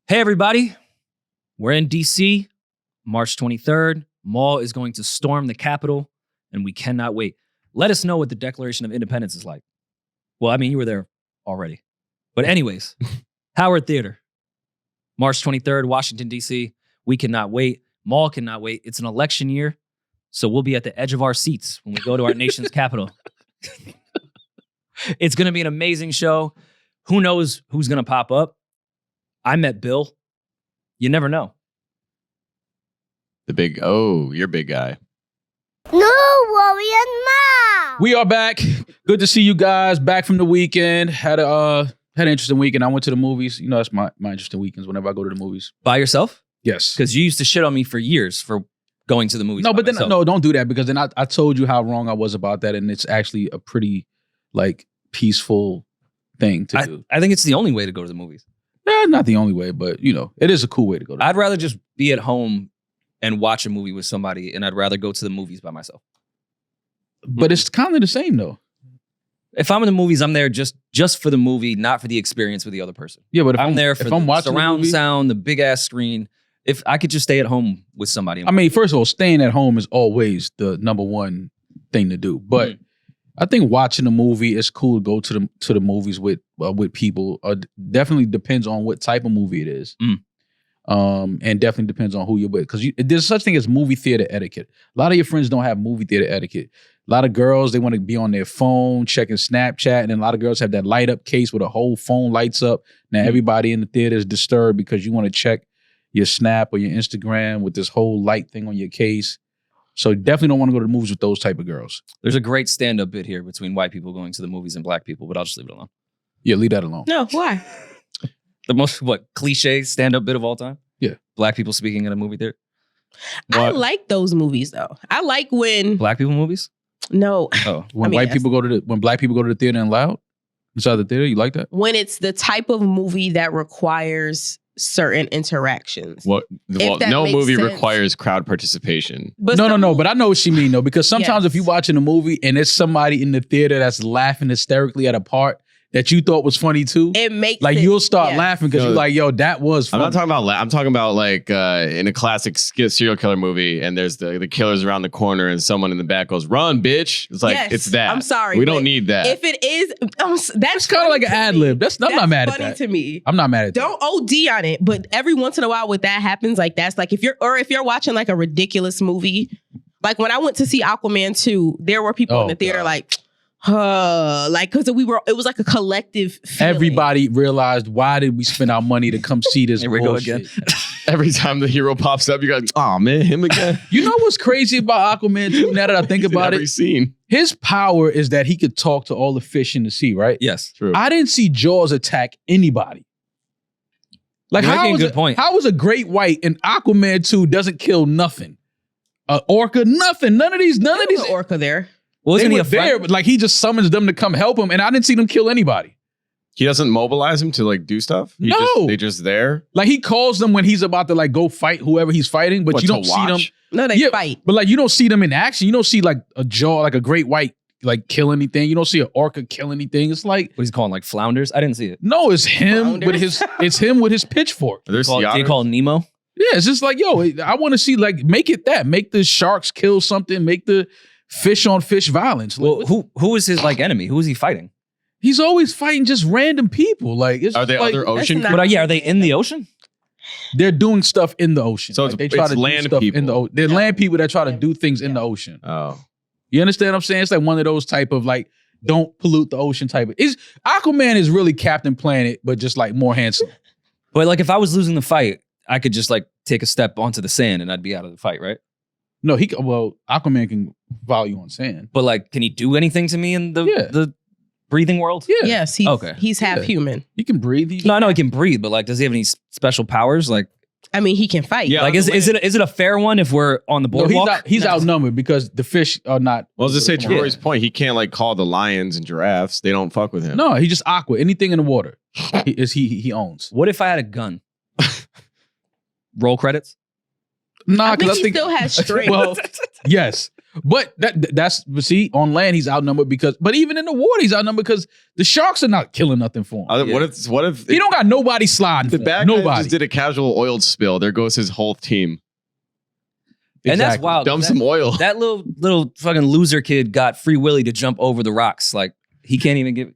Hey, everybody. We're in D.C., March 23rd. Mall is going to storm the Capitol, and we cannot wait. Let us know what the Declaration of Independence is like. Well, I mean, you were there already. But anyways, Howard Theater, March 23rd, Washington, D.C. We cannot wait. Mall cannot wait. It's an election year, so we'll be at the edge of our seats when we go to our nation's capital. It's going to be an amazing show. Who knows who's going to pop up? I met Bill. You never know. You're big guy. No, Rory and Ma. We are back. Good to see you guys. Back from the weekend. Had an interesting weekend. I went to the movies. You know, that's my interesting weekends whenever I go to the movies. By yourself? Yes. Because you used to shit on me for years for going to the movies. No, but then myself. no, don't do that because then I told you how wrong I was about that, and it's actually a pretty peaceful thing to do. I think it's the only way to go to the movies. Not the only way, but it is a cool way to go. I'd rather just be at home and watch a movie with somebody, and I'd rather go to the movies by myself. But it's kind of the same though. If I'm in the movies, I'm there just for the movie, not for the experience with the other person. Yeah, but if I'm there for if the I'm watching surround the movie, sound, the big ass screen. If I could just stay at home with somebody. I mean, first of all, staying at home is always the number one thing to do. But I think watching a movie is cool to go to the movies with people. Definitely depends on what type of movie it is. And definitely depends on who you're with. Because there's such thing as movie theater etiquette. A lot of your friends don't have movie theater etiquette. A lot of girls, they want to be on their phone, checking Snapchat. And a lot of girls have that light up case where the whole phone lights up. Now everybody in the theater is disturbed because you want to check your Snap or your Instagram with this whole light thing on your case. So definitely don't want to go to the movies with those type of girls. There's a great stand-up bit here between white people going to the movies and black people, but I'll just leave it alone. Yeah, leave that alone. No, why? The most, cliche stand-up bit of all time? Yeah. Black people speaking in a movie theater? I like those movies though. I like when Black people movies? no, Oh. When black people go to the theater and loud inside the theater, you like that? when it's the type of movie that requires certain interactions. Well, that no makes movie sense. requires crowd participation. But No. But I know what she mean though, because sometimes Yes. if you're watching a movie and there's somebody in the theater that's laughing hysterically at a part that you thought was funny too, it makes like it- you'll start yeah. laughing because No, you're like, yo, that was I'm funny. not talking about. I'm talking about in a classic serial killer movie, and there's the killer's around the corner, and someone in the back goes, "Run, bitch!" It's like Yes. it's that. I'm sorry, we but don't need that. If it is, that's It's kind of like an ad lib. I'm not mad at funny that. to me. I'm not mad at that. Don't OD on it, but every once in a while, when that happens, like that's like if you're watching like a ridiculous movie, like when I went to see Aquaman 2, there were people in the theater God. because it was like a collective feeling. Everybody realized, why did we spend our money to come see this Here we go bullshit? again. Every time the hero pops up, you go, "Oh man, him again." You know what's crazy about Aquaman 2 now that I think about Every it? scene. His power is that he could talk to all the fish in the sea, right? Yes. True. I didn't see Jaws attack anybody. Like You're making a was good point. How was a great white and Aquaman 2 doesn't kill nothing? Orca, nothing. None of these. There was an orca there. Well, They isn't he were a there, friend? but like he just summons them to come help him, and I didn't see them kill anybody. He doesn't mobilize him to do stuff. No. They're just there. Like he calls them when he's about to go fight whoever he's fighting, but What, you to don't see them. watch? No, they Yeah, fight. But you don't see them in action. You don't see a jaw, like a great white, kill anything. You don't see an orca kill anything. It's like, What is he calling, like flounders? I didn't see it. no, it's him Flounders? with his pitchfork. Are there Do you sea call it Nemo? Yeah, it's just like, yo, I want to see make it that. Make the sharks kill something. Make the fish on fish violence. Well, who is his enemy? Who is he fighting? He's always fighting just random people. It's Are they like, other ocean? not- But are they in the ocean? They're doing stuff in the ocean. So they try it's to do land stuff people. in the ocean. They're land people that try to do things in the ocean. Oh, You understand what I'm saying? It's like one of those type of don't pollute the ocean type of. Aquaman is really Captain Planet, but just more handsome. But if I was losing the fight, I could just take a step onto the sand and I'd be out of the fight, right? No, Aquaman can follow you on sand. But can he do anything to me in the breathing world? Yeah. Yes, he's half Yeah. human. He can breathe. No, I know he can breathe, but does he have any special powers? I mean, he can fight. Yeah. Is it a fair one if we're on the No, boardwalk? he's outnumbered because the fish are not. well, I was just say to Yeah. Rory's point, he can't call the lions and giraffes. They don't fuck with him. No, he's just aqua. Anything in the water, he owns. What if I had a gun? Roll credits? Nah, I think because he still has strength. Well, yes. But but see, on land he's outnumbered but even in the water he's outnumbered because the sharks are not killing nothing for him. What if he don't got nobody sliding? The bad guy nobody just did a casual oil spill. There goes his whole team. And that's wild. Dump some oil. That little fucking loser kid got Free Willy to jump over the rocks. Like he can't even give.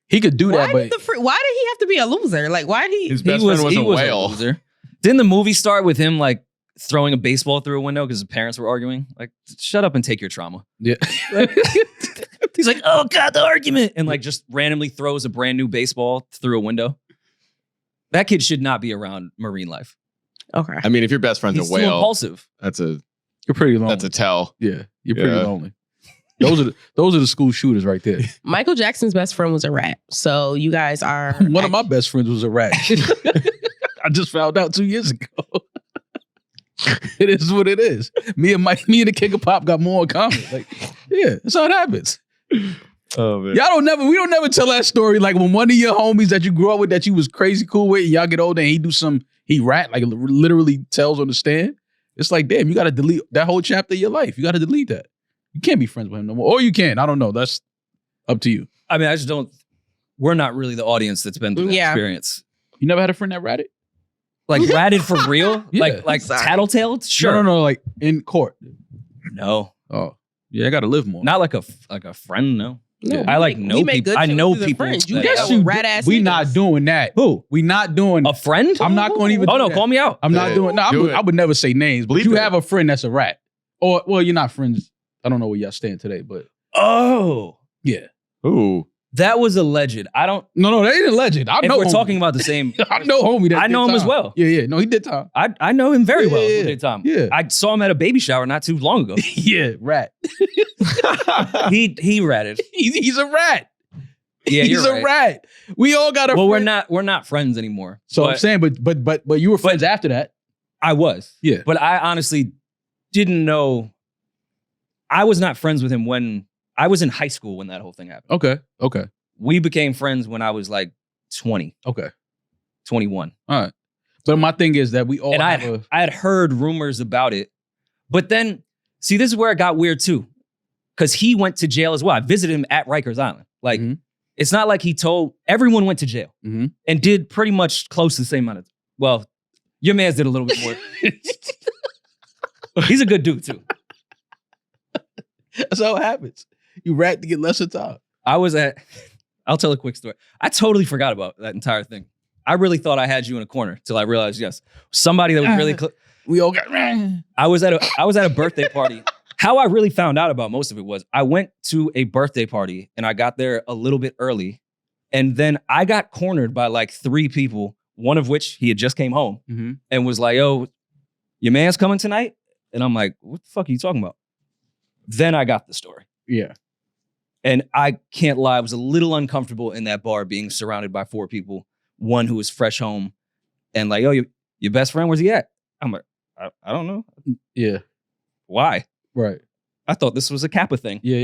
He could do that, but why did he have to be a loser? Like why did he? His best friend was a whale. Loser. Didn't the movie start with him like throwing a baseball through a window because his parents were arguing? Like, shut up and take your trauma. Yeah. He's like, oh God, the argument. And like just randomly throws a brand new baseball through a window. That kid should not be around marine life. Okay. I mean, if your best friend's He's a whale, too impulsive. You're pretty lonely. That's a tell. Yeah. You're pretty lonely. Those are the school shooters right there. Michael Jackson's best friend was a rat. So you guys are one of my best friends was a rat. I just found out 2 years ago. It is what it is. Me and the King of Pop got more in common. Like, yeah, that's how it happens. Oh man. We don't never tell that story. Like when one of your homies that you grew up with that you was crazy cool with, and y'all get older and he rat, like literally tells on the stand. It's like, damn, you gotta delete that whole chapter of your life. You gotta delete that. You can't be friends with him no more. Or you can. I don't know. That's up to you. I mean, I just don't. We're not really the audience that's been through that experience. You never had a friend that ratted? Like ratted for real? Yeah. Like tattletale? Sure. No, like in court. No. Oh, yeah, I gotta live more. Not like a friend, no. No, I like know people. I know people. You guess you rat ass. We not doing that. Who? We not doing A friend? I'm not going to even. Oh do no, that. call me out. I'm not doing. No, I would never say names. But Bleep you it. have a friend that's a rat, or well, you're not friends. I don't know where y'all stand today, but Oh, yeah. Ooh. that was alleged. I don't. No, they ain't a legend. I If know. we're homie. talking about the same, I know homie. That I know did him as time. well. Yeah. No, he did time. I know him very well. Yeah. Who did time? Yeah. I saw him at a baby shower not too long ago. Yeah, rat. he ratted. He's a rat. Yeah, he's you're a right. rat. We all got a. Well, friend. we're not friends anymore. So I'm saying, but you were friends after that. I was. Yeah. But I honestly didn't know. I was not friends with him when I was in high school when that whole thing happened. Okay. We became friends when I was like 20, Okay. 21. All right. But my thing is that we all And have I had heard rumors about it. But then, see, this is where it got weird too. Because he went to jail as well. I visited him at Rikers Island. Like, it's not like he told, everyone went to jail and did pretty much close to the same amount of, well, your man's did a little bit more. He's a good dude too. That's how it happens. You rat to get lesser time. I'll tell a quick story. I totally forgot about that entire thing. I really thought I had you in a corner till I realized, yes, somebody that was really we all got. I was at a birthday party. How I really found out about most of it was I went to a birthday party and I got there a little bit early. And then I got cornered by like 3 people, one of which he had just came home and was like, yo, your man's coming tonight? And I'm like, what the fuck are you talking about? Then I got the story. Yeah. And I can't lie, I was a little uncomfortable in that bar being surrounded by 4 people, one who was fresh home and like, yo, your best friend, where's he at? I'm like, I don't know. Yeah. Why? Right. I thought this was a Kappa thing. Yeah.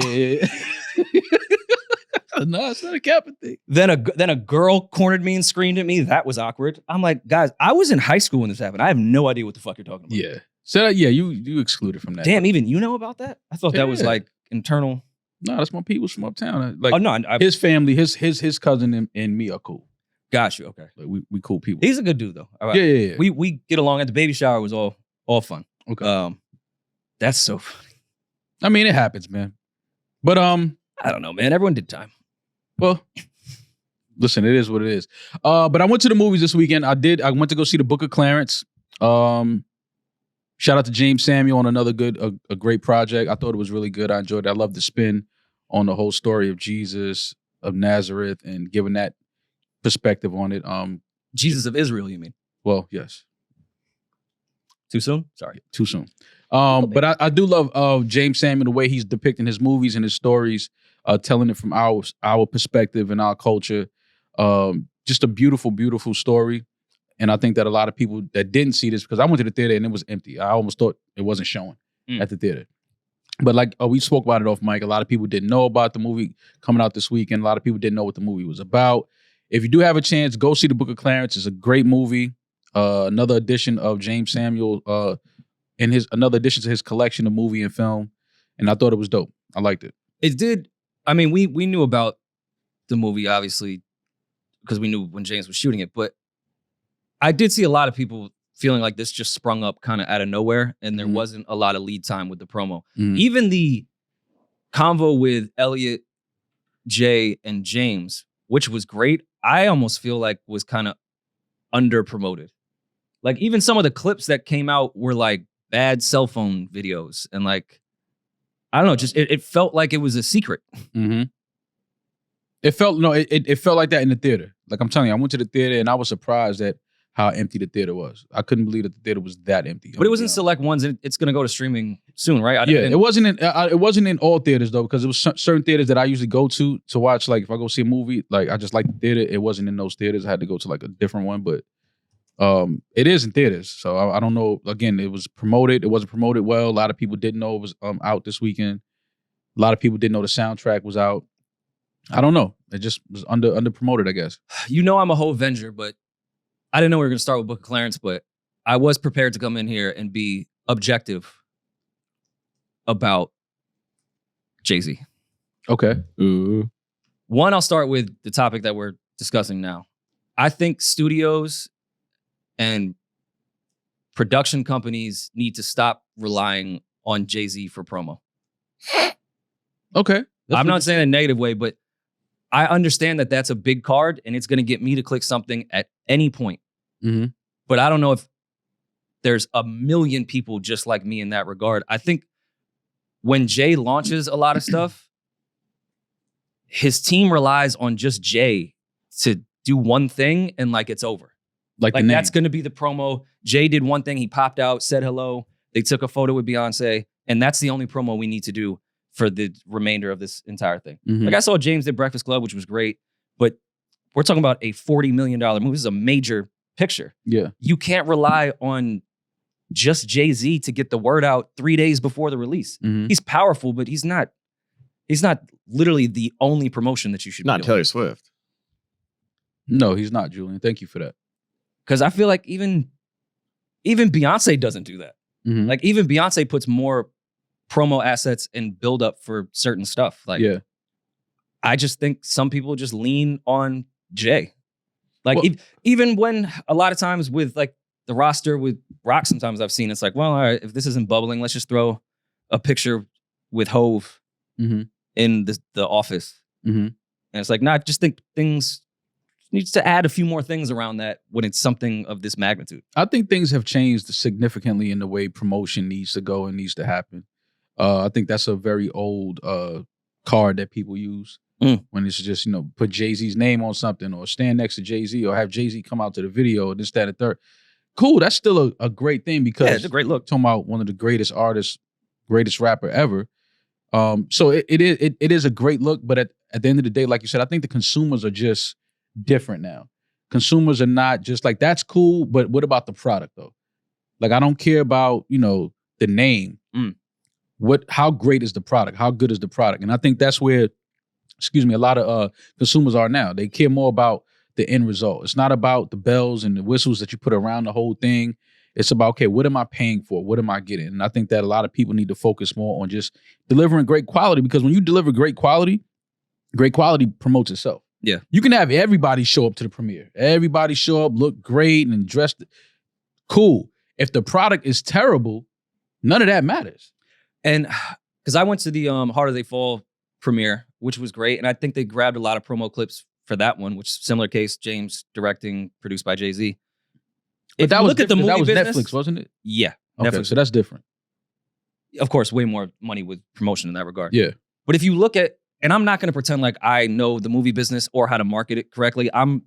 No, it's not a Kappa thing. Then a girl cornered me and screamed at me. That was awkward. I'm like, guys, I was in high school when this happened. I have no idea what the fuck you're talking about. Yeah. So you excluded from that. Damn, even you know about that? I thought that was like internal. No, that's my people's from uptown. Like, Oh no, his family, his cousin and me are cool. got you. Okay, Like we cool people. he's a good dude though. All right. Yeah. We get along at the baby shower. It was all fun. Okay. That's so funny. I mean, it happens, man. But I don't know, man. Everyone did time. well, listen, it is what it is. But I went to the movies this weekend. I went to go see the Book of Clarence. Shout out to James Samuel on another a great project. I thought it was really good. I enjoyed it. I love the spin on the whole story of Jesus of Nazareth and giving that perspective on it. Jesus of Israel, you mean? Well, yes. Too soon? Sorry. Too soon. But I do love James Samuel, the way he's depicting his movies and his stories, telling it from our perspective and our culture. Just a beautiful, beautiful story. And I think that a lot of people that didn't see this, because I went to the theater and it was empty. I almost thought it wasn't showing at the theater. But like we spoke about it off mic, a lot of people didn't know about the movie coming out this weekend. A lot of people didn't know what the movie was about. If you do have a chance, go see The Book of Clarence. It's a great movie. Another edition of James Samuel, another addition to his collection of movie and film. and I thought it was dope. I liked it. It did. I mean, we knew about the movie, obviously, because we knew when James was shooting it. But I did see a lot of people feeling like this just sprung up kind of out of nowhere, and there wasn't a lot of lead time with the promo. Even the convo with Elliot, Jay, and James, which was great, I almost feel like was kind of under promoted. Like even some of the clips that came out were like bad cell phone videos, and like I don't know, just it felt like it was a secret. It felt like that in the theater. Like I'm telling you, I went to the theater and I was surprised at how empty the theater was. I couldn't believe that the theater was that empty. But it was in select ones, and it's going to go to streaming soon, right? It wasn't in all theaters though, because it was certain theaters that I usually go to watch. Like if I go see a movie, like I just like the theater. It wasn't in those theaters. I had to go to like a different one, but it is in theaters. So I don't know. Again, it was promoted. It wasn't promoted well. A lot of people didn't know it was out this weekend. A lot of people didn't know the soundtrack was out. I don't know. It just was under promoted, I guess. You know, I'm a whole Avenger, but I didn't know we were going to start with Book of Clarence, but I was prepared to come in here and be objective about Jay-Z. Okay. One, I'll start with the topic that we're discussing now. I think studios and production companies need to stop relying on Jay-Z for promo. Okay. I'm not saying in a negative way, but I understand that that's a big card and it's going to get me to click something at any point. But I don't know if there's a million people just like me in that regard. I think when Jay launches a lot of stuff, his team relies on just Jay to do one thing and like it's over. Like that's going to be the promo. Jay did one thing. He popped out, said hello. They took a photo with Beyonce. And that's the only promo we need to do for the remainder of this entire thing. Like I saw James did Breakfast Club, which was great. But we're talking about a $40 million movie. This is a major picture. Yeah. You can't rely on just Jay-Z to get the word out 3 days before the release. He's powerful, but he's not literally the only promotion that you should Not be doing. Taylor Swift. No, he's not, Julian. Thank you for that. Because I feel like even Beyonce doesn't do that. Like even Beyonce puts more promo assets and build up for certain stuff. Like I just think some people just lean on Jay. Like even when a lot of times with like the roster with Rock, sometimes I've seen it's like, well, all right, if this isn't bubbling, let's just throw a picture with Hove in the office. And it's like, I just think things needs to add a few more things around that when it's something of this magnitude. I think things have changed significantly in the way promotion needs to go and needs to happen. I think that's a very old card that people use. When it's just, put Jay-Z's name on something or stand next to Jay-Z or have Jay-Z come out to the video or this, that, and third. Cool. That's still a great thing because it's a great look. Talking about one of the greatest artists, greatest rapper ever. So it is a great look, but at the end of the day, like you said, I think the consumers are just different now. Consumers are not just like, that's cool, but what about the product though? Like, I don't care about, the name. How great is the product? How good is the product? And I think that's where, a lot of consumers are now. They care more about the end result. It's not about the bells and the whistles that you put around the whole thing. It's about, okay, what am I paying for? What am I getting? And I think that a lot of people need to focus more on just delivering great quality, because when you deliver great quality promotes itself. Yeah. You can have everybody show up to the premiere. Everybody show up, look great and dressed. Cool. If the product is terrible, none of that matters. And because I went to the Harder They Fall premiere, which was great. And I think they grabbed a lot of promo clips for that one, which similar case, James directing, produced by Jay-Z. But that was at the movie that was business, Netflix, wasn't it? Yeah. Okay, Netflix. so that's different. Of course, way more money with promotion in that regard. Yeah. But if you look at, and I'm not going to pretend like I know the movie business or how to market it correctly. I'm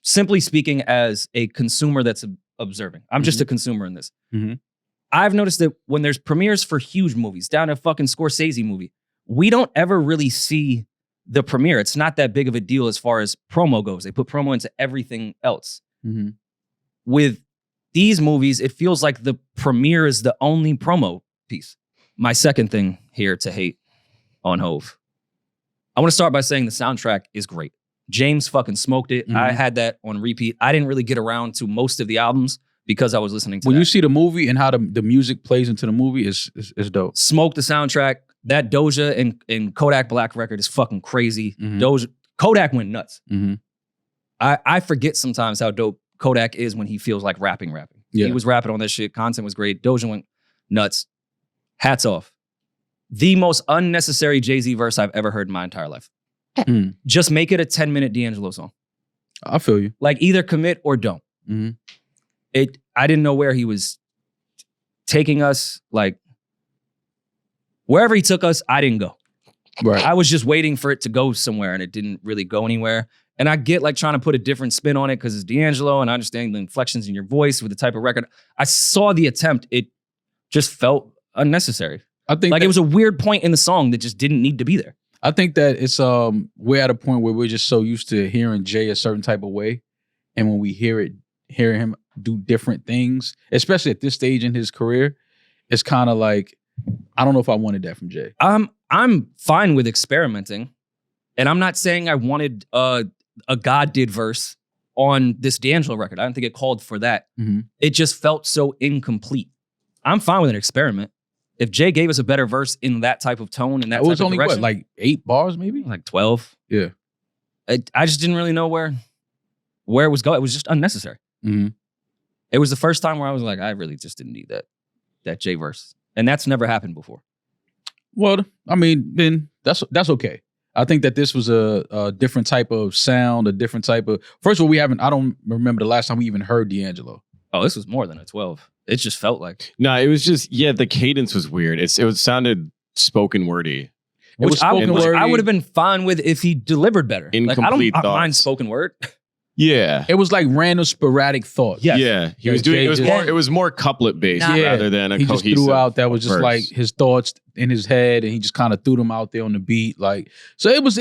simply speaking as a consumer that's observing. I'm just a consumer in this. I've noticed that when there's premieres for huge movies, down a fucking Scorsese movie, we don't ever really see the premiere. It's not that big of a deal as far as promo goes. They put promo into everything else. With these movies, it feels like the premiere is the only promo piece. My second thing here to hate on Hove. I want to start by saying the soundtrack is great. James fucking smoked it. I had that on repeat. I didn't really get around to most of the albums, because I was listening to When that. you see the movie and how the music plays into the movie is dope. Smoke the soundtrack. That Doja and Kodak Black record is fucking crazy. Mhm. Kodak went nuts. Mhm. I forget sometimes how dope Kodak is when he feels like rapping. Yeah. He was rapping on that shit. Content was great. Doja went nuts. Hats off. The most unnecessary Jay-Z verse I've ever heard in my entire life. Mm. Just make it a 10-minute D'Angelo song. I feel you. Like either commit or don't. Mhm. I didn't know where he was taking us. Like wherever he took us, I didn't go. Right. I was just waiting for it to go somewhere and it didn't really go anywhere. And I get like trying to put a different spin on it because it's D'Angelo and I understand the inflections in your voice with the type of record. I saw the attempt. It just felt unnecessary. I think Like it was a weird point in the song that just didn't need to be there. I think that it's we're at a point where we're just so used to hearing Jay a certain type of way. And when we hear him do different things, especially at this stage in his career, it's kind of like, I don't know if I wanted that from Jay. I'm fine with experimenting. And I'm not saying I wanted a God did verse on this D'Angelo record. I don't think it called for that. Mm-hmm. It just felt so incomplete. I'm fine with an experiment. If Jay gave us a better verse in that type of tone and that It was type of only direction, what, like 8 bars maybe? like 12. Yeah. I just didn't really know where it was going. It was just unnecessary. Mm-hmm. It was the first time where I was like, I really just didn't need that Jay verse. And that's never happened before. Well, I mean, then that's okay. I think that this was a different type of sound, a different type of. First of all, I don't remember the last time we even heard D'Angelo. Oh, this was more than a 12. It just felt like. No, it was just, the cadence was weird. It sounded spoken wordy. Which I wordy. would have been fine with if he delivered better. Incomplete I don't mind thoughts. spoken word. Yeah. It was like random sporadic thoughts. Yes. Yeah. He was Jay doing it was more couplet based Nah. rather than a He cohesive just threw out that was just verse. like his thoughts in his head, and he just kind of threw them out there on the beat. Like, so it was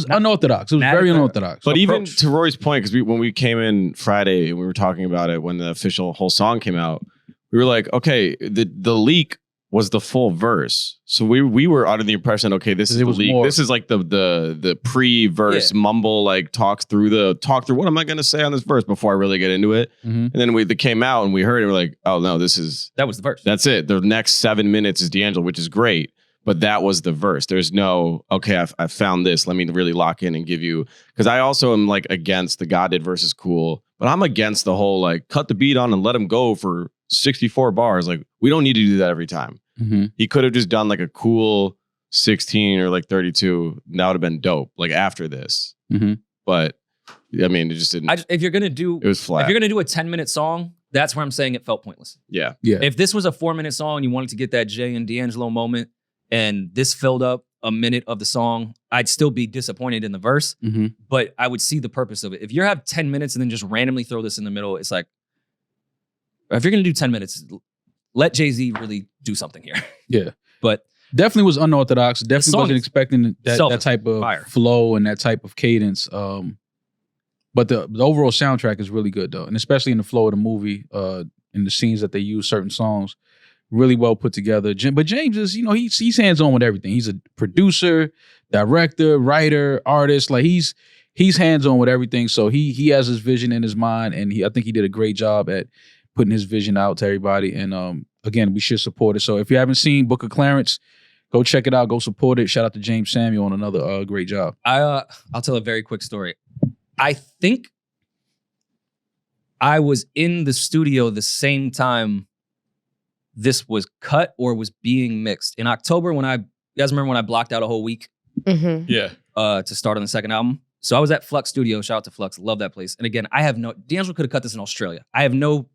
unorthodox. It was very unorthodox. But even approach. to Rory's point, because when we came in Friday and we were talking about it when the official whole song came out, we were like, okay, the leak was the full verse. So we were under the impression, okay, this is the leak. This is like the pre-verse mumble, like talk through what am I gonna say on this verse before I really get into it. Mm-hmm. And then they came out and we heard it, we're like, oh no, that was the verse. that's it. The next 7 minutes is D'Angelo, which is great. But that was the verse. There's no, okay, I found this. Let me really lock in and give you, because I also am like against the God did verse is cool, but I'm against the whole like cut the beat on and let him go for 64 bars. Like we don't need to do that every time. Mm-hmm. He could have just done like a cool 16 or like 32. That would have been dope. Like after this, Mm-hmm. but I mean, it just didn't. If you're gonna do, it was flat. if you're gonna do a 10-minute song, that's where I'm saying it felt pointless. Yeah. If this was a 4-minute song and you wanted to get that Jay and D'Angelo moment, and this filled up a minute of the song, I'd still be disappointed in the verse, Mm-hmm. but I would see the purpose of it. If you have 10 minutes and then just randomly throw this in the middle, it's like, if you're gonna do 10 minutes, let Jay-Z really do something here. Yeah. But definitely was unorthodox. Definitely song wasn't is expecting that type of fire. flow and that type of cadence. But the overall soundtrack is really good though, and especially in the flow of the movie, in the scenes that they use certain songs, really well put together. But James is, he's hands on with everything. He's a producer, director, writer, artist. Like he's hands on with everything. So he has his vision in his mind, and I think he did a great job at putting his vision out to everybody. And again, we should support it. So if you haven't seen Book of Clarence, go check it out. Go support it. Shout out to James Samuel on another great job. I'll tell a very quick story. I think I was in the studio the same time this was cut or was being mixed. In October, you guys remember when I blocked out a whole week Mm-hmm. Yeah. to start on the second album? So I was at Flux Studio. Shout out to Flux. Love that place. And again, D'Angelo could have cut this in Australia. I have no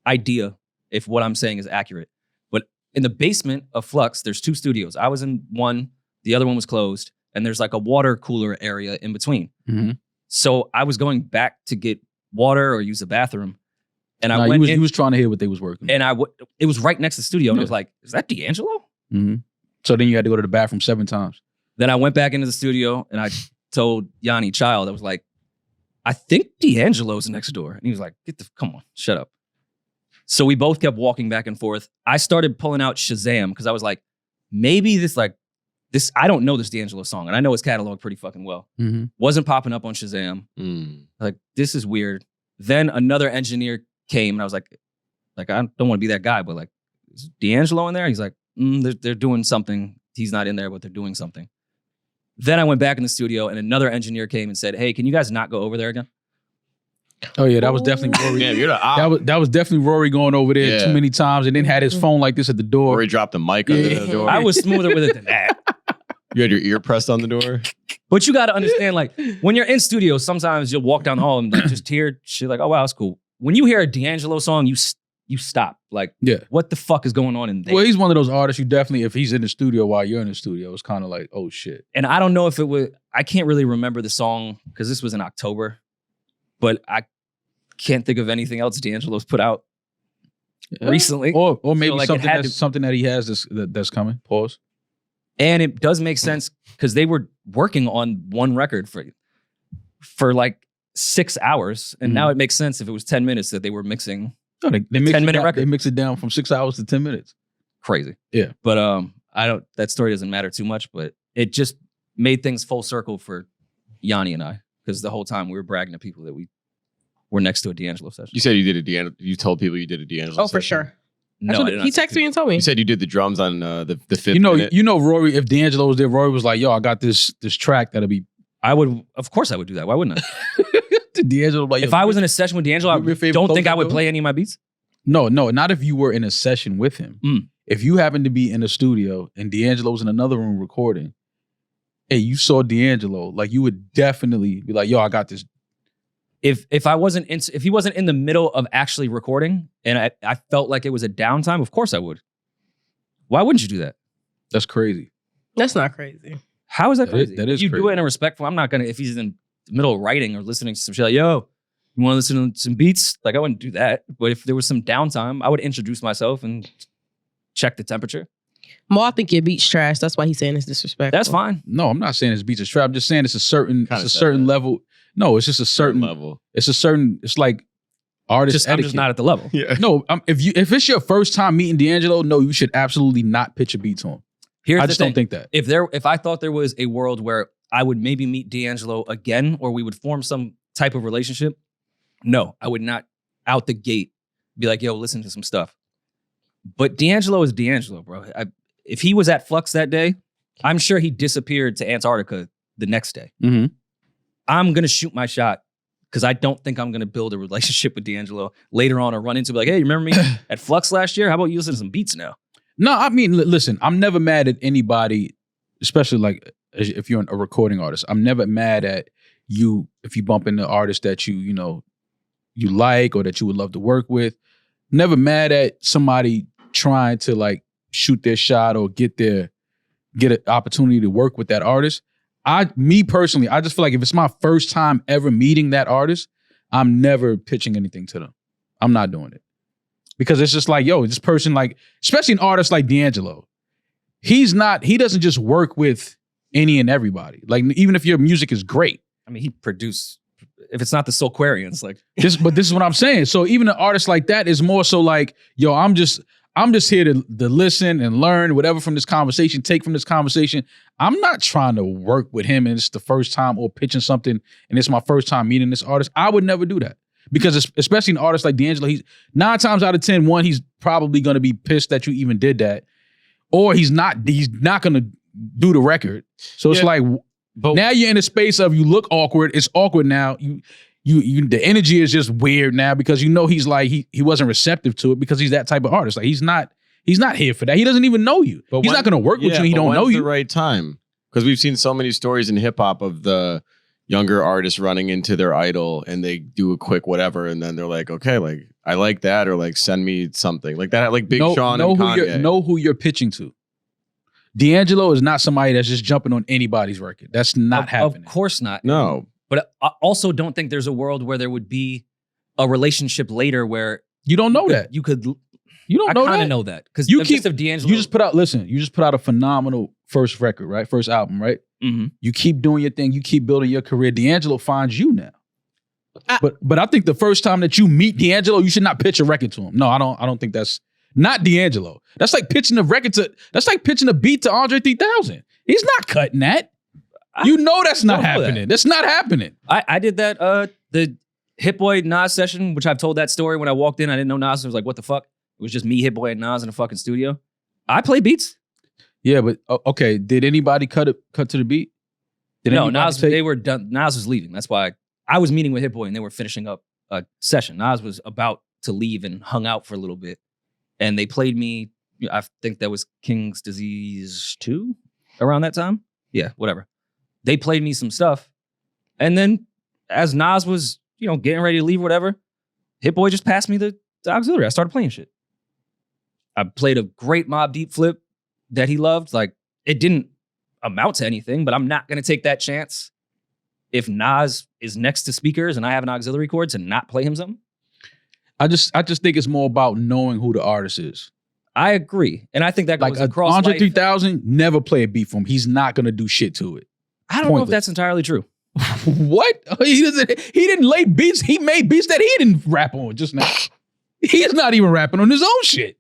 idea if what I'm saying is accurate. But in the basement of Flux, there's 2 studios. I was in one, the other one was closed, and there's like a water cooler area in between. Mm-hmm. So I was going back to get water or use the bathroom. And I Nah, went in, he was trying to hear what they was working. and it was right next to the studio. And I Yeah. was like, is that D'Angelo? Mm-hmm. So then you had to go to the bathroom 7 times. Then I went back into the studio and I told Yanni Child, I was like, I think D'Angelo's next door. And he was like, come on, shut up. So we both kept walking back and forth. I started pulling out Shazam because I was like, maybe this, I don't know this D'Angelo song. And I know his catalog pretty fucking well. Mm-hmm. Wasn't popping up on Shazam. Like, this is weird. Then another engineer came and I was like I don't want to be that guy, but like, is D'Angelo in there? He's like, they're doing something. He's not in there, but they're doing something. Then I went back in the studio and another engineer came and said, hey, can you guys not go over there again? Oh yeah, that was definitely Rory. Damn, you're the op. That was definitely Rory going over there too many times and then had his phone like this at the door. Rory dropped the mic under the door. I was smoother with it than that. You had your ear pressed on the door. But you got to understand, like, when you're in studio, sometimes you'll walk down the hall and like just hear shit like, oh wow, that's cool. When you hear a D'Angelo song, you stop. Like, what the fuck is going on in there? Well, he's one of those artists you definitely, if he's in the studio while you're in the studio, it's kind of like, oh shit. And I don't know if it was, I can't really remember the song because this was in October, but I can't think of anything else D'Angelo's put out recently. Or maybe So, like, something that he has that's coming. Pause. And it does make sense because they were working on one record for like 6 hours. And now it makes sense if it was 10 minutes that they were mixing. No, they mix 10-minute record. They mix it down from 6 hours to 10 minutes. Crazy. Yeah. But that story doesn't matter too much, but it just made things full circle for Yanni and I. Because the whole time we were bragging to people that we were next to a D'Angelo session. You said you did a D'Angelo. You told people you did a D'Angelo. Oh, for session. sure. No, I did not. He texted me and told me. You said you did the drums on the fifth minute. You know, Rory. If D'Angelo was there, Rory was like, "Yo, I got this track that'll be." Of course, I would do that. Why wouldn't I? D'Angelo, like, if I was in a session with D'Angelo, I don't think I would play any of my beats. No, not if you were in a session with him. If you happened to be in a studio and D'Angelo's in another room recording, and you saw D'Angelo, like, you would definitely be like, "Yo, I got this." If he wasn't in the middle of actually recording and I felt like it was a downtime, of course I would. Why wouldn't you do that? That's crazy. That's not crazy. How is that crazy? That is you crazy. do it in a respectful. I'm not gonna, if he's in the middle of writing or listening to some shit like, yo, you want to listen to some beats? Like, I wouldn't do that. But if there was some downtime, I would introduce myself and check the temperature. Mo, I think your beat's trash. That's why he's saying it's disrespectful. That's fine. No, I'm not saying his beats are trap. I'm just saying it's a certain level. No, it's just a certain level. It's like artist I'm just not at the level. Yeah. No, if it's your first time meeting D'Angelo, no, you should absolutely not pitch a beat to him. I just don't think that. If I thought there was a world where I would maybe meet D'Angelo again or we would form some type of relationship, no, I would not out the gate be like, yo, listen to some stuff. But D'Angelo is D'Angelo, bro. If he was at Flux that day, I'm sure he disappeared to Antarctica the next day. Mm-hmm. I'm going to shoot my shot because I don't think I'm going to build a relationship with D'Angelo later on or run into like, hey, you remember me at Flux last year? How about you listen to some beats now? No, I mean, listen, I'm never mad at anybody, especially like if you're a recording artist. I'm never mad at you if you bump into artists that you like or that you would love to work with. Never mad at somebody trying to like shoot their shot or get an opportunity to work with that artist. Me personally, I just feel like if it's my first time ever meeting that artist, I'm never pitching anything to them. I'm not doing it. Because it's just like, yo, this person, like, especially an artist like D'Angelo, he doesn't just work with any and everybody. Like, even if your music is great. I mean, he produced, if it's not the Soulquarians, like. But this is what I'm saying. So even an artist like that is more so like, yo, I'm just here to listen and learn whatever from this conversation, take from this conversation. I'm not trying to work with him and it's the first time or pitching something and it's my first time meeting this artist. I would never do that. Because especially an artist like D'Angelo, he's 9 times out of 10, one, he's probably going to be pissed that you even did that. Or he's not going to do the record. So it's like, but now you're in a space of you look awkward. It's awkward now. You the energy is just weird now because he's like, he wasn't receptive to it because he's that type of artist. Like he's not here for that. He doesn't even know you. But he's not going to work with you and he don't know you. The right time. Because we've seen so many stories in hip hop of the younger artists running into their idol and they do a quick whatever and then they're like, okay, like I like that or like send me something like that, like Big Sean and Kanye. Know who you're pitching to. D'Angelo is not somebody that's just jumping on anybody's record. That's not happening. Of course not. No. But I also don't think there's a world where there would be a relationship later where you don't know that. You don't know that. I kind of know that because you of D'Angelo. You just put out a phenomenal first record, right? First album, right? Mm-hmm. You keep doing your thing. You keep building your career. D'Angelo finds you now. But I think the first time that you meet D'Angelo, you should not pitch a record to him. No, I don't think that's not D'Angelo. That's like pitching a beat to Andre 3000. He's not cutting that. That's not happening. That's not happening. I did that. Hit Boy Nas session, which I've told that story when I walked in. I didn't know Nas. I was like, what the fuck? It was just me, Hit Boy, and Nas in a fucking studio. I play beats. Yeah, but okay. Did anybody cut to the beat? No, Nas. They were done. Nas was leaving. That's why I was meeting with Hit Boy and they were finishing up a session. Nas was about to leave and hung out for a little bit, and they played me. I think that was King's Disease 2 around that time. Yeah, whatever. They played me some stuff, and then as Nas was, getting ready to leave, or whatever, Hit Boy just passed me the auxiliary. I started playing shit. I played a great Mobb Deep flip that he loved. Like, it didn't amount to anything, but I'm not going to take that chance if Nas is next to speakers and I have an auxiliary chord to not play him something. I just think it's more about knowing who the artist is. I agree. And I think that goes across Andre life. 3000, never play a beat from him. He's not going to do shit to it. I don't know if that's entirely true. What? He didn't lay beats. He made beats that he didn't rap on just now. He is not even rapping on his own shit.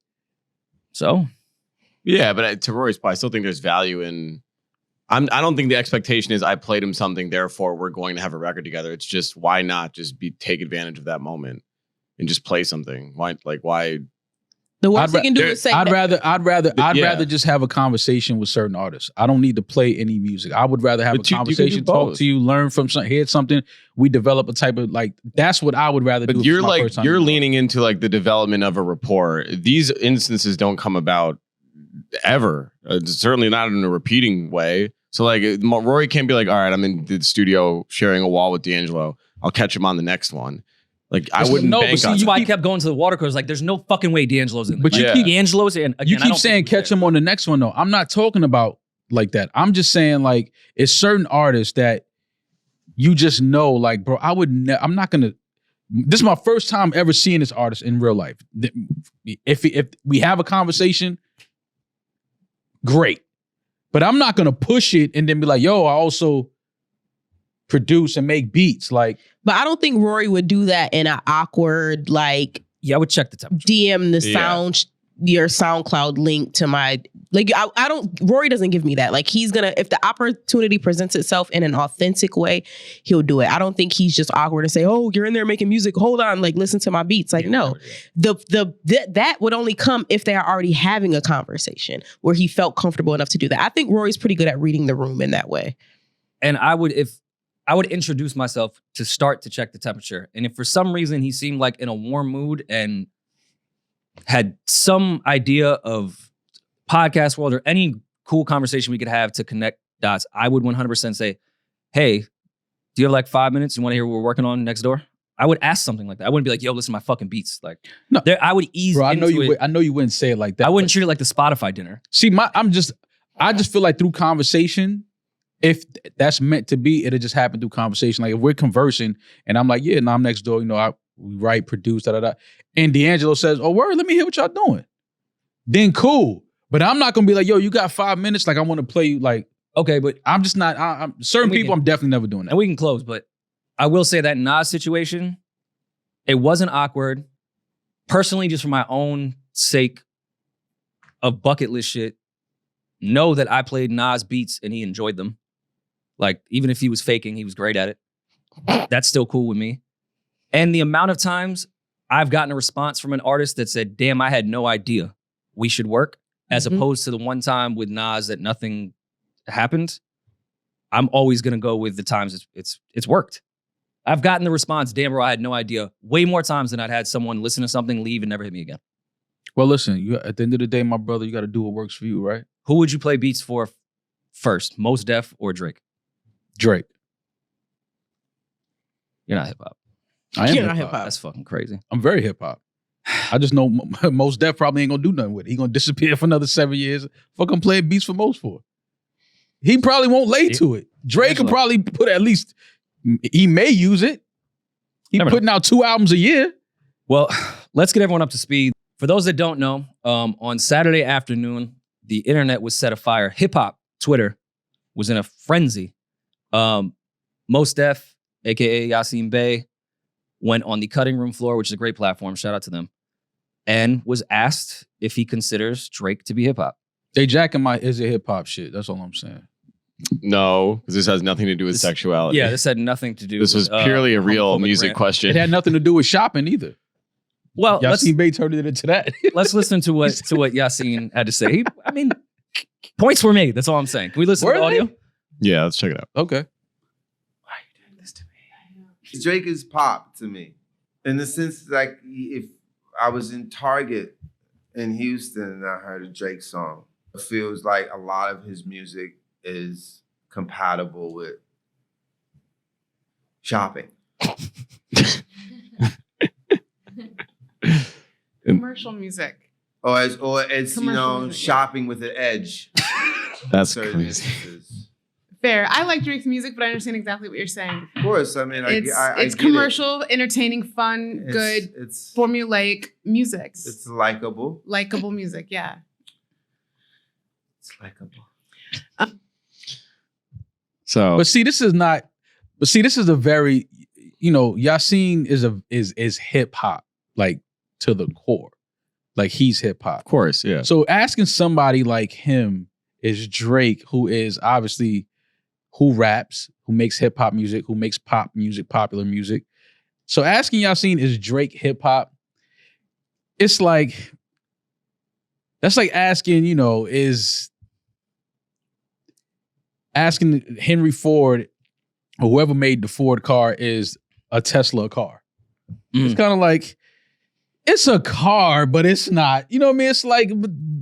So? Yeah, but to Rory's point, I still think there's value in... I don't think the expectation is I played him something, therefore we're going to have a record together. It's just, why not just take advantage of that moment and just play something? Why? The worst they can do is say I'd rather just have a conversation with certain artists. I don't need to play any music. I would rather have a conversation, talk to you, learn from something, hear something. We develop a type of that's what I would rather do. But you're leaning into the development of a rapport. These instances don't come about ever. Certainly not in a repeating way. So Rory can't be like, all right, I'm in the studio sharing a wall with D'Angelo. I'll catch him on the next one. I wouldn't bank on that's why I kept going to the water course. There's no fucking way D'Angelo's in there. But you keep D'Angelo's in. Again, you keep saying catch him on the next one though. I'm not talking about like that. I'm just saying it's certain artists that you just know, bro, I'm not gonna. This is my first time ever seeing this artist in real life. If we have a conversation, great. But I'm not gonna push it and then be like, yo, I also produce and make beats. But I don't think Rory would do that in an awkward, I would check the temperature. DM the your SoundCloud link to my, I don't, Rory doesn't give me that. He's gonna, if the opportunity presents itself in an authentic way, he'll do it. I don't think he's just awkward and say, oh, you're in there making music, hold on, listen to my beats. No, that would only come if they are already having a conversation where he felt comfortable enough to do that. I think Rory's pretty good at reading the room in that way. And I would introduce myself to start to check the temperature. And if for some reason he seemed in a warm mood and had some idea of podcast world or any cool conversation we could have to connect dots, I would 100% say, hey, do you have 5 minutes? You want to hear what we're working on next door? I would ask something like that. I wouldn't be like, yo, listen to my fucking beats. No, I would ease into it. I know you wouldn't say it like that. I wouldn't treat it like the Spotify dinner. See, I just feel through conversation, if that's meant to be, it'll just happen through conversation. If we're conversing and I'm like, yeah, no, I'm next door, we write, produce, da-da-da. And D'Angelo says, oh, word, let me hear what y'all doing. Then cool. But I'm not going to be like, yo, you got 5 minutes? I want to play you okay, but I'm just not, I'm certain people, I'm definitely never doing that. And we can close, but I will say that Nas situation, it wasn't awkward. Personally, just for my own sake of bucket list shit, know that I played Nas beats and he enjoyed them. Even if he was faking, he was great at it. That's still cool with me. And the amount of times I've gotten a response from an artist that said, damn, I had no idea we should work, as opposed to the one time with Nas that nothing happened. I'm always going to go with the times it's worked. I've gotten the response, damn, bro, I had no idea, way more times than I'd had someone listen to something, leave, and never hit me again. Well, listen, at the end of the day, my brother, you got to do what works for you, right? Who would you play beats for first, Mos Def or Drake? Drake. You're not hip hop. I am hip hop. That's fucking crazy. I'm very hip hop. I just know Mos Def probably ain't gonna do nothing with it. He gonna disappear for another 7 years. Fucking play beats for Mos for. He probably won't lay to it. Drake could probably put at least, he may use it. He's putting out 2 albums a year. Well, let's get everyone up to speed. For those that don't know, on Saturday afternoon, the internet was set afire. Hip hop Twitter was in a frenzy. Mos Def, aka Yasin Bey, went on the cutting room floor, which is a great platform. Shout out to them. And was asked if he considers Drake to be hip hop. They jacking my is it hip hop shit. That's all I'm saying. No, because this has nothing to do with sexuality. Yeah, this had nothing to do. This was with, purely a real homophobic music rant. question. It had nothing to do with shopping either. Well, Yasin Bey turned it into that. let's listen to what Yasin had to say. I mean, points were made. That's all I'm saying. Can we listen Were to the they? audio? Yeah, let's check it out. Okay. Why are you doing this to me? Drake is pop to me, in the sense like if I was in Target in Houston and I heard a Drake song, it feels like a lot of his music is compatible with shopping. Commercial music. Or it's Commercial music, yeah. shopping with an edge. That's Certain crazy. instances. Fair. I like Drake's music, but I understand exactly what you're saying. Of course, I mean, It's I get commercial, entertaining, fun, it. good, It's formulaic music. it's likable. Likeable music, yeah. It's likable. So But see, this is not. But see, this is a very, Yasin is hip hop, like to the core, like he's hip hop. of course, yeah. So asking somebody like him is Drake, who is obviously who raps, who makes hip hop music, who makes pop music, popular music. So asking Yasin is Drake hip hop. It's like that's like asking, is asking Henry Ford or whoever made the Ford car is a Tesla car. It's kind of like, it's a car, but it's not. You know what I mean? It's like,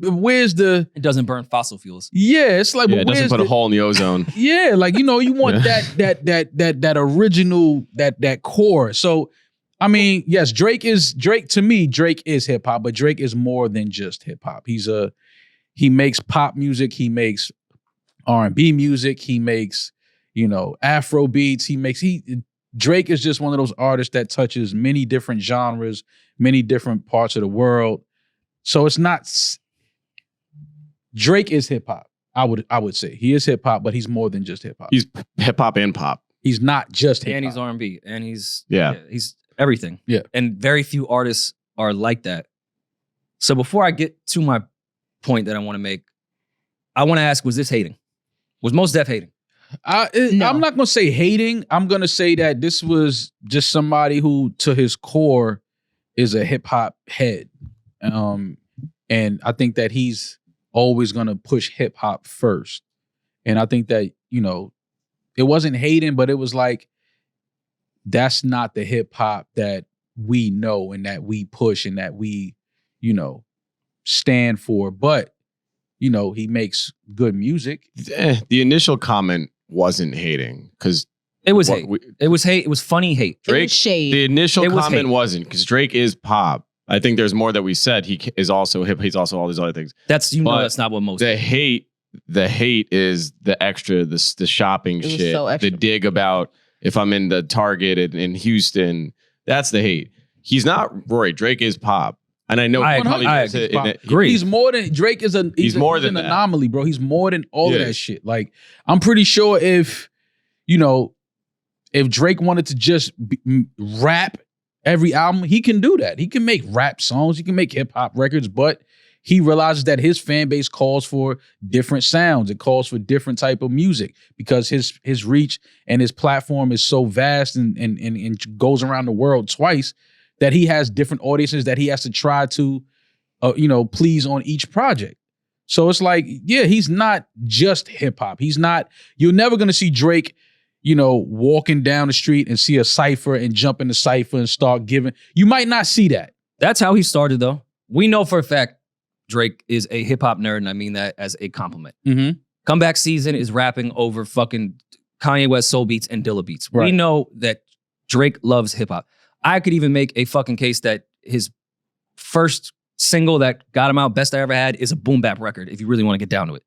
where's the... It doesn't burn fossil fuels. Yeah, it's like, Yeah, but it doesn't where's put a the... hole in the ozone. Yeah, like, you want that original, that core. So, I mean, yes, Drake to me, Drake is hip hop, but Drake is more than just hip hop. He makes pop music, he makes R&B music, he makes, Afro beats, Drake is just one of those artists that touches many different genres, many different parts of the world. So it's not, Drake is hip hop. I would say he is hip hop, but he's more than just hip hop. He's hip hop and pop. He's not just hip And hop. he's R&B. And he's he's everything. Yeah. And very few artists are like that. So before I get to my point that I want to make, I want to ask, was this hating? Was Mos Def hating? No. I'm not going to say hating. I'm going to say that this was just somebody who, to his core, is a hip hop head. And I think that he's always going to push hip hop first. And I think that, it wasn't hating, but it was like, that's not the hip hop that we know and that we push and that we, stand for. But, he makes good music. The initial comment wasn't hating because It was hate. It was hate. It was funny hate. It was shade. The initial It was comment hate. wasn't because Drake is pop. I think there's more that we said. He is also hip. He's also all these other things. That's But that's not what most. The hate is the extra, the shopping It was shit, so extra. the dig about if I'm in the Target in Houston. That's the hate. He's not Rory. Drake is pop, and I know I he probably agree. does it I in it- agree. He's more than Drake is He's more than an that. anomaly, bro. He's more than all of Yeah. that shit. Like, I'm pretty sure if Drake wanted to just rap every album, he can do that. He can make rap songs, he can make hip hop records, but he realizes that his fan base calls for different sounds. It calls for different type of music because his reach and his platform is so vast and goes around the world twice that he has different audiences that he has to try to, please on each project. So it's like, yeah, he's not just hip hop. He's not. You're never gonna see Drake, walking down the street and see a cipher and jump in the cipher and start giving. You might not see that. That's how he started, though. We know for a fact Drake is a hip hop nerd, and I mean that as a compliment. Mm-hmm. Comeback Season is rapping over fucking Kanye West soul beats and Dilla beats. We Right. know that Drake loves hip hop. I could even make a fucking case that his first single that got him out, Best I Ever Had, is a boom bap record. If you really want to get down to it,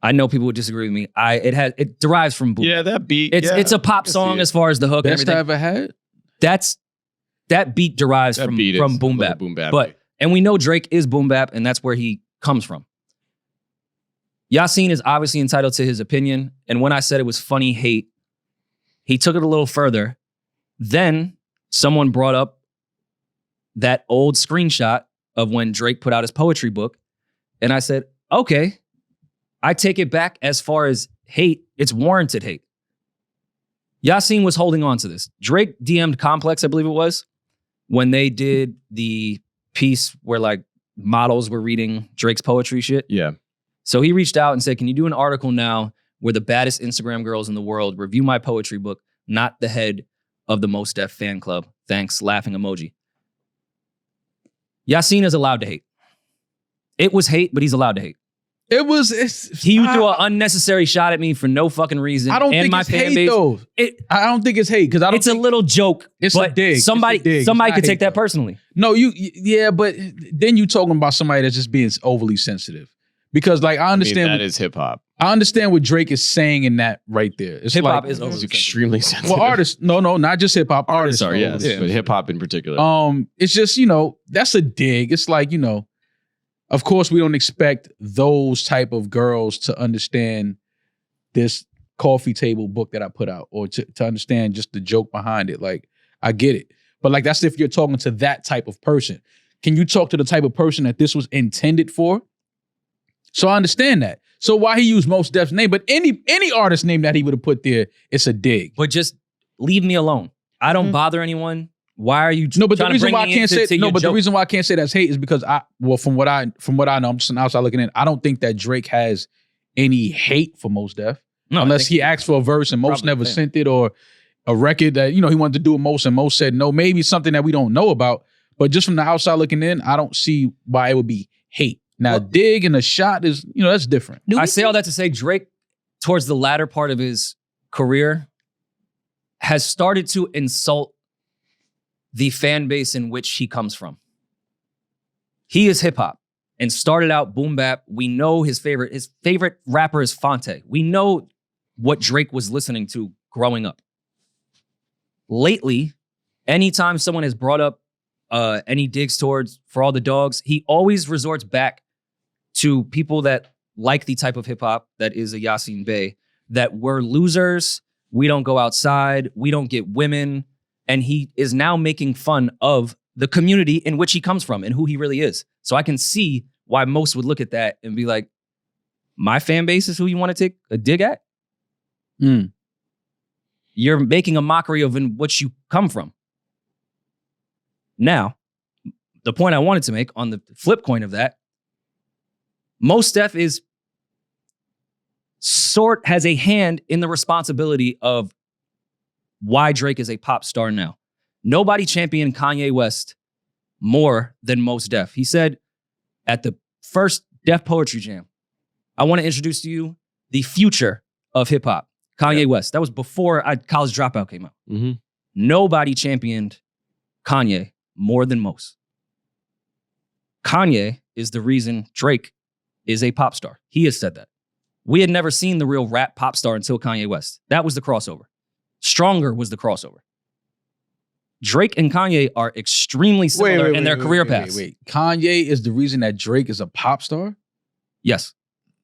I know people would disagree with me. It derives from boom. Yeah, bap. that beat. It's a pop song as far as the hook and Best I everything. ever had. That beat derives That from beat is from a boom little bap. boom bap. But and we know Drake is boom bap, and that's where he comes from. Yasin is obviously entitled to his opinion, and when I said it was funny hate, he took it a little further. Then someone brought up that old screenshot of when Drake put out his poetry book, and I said, okay, I take it back as far as hate, it's warranted hate. Yasin was holding on to this. Drake DM'd Complex, I believe it was, when they did the piece where like models were reading Drake's poetry shit. Yeah. So he reached out and said, can you do an article now where the baddest Instagram girls in the world review my poetry book, not the head of the Mos Def fan club? Thanks, laughing emoji. Yasin is allowed to hate. It was hate, but he's allowed to hate. He threw an unnecessary shot at me for no fucking reason. I don't think my it's fan hate base, though. I don't think it's hate because I don't. It's a little joke. It's but a dig. Somebody It's not could take hate, that though. personally. No, yeah, but then you talking about somebody that's just being overly sensitive. Because like I understand that is hip hop. I understand what Drake is saying in that right there. It's Hip hop like, is overly It's sensitive. extremely sensitive. well, artists. No, not just hip hop. Artists are, yes, overly but hip hop in particular. It's just, that's a dig. It's like, of course we don't expect those type of girls to understand this coffee table book that I put out or to understand just the joke behind it. Like, I get it. But like, that's if you're talking to that type of person. Can you talk to the type of person that this was intended for? So I understand that. So why he used Mos Def's name, but any artist name that he would have put there, it's a dig. But just leave me alone. I don't bother anyone. Why are you No, but the trying to reason bring why I me can't into say your the joke? reason why I can't say that's hate is because from what I know, I'm just an outside looking in. I don't think that Drake has any hate for Mos Def. No, I unless think he asked for a verse and Mos probably never can. sent it, or a record that he wanted to do with Mos and Mos said no. Maybe something that we don't know about. But just from the outside looking in, I don't see why it would be hate. Now, dig and a shot is, that's different. I say all that to say Drake, towards the latter part of his career, has started to insult the fan base in which he comes from. He is hip hop and started out boom bap. We know his favorite rapper is Fonte. We know what Drake was listening to growing up. Lately, anytime someone has brought up any digs towards For All the Dogs, he always resorts back to people that like the type of hip hop that is a Yasin Bey, that we're losers, we don't go outside, we don't get women, and he is now making fun of the community in which he comes from and who he really is. So I can see why most would look at that and be like, my fan base is who you want to take a dig at? You're making a mockery of in which you come from. Now, the point I wanted to make on the flip coin of that, Mos Def has a hand in the responsibility of why Drake is a pop star now. Nobody championed Kanye West more than Mos Def. He said at the first Def Poetry Jam, I want to introduce to you the future of hip hop, Kanye West. That was before College Dropout came out. Mm-hmm. Nobody championed Kanye more than Mos. Kanye is the reason Drake is a pop star. He has said that. We had never seen the real rap pop star until Kanye West. That was the crossover. Stronger was the crossover. Drake and Kanye are extremely similar in their career paths. Wait. Kanye is the reason that Drake is a pop star? Yes.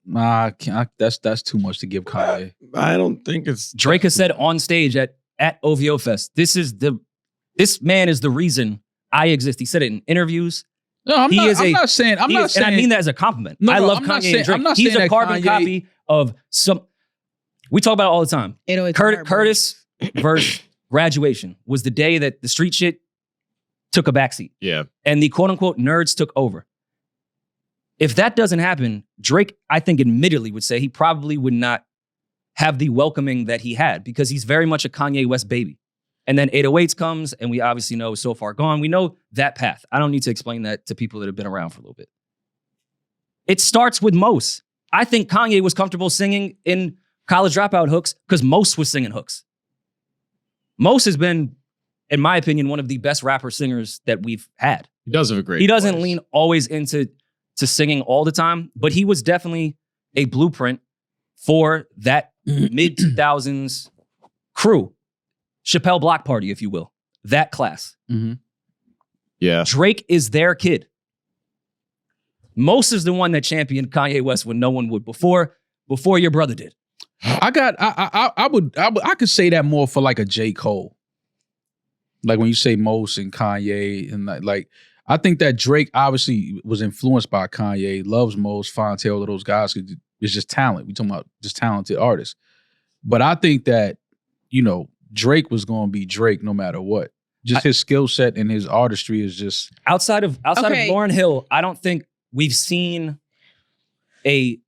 Nah, that's too much to give Kanye. I don't think it's... Drake has said on stage at OVO Fest, this man is the reason I exist. He said it in interviews. No, I'm not saying. And I mean that as a compliment. No, I love I'm not Kanye saying- and Drake. I'm not He's saying a that carbon Kanye- copy of some. We talk about it all the time. Curtis verse Graduation was the day that the street shit took a backseat. Yeah. And the quote unquote nerds took over. If that doesn't happen, Drake, I think admittedly would say he probably would not have the welcoming that he had because he's very much a Kanye West baby. And then 808s comes, and we obviously know So Far Gone. We know that path. I don't need to explain that to people that have been around for a little bit. It starts with Mos. I think Kanye was comfortable singing in College Dropout hooks because Mos was singing hooks. Mos has been, in my opinion, one of the best rapper singers that we've had. He does have a great He doesn't voice. lean always into singing all the time, but he was definitely a blueprint for that mid-2000s crew. Chappelle Block Party, if you will. That class. Mm-hmm. Yeah. Drake is their kid. Mos is the one that championed Kanye West when no one would before your brother did. I could say that more for like a J. Cole. Like when you say Mos and Kanye and like I think that Drake obviously was influenced by Kanye, loves Mos, Fonte, all of those guys. It's just talent. We talking about just talented artists. But I think that, Drake was going to be Drake no matter what. Just his skill set and his artistry is just outside of Okay. Lauryn Hill. I don't think we've seen a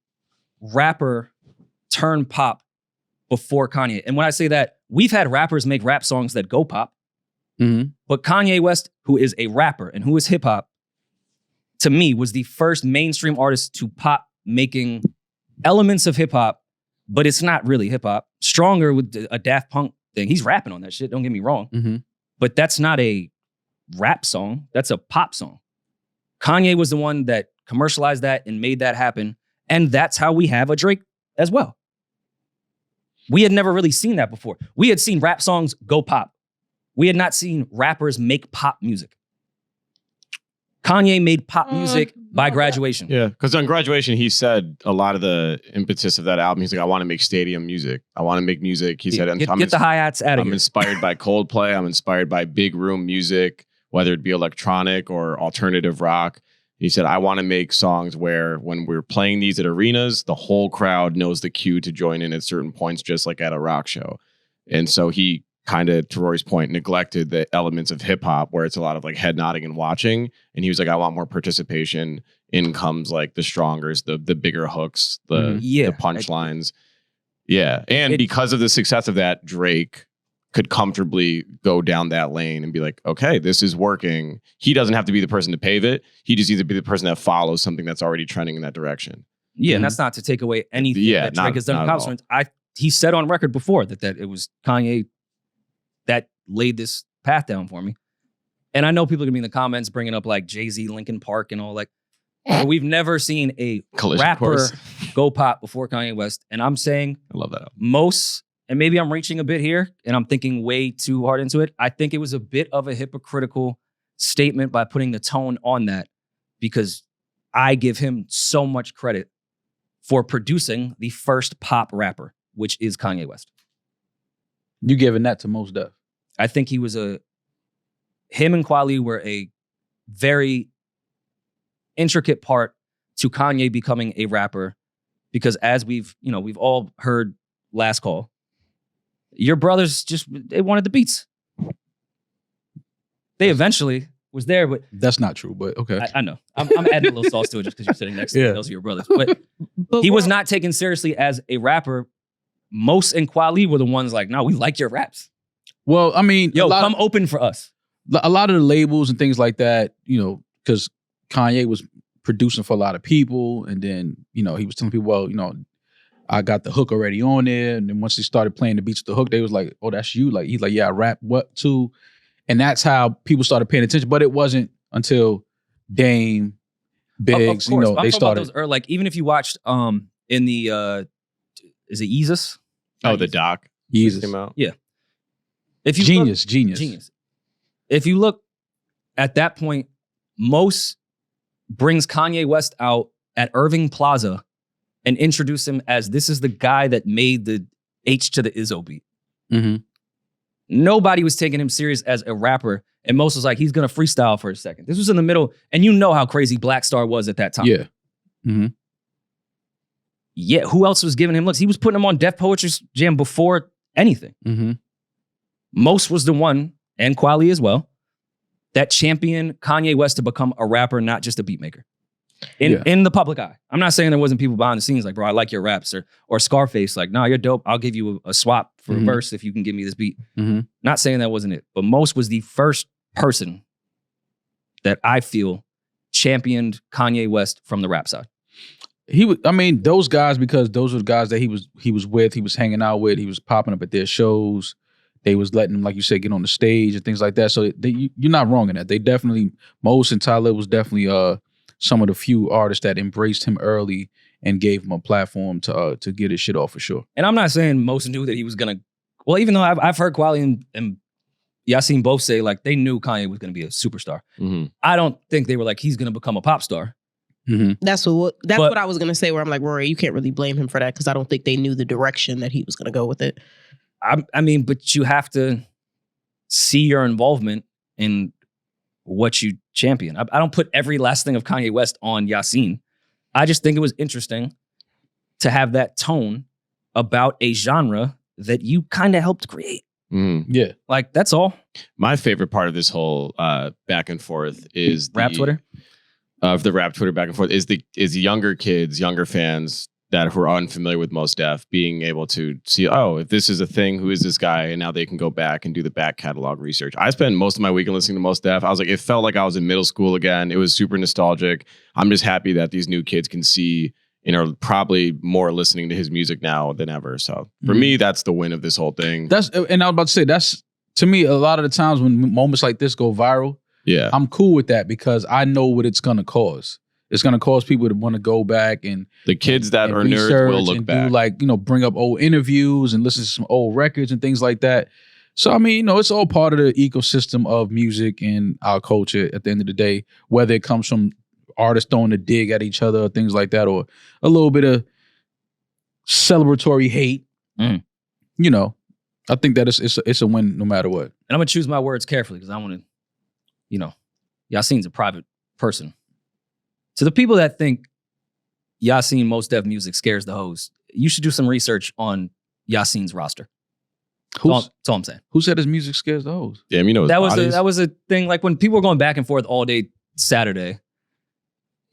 rapper turn pop before Kanye. And when I say that, we've had rappers make rap songs that go pop. But Kanye West, who is a rapper and who is hip hop, to me was the first mainstream artist to pop, making elements of hip hop, but it's not really hip hop. Stronger with a Daft Punk thing. He's rapping on that shit. Don't get me wrong. But that's not a rap song. That's a pop song. Kanye was the one that commercialized that and made that happen. And that's how we have a Drake as well. We had never really seen that before. We had seen rap songs go pop. We had not seen rappers make pop music. Kanye made pop music by Graduation. Yeah, because on Graduation, he said a lot of the impetus of that album. He's like, I want to make stadium music. I want to make music. He said, Get the hi-hats out of I'm here. inspired by Coldplay. I'm inspired by big room music, whether it be electronic or alternative rock. He said, I want to make songs where when we're playing these at arenas, the whole crowd knows the cue to join in at certain points, just like at a rock show. And so he kind of, to Rory's point, neglected the elements of hip hop where it's a lot of like head nodding and watching. And he was like, I want more participation. In comes like the strongers, the bigger hooks, the punchlines. Yeah. And because of the success of that, Drake could comfortably go down that lane and be like, okay, this is working. He doesn't have to be the person to pave it. He just needs to be the person that follows something that's already trending in that direction. Yeah, and that's not to take away anything that Drake has done in pop songs. He said on record before that it was Kanye that laid this path down for me. And I know people are going to be in the comments bringing up like Jay-Z, Linkin Park and all that. But we've never seen a Collision rapper course. go pop before Kanye West. And I'm saying I love that. most, and maybe I'm reaching a bit here and I'm thinking way too hard into it. I think it was a bit of a hypocritical statement by putting the tone on that because I give him so much credit for producing the first pop rapper, which is Kanye West. You giving that to Mos Def? I think him and Kweli were a very intricate part to Kanye becoming a rapper because as we've all heard last call, your brothers they wanted the beats. They eventually was there, but that's not true, but okay. I know. I'm adding a little sauce to it just because you're sitting next to me. Those are your brothers. But he was not taken seriously as a rapper. Mos and Kweli were the ones like, no, we like your raps. Well, I mean, come open for us. A lot of the labels and things like that, because Kanye was producing for a lot of people, and then he was telling people, well, I got the hook already on there, and then once he started playing the beats with the hook, they was like, oh, that's you. Like he's like, yeah, I rap what too, and that's how people started paying attention. But it wasn't until Dame, Biggs, of course, they started. Those like even if you watched in the is it Yeezus? Oh, the doc. Yeezus came out. Yeah. If you genius. If you look at that point, Mos brings Kanye West out at Irving Plaza and introduce him as this is the guy that made the H to the Izzo beat. Mm-hmm. Nobody was taking him serious as a rapper. And Mos was like, he's going to freestyle for a second. This was in the middle. And you know how crazy Black Star was at that time. Yeah. Mm-hmm. Yeah. Who else was giving him looks? He was putting him on Def Poetry Jam before anything. Mm-hmm. Mos was the one, and Kweli as well, that championed Kanye West to become a rapper, not just a beat maker. In the public eye. I'm not saying there wasn't people behind the scenes like, bro, I like your raps, or Scarface, like, nah, you're dope. I'll give you a swap for a verse if you can give me this beat. Mm-hmm. Not saying that wasn't it, but Mos was the first person that I feel championed Kanye West from the rap side. Those guys, because those were the guys that he was with, he was hanging out with, he was popping up at their shows. They was letting him, like you said, get on the stage and things like that. So you're not wrong in that. They definitely, Mos and Tyler was definitely some of the few artists that embraced him early and gave him a platform to get his shit off for sure. And I'm not saying Mos knew that he was gonna. Well, even though I've heard Kweli and Yasin both say like they knew Kanye was gonna be a superstar. Mm-hmm. I don't think they were like he's gonna become a pop star. Mm-hmm. That's what I was gonna say. Where I'm like, Rory, you can't really blame him for that because I don't think they knew the direction that he was gonna go with it. I mean, but you have to see your involvement in what you champion. I don't put every last thing of Kanye West on Yasin. I just think it was interesting to have that tone about a genre that you kind of helped create. Yeah. Like, that's all. My favorite part of this whole back and forth is Rap Twitter? Of the rap Twitter back and forth is younger kids, younger fans that who are unfamiliar with Mos Def being able to see, oh, if this is a thing, who is this guy? And now they can go back and do the back catalog research. I spent most of my weekend listening to Mos Def. I was like, it felt like I was in middle school again. It was super nostalgic. I'm just happy that these new kids can see and are probably more listening to his music now than ever. So for me, that's the win of this whole thing. And I was about to say, that's, to me, a lot of the times when moments like this go viral, yeah, I'm cool with that because I know what it's going to cause. It's going to cause people to want to go back and the kids that are nerds will look and back. do, like, bring up old interviews and listen to some old records and things like that. So, I mean, it's all part of the ecosystem of music and our culture at the end of the day, whether it comes from artists throwing a dig at each other or things like that, or a little bit of celebratory hate. I think that it's a win no matter what. And I'm going to choose my words carefully because I want to, Yassine's a private person. To the people that think Yassine Mos Def music scares the hoes, you should do some research on Yassine's roster. That's all I'm saying. Who said his music scares the hoes? Damn, that was a thing. Like when people were going back and forth all day Saturday,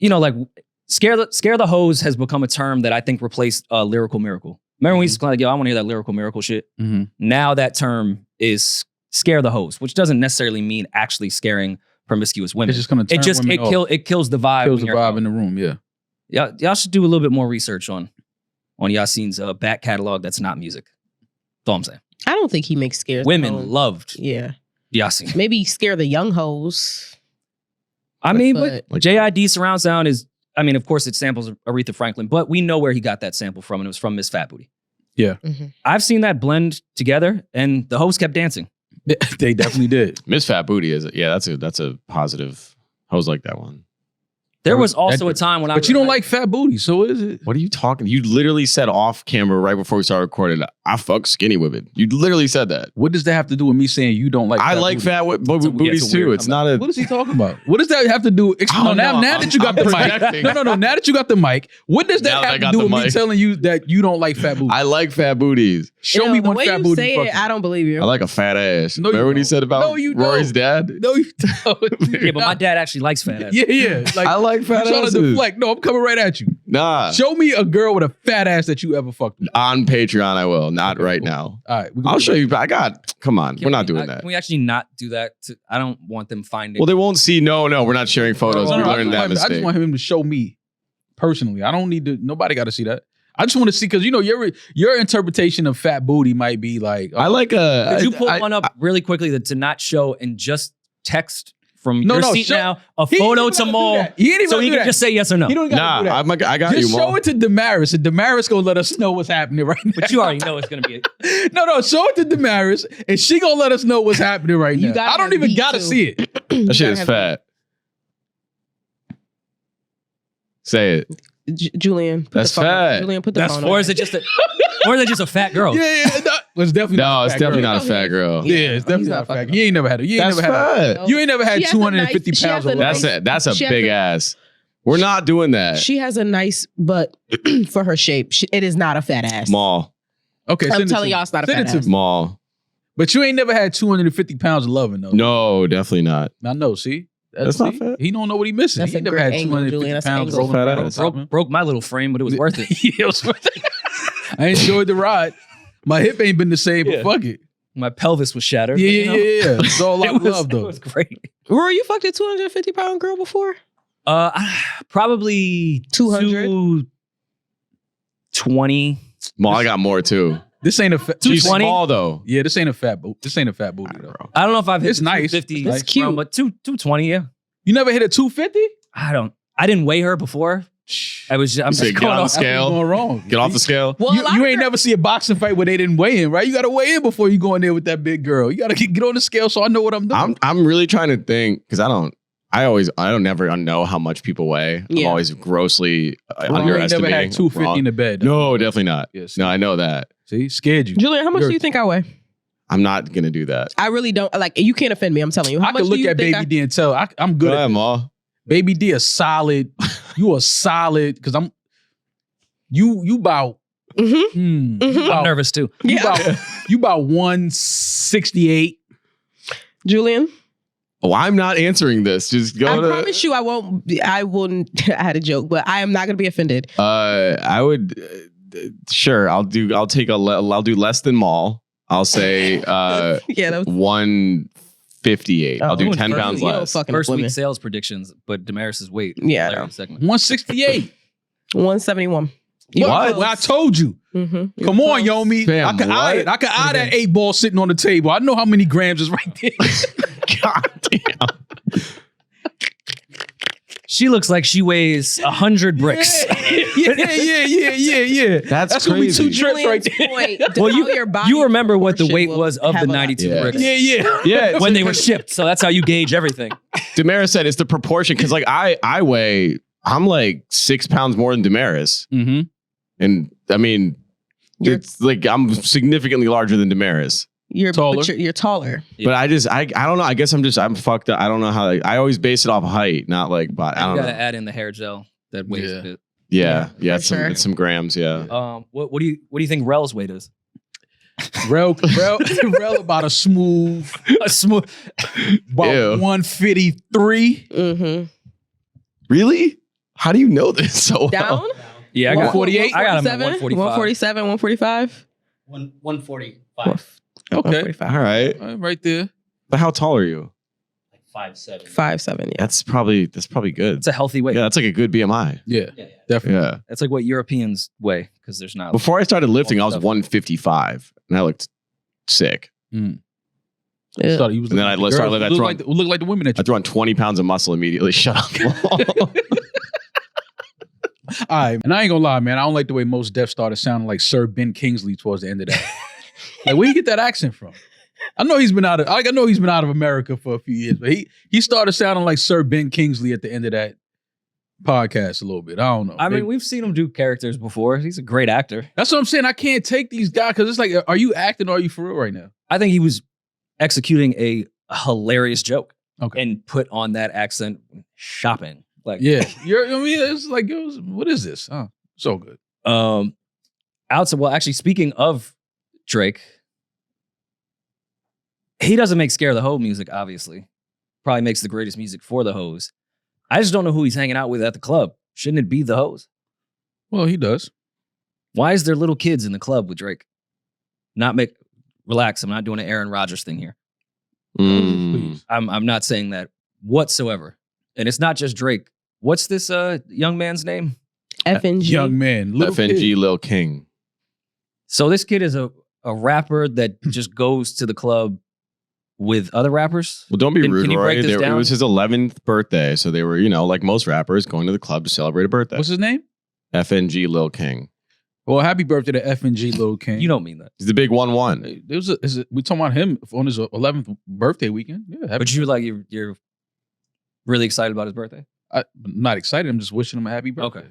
like scare the hoes has become a term that I think replaced lyrical miracle. Remember when we used to like, yo, I want to hear that lyrical miracle shit. Mm-hmm. Now that term is scare the hoes, which doesn't necessarily mean actually scaring promiscuous women. It's just gonna turn women off. It kills the vibe. Kills the vibe in the room. Yeah. Y'all should do a little bit more research on Yassine's back catalog. That's not music. That's all I'm saying. I don't think he makes scares. Women loved Yassine. Maybe scare the young hoes. I mean, but JID surround sound is, of course it samples Aretha Franklin, but we know where he got that sample from, and it was from Miss Fat Booty. Yeah. Mm-hmm. I've seen that blend together, and the hoes kept dancing. They definitely did. Miss Fat Booty that's a positive. Hoes like that one. There was also a time when But you don't like fat booty, so what is it? What are you talking? You literally said off camera right before we started recording, I fuck skinny women. You literally said that. What does that have to do with me saying you don't like I fat like booty? fat booties too. It's not a... What is he talking about? What does that have to do? Now that you got the mic. No. Now that you got the mic, what does that have to do with me telling you that you don't like fat booties? I like fat booties. Show me one fat booty. Say it, I don't believe you. I like a fat ass. No, Remember what he said about Rory's dad? No, you don't. Yeah, but my dad actually likes fat ass. Yeah. Like, I like fat asses. Trying to deflect. No, I'm coming right at you. Nah. Show me a girl with a fat ass that you ever fucked with. On Patreon, I will. Not right now. All right. I'll show you. Come on. We're not doing that. Can we actually not do that? I don't want them finding. Well, they won't see. No, we're not sharing photos. We learned that mistake. I just want him to show me personally. I don't need to. Nobody got to see that. I just want to see, because your interpretation of fat booty might be like. I like a. Could you pull one up really quickly to not show and just text from your seat now a photo to Maul, so he can just say yes or no? He don't gotta do that. I got just you, show it to Damaris, and Damaris gonna let us know what's happening right now. But you already know it's gonna be. No, show it to Damaris, and she gonna let us know what's happening right now. I don't even gotta see it. That shit is fat. Say it. Julian, put that's the phone fat. Up. Julian, put the phone. Or is it just a fat girl? Yeah. It's definitely not a fat girl. Yeah, it's definitely not a fat girl. You ain't never had it. You ain't never had 250 pounds of That's a big ass. We're not doing that. She has a nice butt for her shape. It is not a fat ass. Small. Okay, I'm telling y'all it's not a fat ass. Small. But you ain't never had 250 pounds of loving though. No, definitely not. I know, see? That's not fat. He don't know what he missing. That's he never had 250 pounds of fat ass. Broke my little frame, but it was worth it. Yeah, it was worth it. I enjoyed the ride. My hip ain't been the same, but fuck it. My pelvis was shattered. Yeah. It's all love though. It was great. Rory, you fucked a 250-pound girl before? Probably 200. 220. Well, I got more too. This ain't a fat. She's small though. Yeah, this ain't a fat booty. This ain't a fat booty though. I don't know if I've hit it's nice. 250. It's cute, but 220. Yeah. You never hit a 250? I didn't weigh her before. I'm just get on the scale. Going wrong. Get off the scale. Well, you ain't never see a boxing fight where they didn't weigh in, right? You got to weigh in before you go in there with that big girl. You got to get on the scale so I know what I'm doing. I'm really trying to think, because I don't never know how much people weigh. I'm always grossly underestimating. Never had 250 in the bed. No, definitely not. Yes. No, I know that. See, scared you. Julian, how much do you think I weigh? I'm not gonna do that. I really don't. Like, you can't offend me. I'm telling you. How I much can look at Baby D and tell I'm good. Go ahead, Ma. Baby D is solid. You are solid, because You about Mhm. I'm nervous too. you about 168. Julian, Oh, I'm not answering this. Just go I to. promise you, I won't. I wouldn't. I had a joke, but I am not going to be offended. I would. Sure, I'll do less than Maul. I'll say Yeah, that was 158. I'll do Oh, 10 first- pounds you don't less. fucking First women. week sales predictions, but Damaris's weight. Yeah, I Hilarious segment. 168. 171. What? Well, I told you. Mm-hmm. Come on, Yomi. Fam, I can eye what? it. I can eye that 8 ball sitting on the table. I know how many grams is right there. God damn. She looks like she weighs 100 bricks. Yeah. That's gonna be crazy. 2 trips right there. Point, Well, you remember what the proportion weight will was of have the a lot 92 to do. bricks Yeah. Yeah, when they were shipped. So that's how you gauge everything. Damaris said it's the proportion because like I weigh. I'm like 6 pounds more than Damaris, Mm-hmm. and I mean, You're- it's like I'm significantly larger than Damaris. You're Taller. taller. You're taller. But I don't know. I guess I'm fucked up. I don't know how. I always base it off height, not like body. I You don't gotta know. add in the hair gel that weighs Yeah. a bit. Yeah, Yeah, it's for sure. it's some grams. Yeah. What do you think Rel's weight is? Rel about a smooth, A smooth. about Ew. 153. Mm-hmm. Really? How do you know this so well? Down. Yeah, I got 148? I got him at 145. 147, 145. 145. Okay. 145. All right. Right there. But how tall are you? Like 5'7". 5'7", yeah. That's probably good. It's a healthy weight. Yeah, that's like a good BMI. Yeah, Yeah. definitely. Yeah. That's like what Europeans weigh because there's not. Before I started lifting, I was Stuff. 155, and I looked sick. Yeah. Thought he was And then I looking started girls. like that Look like the women that I you. threw on 20 pounds of muscle immediately. Shut up. All right, and I ain't gonna lie, man. I don't like the way Mos Def started sounding like Sir Ben Kingsley towards the end of that. Like, where you get that accent from? I know he's been out of America for a few years, but he started sounding like Sir Ben Kingsley at the end of that podcast a little bit. I don't know. I mean, we've seen him do characters before. He's a great actor. That's what I'm saying. I can't take these guys because it's like, are you acting or are you for real right now? I think he was executing a hilarious joke Okay. and put on that accent shopping. Like, Yeah. It's like, what is this? Oh, so good. outside. Well, actually, speaking of Drake, he doesn't make Scare the Hoe music, obviously. Probably makes the greatest music for the hoes. I just don't know who he's hanging out with at the club. Shouldn't it be the hoes? Well, he does. Why is there little kids in the club with Drake? Relax. I'm not doing an Aaron Rodgers thing here. Please. I'm not saying that whatsoever. And it's not just Drake. What's this young man's name? FNG. Young man. Little FNG kid. Lil King. So this kid is a rapper that just goes to the club with other rappers. Well, don't be Can rude, you break Rory. this It down? was his 11th birthday. So they were, like most rappers, going to the club to celebrate a birthday. What's his name? FNG Lil King. Well, happy birthday to FNG Lil King. You don't mean that. He's the big 1-1. We talking about him on his 11th birthday weekend. Yeah, happy But you're really excited about his birthday. I'm not excited. I'm just wishing him a happy birthday. Okay.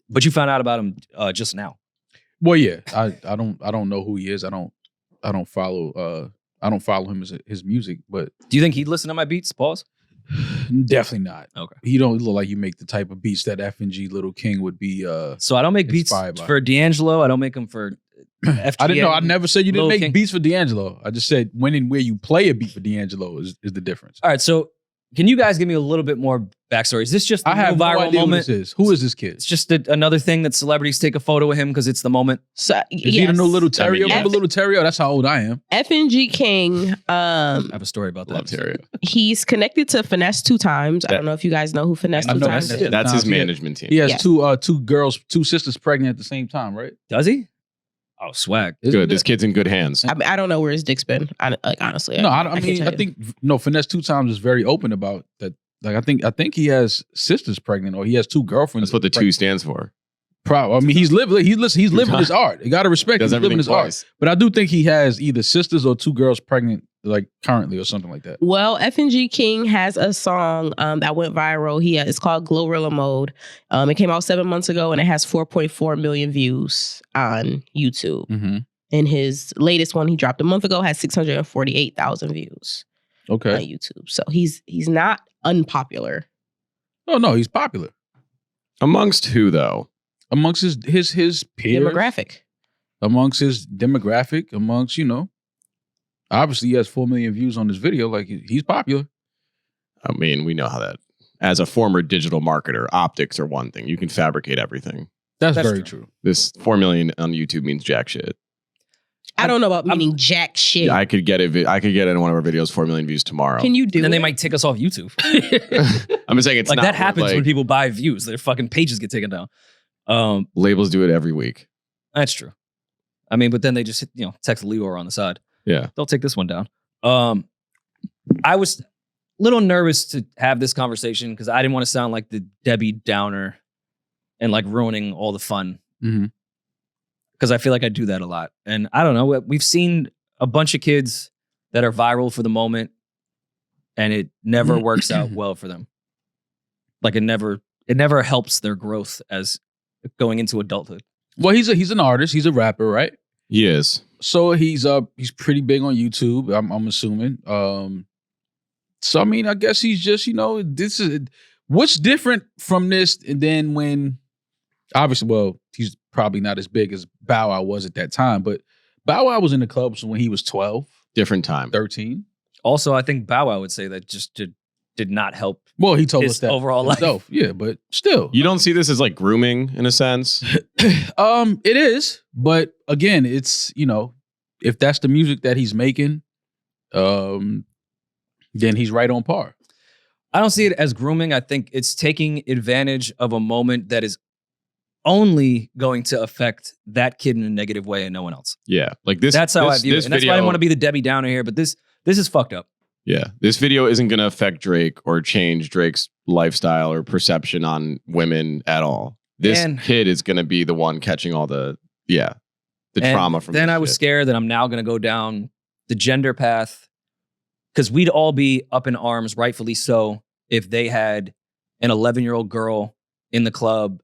But you found out about him just now. Well, yeah, I don't know who he is. I don't follow him as his music, but Do you think he'd listen to my beats? Pause. definitely not. Okay. He don't look like you make the type of beats that FNG Little King would be. So I don't make beats Inspired by for D'Angelo. I don't make them for FTN. I didn't know. I never said you didn't Lil make King. beats for D'Angelo. I just said when and where you play a beat for D'Angelo is the difference. All right. So can you guys give me a little bit more backstory? Is this just a I have new no viral idea moment? who this is. Who is this kid? It's just another thing that celebrities take a photo of him because it's the moment. So, Is he the new Little Terrio? yes. Remember Little Terrio? That's how old I am. FNG King. I have a story about Love that. Terrio. He's connected to Finesse 2 Times. I don't know if you guys know who Finesse I 2 know Times Finesse. is. That's his Nah, he- management team. He has Yes. two sisters pregnant at the same time, right? Does he? Oh, swag. Isn't Good. it? This kid's in good hands. I mean, I don't know where his dick's been. Honestly. No, I can't mean, tell I you. think Finesse 2 Times is very open about that. Like, I think he has sisters pregnant, or he has 2 girlfriends. That's what the 2 stands for. I mean, he's living his art. You got to respect. Does He's living everything his art. twice. But I do think he has either sisters or 2 girls pregnant, like currently, or something like that. Well, FNG King has a song that went viral. It's called Glorilla Mode. It came out 7 months ago and it has 4.4 million views on YouTube. Mm-hmm. And his latest one he dropped a month ago has 648,000 views on Okay. YouTube. So he's not unpopular. Oh no, he's popular. Amongst who, though? amongst his peers, Demographic. amongst his demographic, amongst obviously he has 4 million views on this video. Like he's popular. I mean, we know how that. As a former digital marketer, optics are one thing. You can fabricate everything. That's very true. This 4 million on YouTube means jack shit. I don't know about meaning jack shit. I could get it. I could get in one of our videos 4 million views tomorrow. Can you do Then it? they might take us off YouTube. I'm just saying it's like not that happens like, when people buy views. Their fucking pages get taken down. labels do it every week. That's true. I mean, but then they just text Leor on the side. Yeah, They'll take this one down. I was a little nervous to have this conversation because I didn't want to sound like the Debbie Downer and like ruining all the fun. Mm-hmm. Because I feel like I do that a lot. And I don't know, we've seen a bunch of kids that are viral for the moment and it never works out well for them. Like it never helps their growth as going into adulthood. Well, he's an artist. He's a rapper, right? he is. So he's pretty big on YouTube. I'm assuming. So I mean, I guess he's just this is what's different from this. And then when obviously, well, he's probably not as big as Bow Wow was at that time, but Bow Wow was in the clubs when he was 12, Different time. 13. Also, I think Bow Wow would say that just did not help. Well, he told His us that overall life. himself. Yeah, but still, You don't see this as like grooming in a sense. it is. But again, it's if that's the music that he's making, then he's right on par. I don't see it as grooming. I think it's taking advantage of a moment that is only going to affect that kid in a negative way and no one else. Yeah, like this. That's how I view it. This And that's why I didn't want to be the Debbie Downer here, but this is fucked up. Yeah, this video isn't going to affect Drake or change Drake's lifestyle or perception on women at all. This kid is going to be the one catching all the trauma from. Then this I was shit. scared that I'm now going to go down the gender path because we'd all be up in arms, rightfully so, if they had an 11-year-old girl in the club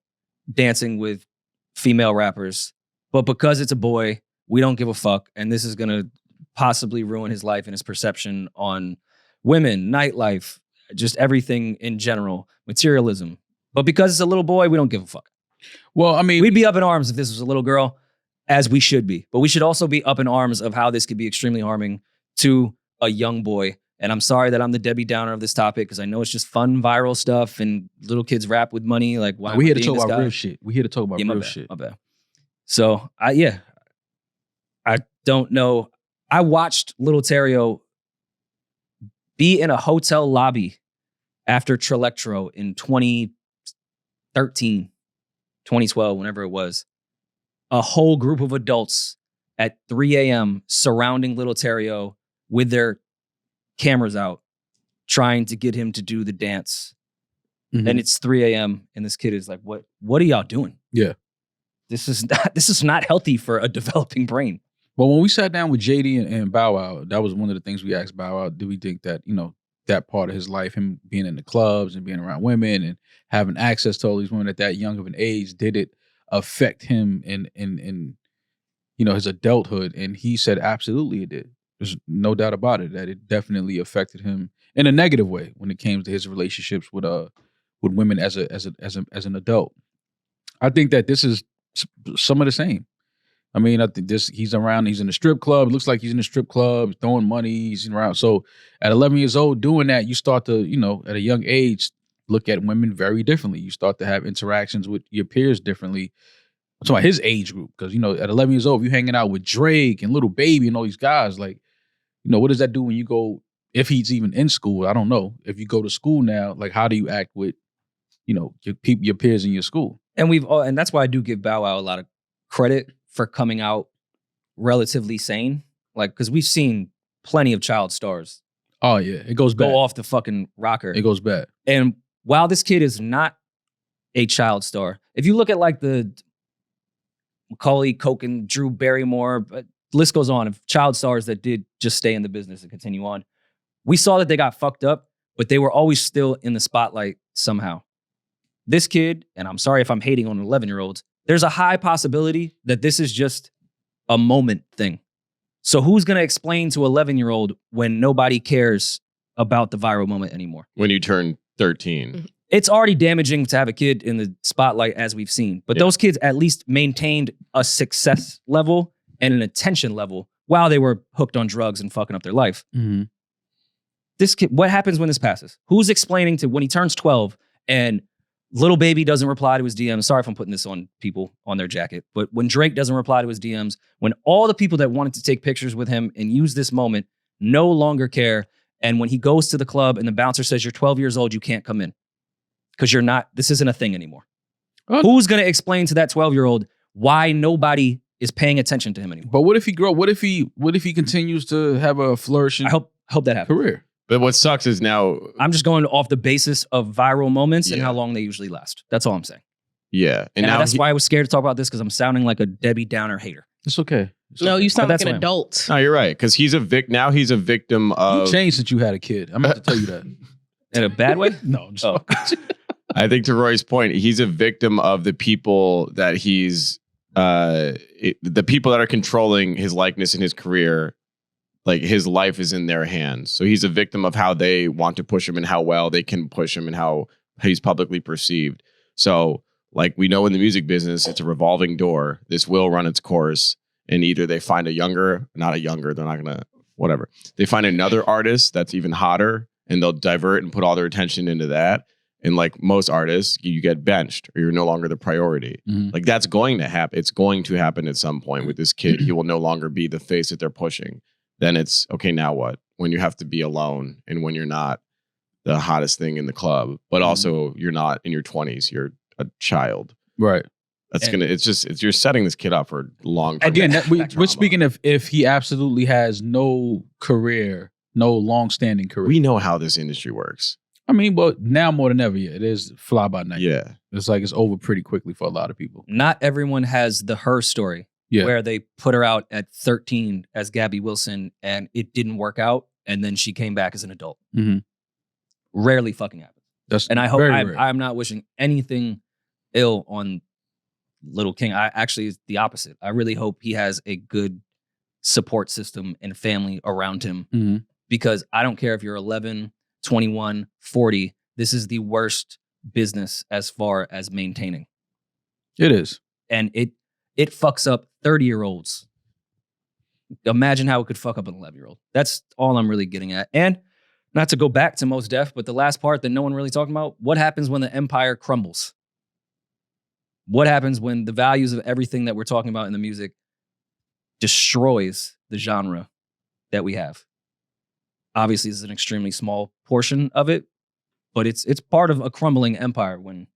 dancing with female rappers. But because it's a boy, we don't give a fuck. And this is going to possibly ruin his life and his perception on women, nightlife, just everything in general, materialism. But because it's a little boy, we don't give a fuck. Well, I mean, We'd be up in arms if this was a little girl, as we should be. But we should also be up in arms of how this could be extremely harming to a young boy. And I'm sorry that I'm the Debbie Downer of this topic because I know it's just fun, viral stuff and little kids rap with money. Like, why we am I here to being talk this about guy? real shit. We here to talk about Yeah, my real bad, shit. my bad. So, I don't know. I watched Little Terrio be in a hotel lobby after Trelectro in 2013, 2012, whenever it was. A whole group of adults at 3 a.m. surrounding Little Terrio with their cameras out, trying to get him to do the dance. Mhm. And it's 3 a.m. and this kid is like, "What are y'all doing? Yeah. This is not healthy for a developing brain." Well, when we sat down with JD and Bow Wow, that was one of the things we asked Bow Wow. Do we think that, that part of his life, him being in the clubs and being around women and having access to all these women at that young of an age, did it affect him in his adulthood? And he said, absolutely it did. There's no doubt about it, that it definitely affected him in a negative way when it came to his relationships with women as an adult. I think that this is some of the same. I mean, I think he's around, he's in a strip club. It looks like he's in a strip club, throwing money, he's around. So at 11 years old, doing that, you start to, at a young age, look at women very differently. You start to have interactions with your peers differently. I'm talking about his age group. Because, at 11 years old, if you're hanging out with Drake and Little Baby and all these guys, like, what does that do when you go, if he's even in school? I don't know. If you go to school now, like, how do you act with, your peers in your school? And that's why I do give Bow Wow a lot of credit for coming out relatively sane. Like, because we've seen plenty of child stars Oh, yeah. It goes bad. go off the fucking rocker. It goes bad. And while this kid is not a child star, if you look at like the Macaulay Culkin, Drew Barrymore, but list goes on of child stars that did just stay in the business and continue on. We saw that they got fucked up, but they were always still in the spotlight somehow. This kid, and I'm sorry if I'm hating on 11-year-olds, there's a high possibility that this is just a moment thing. So who's going to explain to 11-year-old when nobody cares about the viral moment anymore? When you turn 13. it's already damaging to have a kid in the spotlight as we've seen. But those kids at least maintained a success level and an attention level while they were hooked on drugs and fucking up their life. Mm-hmm. This kid, what happens when this passes? Who's explaining to when he turns 12 and little baby doesn't reply to his DMs? Sorry if I'm putting this on people on their jacket, but when Drake doesn't reply to his DMs, when all the people that wanted to take pictures with him and use this moment no longer care, and when he goes to the club and the bouncer says, you're 12 years old, you can't come in because you're not, this isn't a thing anymore. Who's going to explain to that 12-year-old why nobody is paying attention to him anymore? But what if he grow? What if he continues to have a flourishing? I hope that happens. Career. But what sucks is now I'm just going off the basis of viral moments and how long they usually last. That's all I'm saying. Yeah. And now that's why I was scared to talk about this, because I'm sounding like a Debbie Downer hater. It's okay. No, you sound like an who I am. adult. No, you're right. Because he's a victim of. You changed since you had a kid. I'm about to tell you that. In a bad way? No, I'm just Oh. I think to Roy's point, he's a victim of the people that he's the people that are controlling his likeness and his career. Like his life is in their hands. So he's a victim of how they want to push him and how well they can push him and how he's publicly perceived. So like we know in the music business, it's a revolving door. This will run its course. And either they find they're not going to, whatever. They find another artist that's even hotter and they'll divert and put all their attention into that. And like most artists, you get benched or you're no longer the priority. Mhm. Like that's going to happen. It's going to happen at some point with this kid. He will no longer be the face that they're pushing. Then it's, okay, now what? When you have to be alone and when you're not the hottest thing in the club, but also you're not in your 20s, you're a child. Right. That's you're setting this kid up for long term. Again, we're speaking of if he absolutely has no career, no long-standing career. We know how this industry works. I mean, but now more than ever, it is fly by night. Yeah. It's like it's over pretty quickly for a lot of people. Not everyone has the her story. Yeah. Where they put her out at 13 as Gabby Wilson and it didn't work out. And then she came back as an adult. Mhm. Rarely fucking happens. And I hope I'm not wishing anything ill on Little King. I actually, it's the opposite. I really hope he has a good support system and family around him. Mhm. Because I don't care if you're 11, 21, 40. This is the worst business as far as maintaining. It is. And it fucks up 30-year-olds. Imagine how it could fuck up an 11-year-old. That's all I'm really getting at. And not to go back to Mos Def, but the last part that no one really talking about, what happens when the empire crumbles? What happens when the values of everything that we're talking about in the music destroys the genre that we have? Obviously, this is an extremely small portion of it, but it's part of a crumbling empire when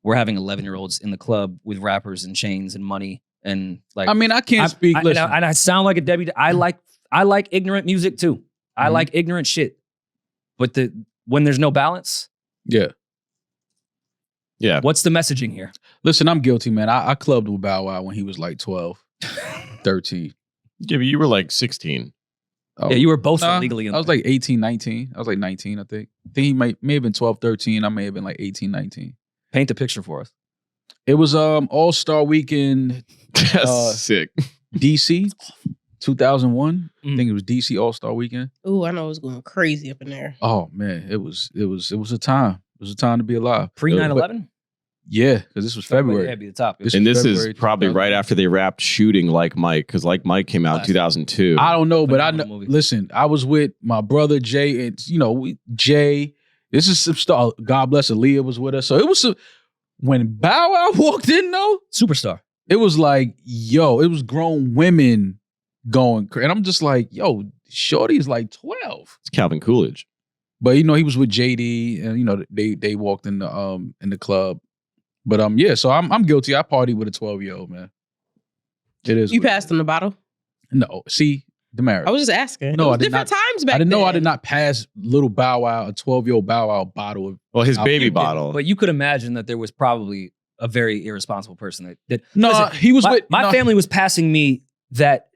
we're having 11-year-olds in the club with rappers and chains and money and like. I mean, I can't speak. Listen, and I sound like a Debbie. I like ignorant music too. I like ignorant shit. But when there's no balance, yeah. What's the messaging here? Listen, I'm guilty, man. I clubbed with Bow Wow when he was like 12, 13. Yeah, but you were like 16. Oh. Yeah, you were both illegally in I was like 18, 19. I was like 19, I think. I think he may have been 12, 13. I may have been like 18, 19. Paint the picture for us. It was All-Star Weekend. That's sick. DC, 2001. I think it was DC All-Star Weekend. Ooh, I know it was going crazy up in there. Oh man, it was a time. It was a time to be alive. Pre 9/11? Yeah, because this was February. Yeah, be the top. And this is probably right after they wrapped shooting Like Mike, because Like Mike came out in 2002. I don't know, but I know. Listen, I was with my brother Jay, and Jay. This is some stuff. God bless Aaliyah was with us, so it was when Bow Wow walked in though, superstar. It was like, yo, it was grown women going, and I'm just like, yo, Shorty's like 12. It's Calvin Coolidge, but he was with JD, and they walked in the club. But yeah, so I'm guilty. I partied with a 12-year-old, man. It is. You passed him the bottle? No, see, Damaris. I was just asking. No, it was I did different not, times back I didn't then. know I did not pass little Bow Wow, a 12-year-old Bow Wow bottle of. Well, his baby bottle. But you could imagine that there was probably a very irresponsible person that No, listen, he was with my family was passing me that.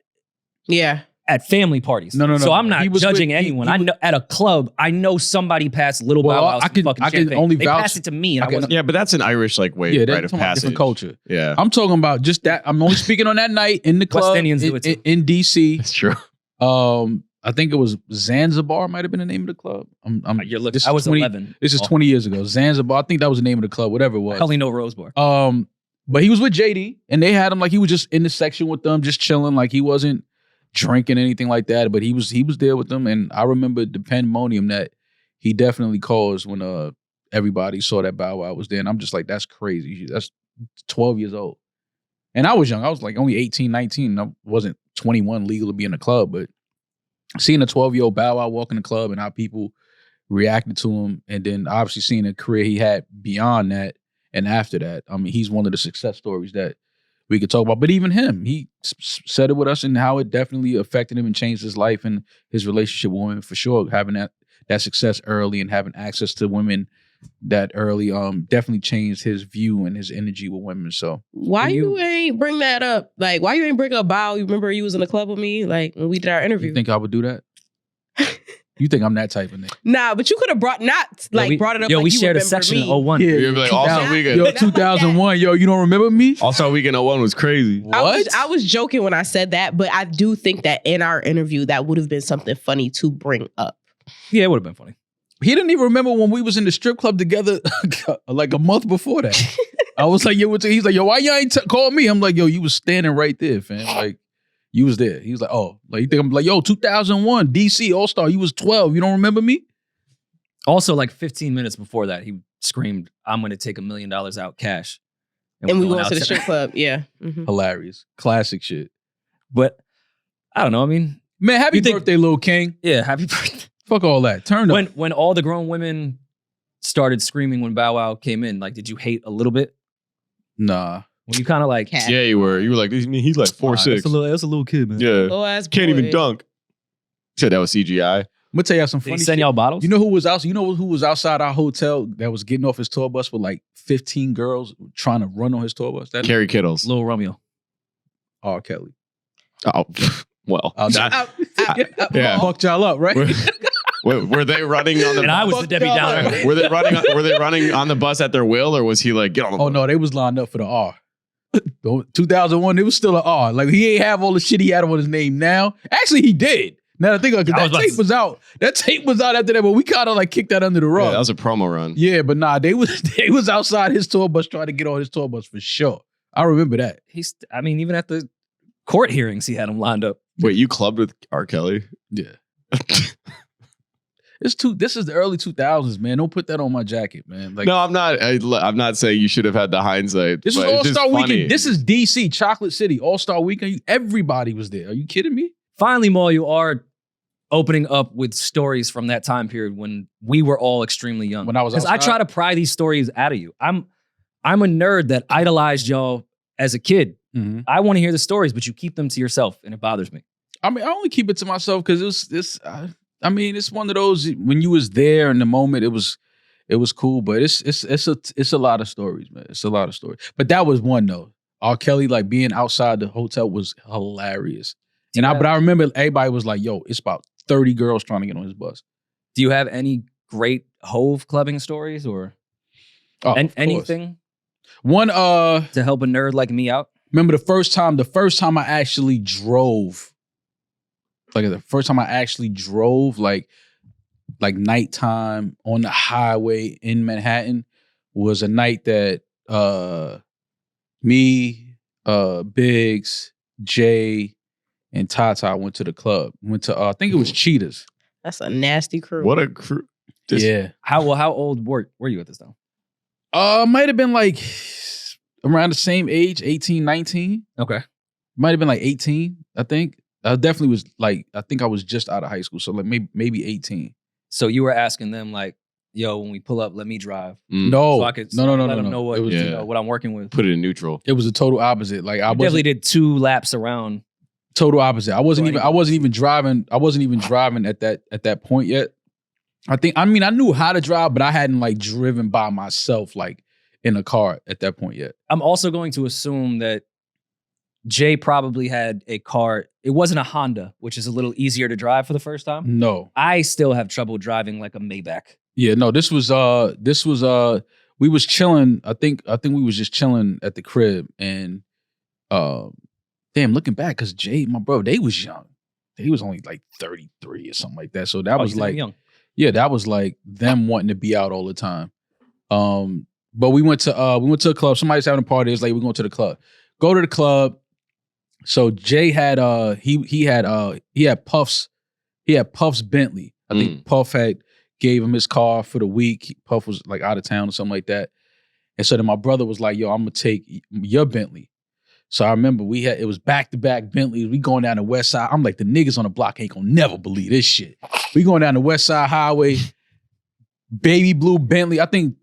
Yeah. At family parties. No. So I'm not judging anyone. I know at a club, I know somebody passed little Bow Wow. I can only they vouch. passed it to me. And I wasn't. Yeah, but that's an Irish way rite of passage. Different culture. Yeah. I'm talking about just that. I'm only speaking on that night in the club. West Indians do it too. In DC. That's true. I think it was Zanzibar might have been the name of the club. You're looking. This I is was 20 11. This is 20 years ago. Zanzibar. I think that was the name of the club, whatever it was. I only know Rose Bar. But he was with JD, and they had him like he was just in the section with them, just chilling. Like he wasn't drinking anything like that, but he was there with them. And I remember the pandemonium that he definitely caused when everybody saw that Bow Wow was there. And I'm just like, that's crazy. That's 12 years old. And I was young. I was like only 18, 19. I wasn't 21 legal to be in the club, but seeing a 12-year-old Bow Wow walk in the club and how people reacted to him, and then obviously seeing the career he had beyond that and after that, I mean, he's one of the success stories that we could talk about. But even him, he said it with us and how it definitely affected him and changed his life and his relationship with women for sure. Having that success early and having access to women that early definitely changed his view and his energy with women. So why you ain't bring that up? Like, why you ain't bring up Bow? You remember you was in the club with me, like when we did our interview. You think I would do that? You think I'm that type of nigga? Nah, but you could have brought it up. Yo, like we you shared a remember section me. in 01. Yeah, You'd be like, also weekend. Yo, Not like 2001. Yo, you don't remember me? Also weekend 01 was crazy. I was joking when I said that, but I do think that in our interview that would have been something funny to bring up. Yeah, it would have been funny. He didn't even remember when we was in the strip club together like a month before that. I was like, yo, he's like, yo, why you ain't call me? I'm like, yo, you was standing right there, fam. Like, you was there. He was like, oh, like you think I'm like, yo, 2001, DC All-Star, you was 12. You don't remember me? Also, like 15 minutes before that, he screamed, I'm going to take $1 million out cash. And we went went to the out strip club. Yeah. Mhm. Hilarious. Classic shit. But I don't know. I mean, Man, happy You think- birthday, Lil King. yeah, happy birthday. Fuck all that. Turn up. When all the grown women started screaming when Bow Wow came in, like, did you hate a little bit? Nah. Were you kind of like, Cat. Yeah, you were. You were like, he's like 4'6". that's a little kid, man. Yeah. Little ass Can't boy. even dunk. Said that was CGI. I'm gonna tell y'all some Did funny he send shit. y'all bottles? You know who was out? You know who was outside our hotel that was getting off his tour bus with like 15 girls trying to run on his tour bus? That Carrie Kittles. Lil Romeo. R. Kelly. Oh, well. Yeah. Fucked y'all up, right? Were they running on the? And I was the Fuck Debbie y'all Downer. up. Were they running on the bus at their will, or was he like, get on the bus? Oh no, they was lined up for the R. 2001, it was still an R. Like he ain't have all the shit he had on his name now. Actually, he did. Now that I think of it, 'cause I was that about tape to- was out. That tape was out after that, but we kind of like kicked that under the Yeah, rug. that was a promo run. Yeah, but nah, they was outside his tour bus trying to get on his tour bus for sure. I remember that. I mean, even at the court hearings, he had him lined up. Wait, you clubbed with R. Kelly? Yeah. This is the early 2000s, man. Don't put that on my jacket, man. Like No, I'm not. I'm not saying you should have had the hindsight. this was but it's just All-Star funny. Weekend. This is DC, Chocolate City, All-Star Weekend. Everybody was there. Are you kidding me? Finally, Maul, you are opening up with stories from that time period when we were all extremely young. When I was Because I outside? try to pry these stories out of you. I'm a nerd that idolized y'all as a kid. Mm-hmm. I want to hear the stories, but you keep them to yourself, and it bothers me. I mean, I only keep it to myself because I mean, it's one of those when you was there in the moment, it was cool, but it's a lot of stories, man. It's a lot of stories. But that was one though. R. Kelly like being outside the hotel was hilarious. But I remember everybody was like, "Yo, it's about 30 girls trying to get on his bus." Do you have any great Hove clubbing stories or Oh, of course. anything One to help a nerd like me out? remember the first time I actually drove. Like the first time I actually drove, like nighttime on the highway in Manhattan, was a night that me, Biggs, Jay, and Tata went to the club. Went to I think it was Cheetahs. That's a nasty crew. What a crew. Yeah. How old were you at this time? Might have been like around the same age, 18, 19. Okay. Might have been like 18, I think. I definitely was like, I think I was just out of high school. So like maybe 18. So you were asking them like, yo, when we pull up, let me drive. No, So I could no. let them know what, It was, you know, what I'm working with. Put it in neutral. it was a total opposite. Like I I definitely wasn't did 2 laps around. total opposite. I wasn't So even driving. I wasn't even driving at that point yet. I knew how to drive, but I hadn't like driven by myself like in a car at that point yet. I'm also going to assume that Jay probably had a car. It wasn't a Honda, which is a little easier to drive for the first time. No. I still have trouble driving like a Maybach. Yeah, no, this was we was chilling. I think we was just chilling at the crib and damn, looking back, cause Jay, my bro, they was young. he was only like 33 or something like that. So that was he's like, young. yeah, that was like them wanting to be out all the time. But we went to a club. Somebody's having a party. It's like, we're going to the club. Go to the club. So Jay had he had Puff's Bentley. I think Puff had gave him his car for the week. Puff was like out of town or something like that. And so then my brother was like, yo, I'm gonna take your Bentley. So I remember it was back-to-back Bentleys. We going down the West Side. I'm like, the niggas on the block ain't gonna never believe this shit. We going down the West Side Highway, baby blue Bentley. I think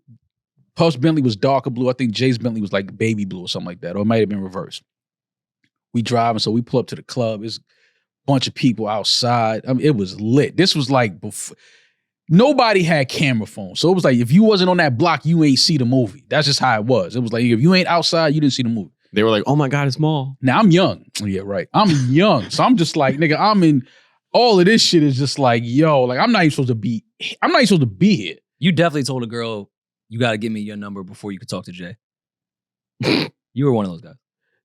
Puff's Bentley was darker blue. I think Jay's Bentley was like baby blue or something like that. Or it might have been reversed. We driving, so we pull up to the club. It's a bunch of people outside. I mean, it was lit. This was like before. Nobody had camera phones. So it was like, if you wasn't on that block, you ain't see the movie. That's just how it was. It was like, if you ain't outside, you didn't see the movie. They were like, oh my God, it's Maul. Now I'm young. Yeah, right. I'm young. So I'm just like, nigga, I'm in, all of this shit is just like, yo, like I'm not even supposed to be here. You definitely told a girl, you got to give me your number before you could talk to Jay. You were one of those guys.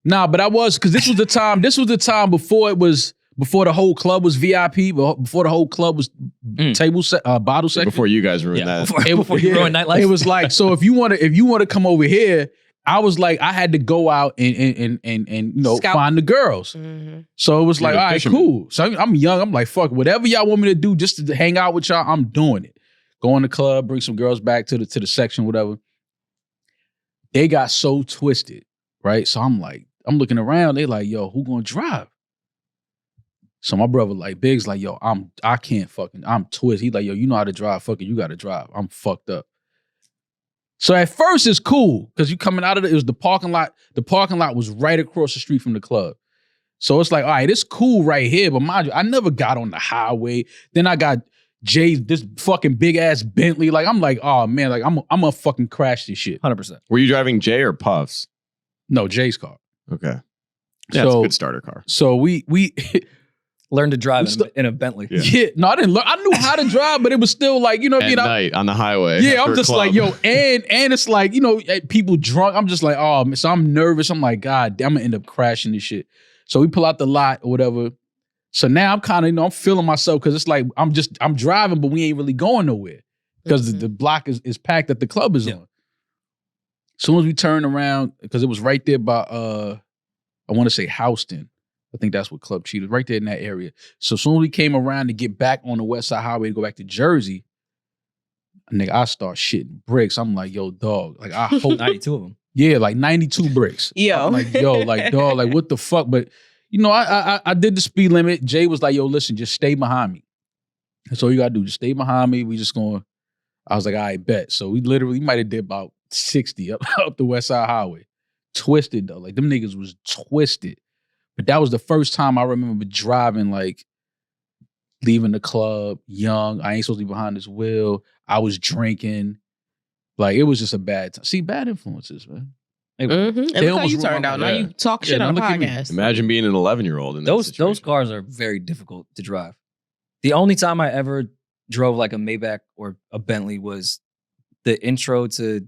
Nah, but I was, because this was the time before the whole club was VIP, before the whole club was bottle section. Before you guys ruined that. Before you ruined nightlife. It was like, so if you want to come over here, I was like, I had to go out and Scout. find the girls. Mm-hmm. So it was like, You're a all right, fisherman. cool. So I'm young. I'm like, fuck, whatever y'all want me to do just to hang out with y'all, I'm doing it. Go in the club, bring some girls back to the section, whatever. They got so twisted, right? So I'm like, I'm looking around. They like, yo, who gonna drive? So my brother like, Big's like, yo, I'm twisted. He's like, yo, you know how to drive. Fuck it, you got to drive. I'm fucked up. So at first it's cool because you coming out of it was the parking lot. The parking lot was right across the street from the club. So it's like, all right, it's cool right here. But mind you, I never got on the highway. Then I got Jay's, this fucking big ass Bentley. Like, I'm like, oh man, like I'm gonna fucking crash this shit. 100%. Were you driving Jay or Puff's? No, Jay's car. Okay. Yeah, it's a good starter car. So we Learned to drive in a Bentley. yeah. No, I didn't learn. I knew how to drive, but it was still like, you know what I At mean? night on the highway. Yeah, after I'm a just club. like, yo, and it's like, you know, people drunk. I'm just like, oh, so I'm nervous. I'm like, God, I'm gonna end up crashing this shit. So we pull out the lot or whatever. So now I'm kind of, you know, I'm feeling myself because it's like I'm driving, but we ain't really going nowhere because the block is packed that the club is on. As soon as we turn around, because it was right there by I want to say Houston. I think that's what Club Cheetah, right there in that area. So as soon as we came around to get back on the West Side Highway to go back to Jersey, nigga, I start shitting bricks. I'm like, yo, dog, like I hope 92 of them. Yeah, like 92 bricks. Yo. I'm like, yo, like dog, like what the fuck? But you know, I did the speed limit. Jay was like, yo, listen, just stay behind me. That's all you gotta do. Just stay behind me. We just gonna. I was like, all right, bet. So we might have did about 60 up the West Side Highway. Twisted though. Like them niggas was twisted. But that was the first time I remember driving, like leaving the club young. I ain't supposed to be behind this wheel. I was drinking. Like it was just a bad time. See, bad influences, man. And look how almost you ruined turned my out. Now life. you talk shit Yeah, on now a look at me. podcast. Imagine being an 11-year-old in that Those situation. cars are very difficult to drive. The only time I ever drove like a Maybach or a Bentley was the intro to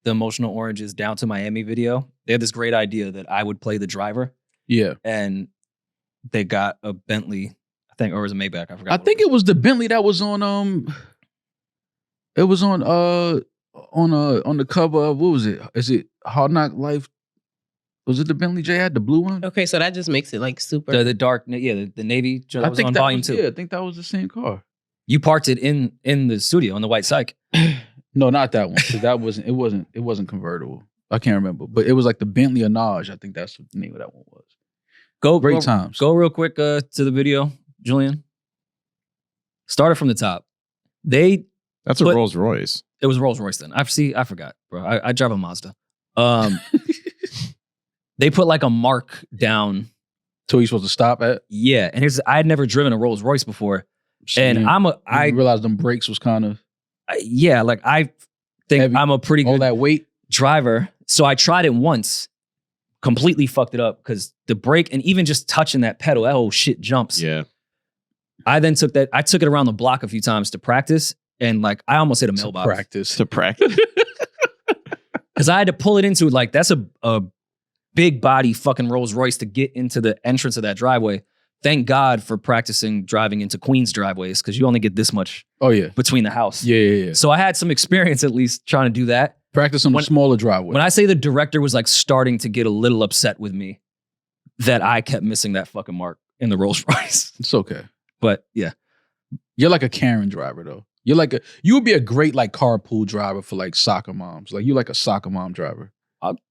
the Emotional Oranges Down to Miami video. They had this great idea that I would play the driver. Yeah. And they got a Bentley, I think, or it was a Maybach. I forgot. I think it was the Bentley that was on it was on the cover of, what was it? Is it Hard Knock Life? Was it the Bentley J had the blue one? Okay, so that just makes it like super. the dark, the Navy that was on that volume was, 2. Yeah, I think that was the same car. You parked it in the studio in the white Psych. No, not that one. 'Cause that wasn't it wasn't convertible. I can't remember. But it was like the Bentley Honage. I think that's what the name of that one was. Great times. Go real quick to the video, Julian. Started from the top. That's a But- Rolls Royce. It was Rolls Royce then. I forgot, bro. I drive a Mazda. They put like a mark down. So you're supposed to stop at? Yeah, and I had never driven a Rolls Royce before, and I realized them brakes was kind of like I think heavy. I'm a pretty all good that weight. driver. So I tried it once, completely fucked it up because the brake and even just touching that pedal, that whole shit jumps. Yeah. I then took it around the block a few times to practice, and like I almost hit a mailbox. Practice. To practice. Because I had to pull it into, like, that's a big body fucking Rolls Royce to get into the entrance of that driveway. thank God for practicing driving into Queens driveways because you only get this much Oh yeah. between the house. Yeah. So I had some experience at least trying to do that. Practice on a smaller driveway. When I say the director was like starting to get a little upset with me that I kept missing that fucking mark in the Rolls Royce. It's okay. But yeah. You're like a Karen driver though. You would be a great like carpool driver for like soccer moms. Like you like a soccer mom driver.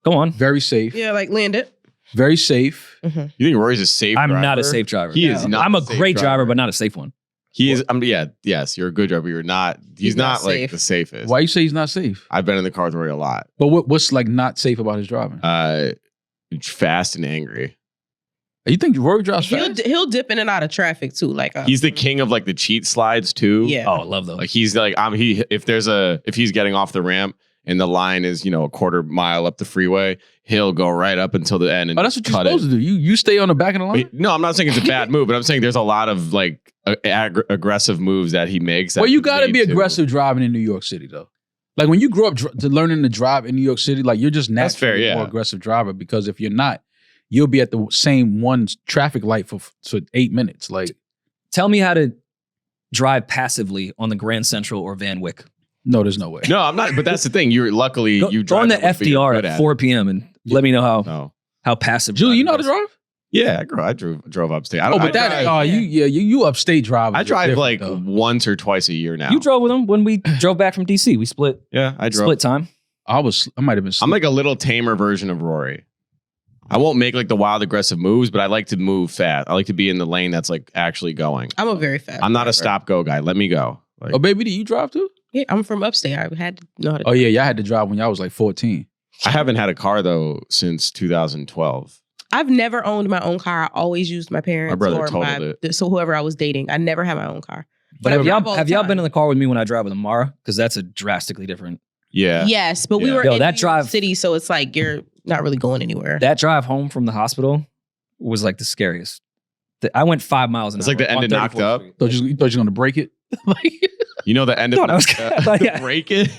Go on. Very safe. Yeah, like land it. Very safe. You think Rory's a safe driver? I'm not a safe driver. He is not I'm a safe great driver, but not a safe one. He is. Yes, you're a good driver. You're not. He's not like safe. the safest. Why you say he's not safe? I've been in the car with Rory a lot. But what's like not safe about his driving? Fast and angry. You think Rory drives fast? He'll dip in and out of traffic too. Like He's the king of like the cheat slides too. Yeah. Oh, I love those. Like he's like if he's getting off the ramp and the line is a quarter mile up the freeway, he'll go right up until the end and Oh, that's what you're cut supposed it. to do. You stay on the back of the line. No, I'm not saying it's a bad move, but I'm saying there's a lot of like aggressive moves that he makes. Well, you got to be aggressive driving in New York City though. Like when you grow up to learning to drive in New York City, like you're just That's fair, naturally a yeah. more aggressive driver because if you're not, you'll be at the same one traffic light for 8 minutes. Like, Tell me how to drive passively on the Grand Central or Van Wyck. no, there's no way. No, I'm not. But that's the thing. You're luckily you Go drive on the at what you're FDR good at 4 p.m. and let me know No. how passive. Julie, you know how driving to is. drive? Yeah, I drove upstate. I don't, Oh, but you upstate drivers. I are drive different, like though. once or twice a year now. You drove with him when we drove back from DC. We split Yeah, I drove. split time. I might have been. I'm like a little tamer version of Rory. I won't make like the wild aggressive moves, but I like to move fast. I like to be in the lane that's like actually going. I'm a very fast. I'm not a driver. stop go guy. Let me go. Like, Oh, baby, do you drive too? Yeah, I'm from upstate. I had to know how to. Oh yeah, y'all had to drive when y'all was like 14. I haven't had a car though since 2012. I've never owned my own car. I always used my parents. My brother or totaled it. So whoever I was dating, I never had my own car. But I have drive all y'all the time. been in the car with me when I drive with Amara? Because that's a drastically different. Yeah. Yes, but we Yeah. were Yo, in that New York drive- City, so it's like you're not really going anywhere. That drive home from the hospital was like the scariest. I went 5 miles an It's hour like the end on of Knocked 34th Up. Street. You thought you were gonna break it? You know the end of No, that was yeah. break it.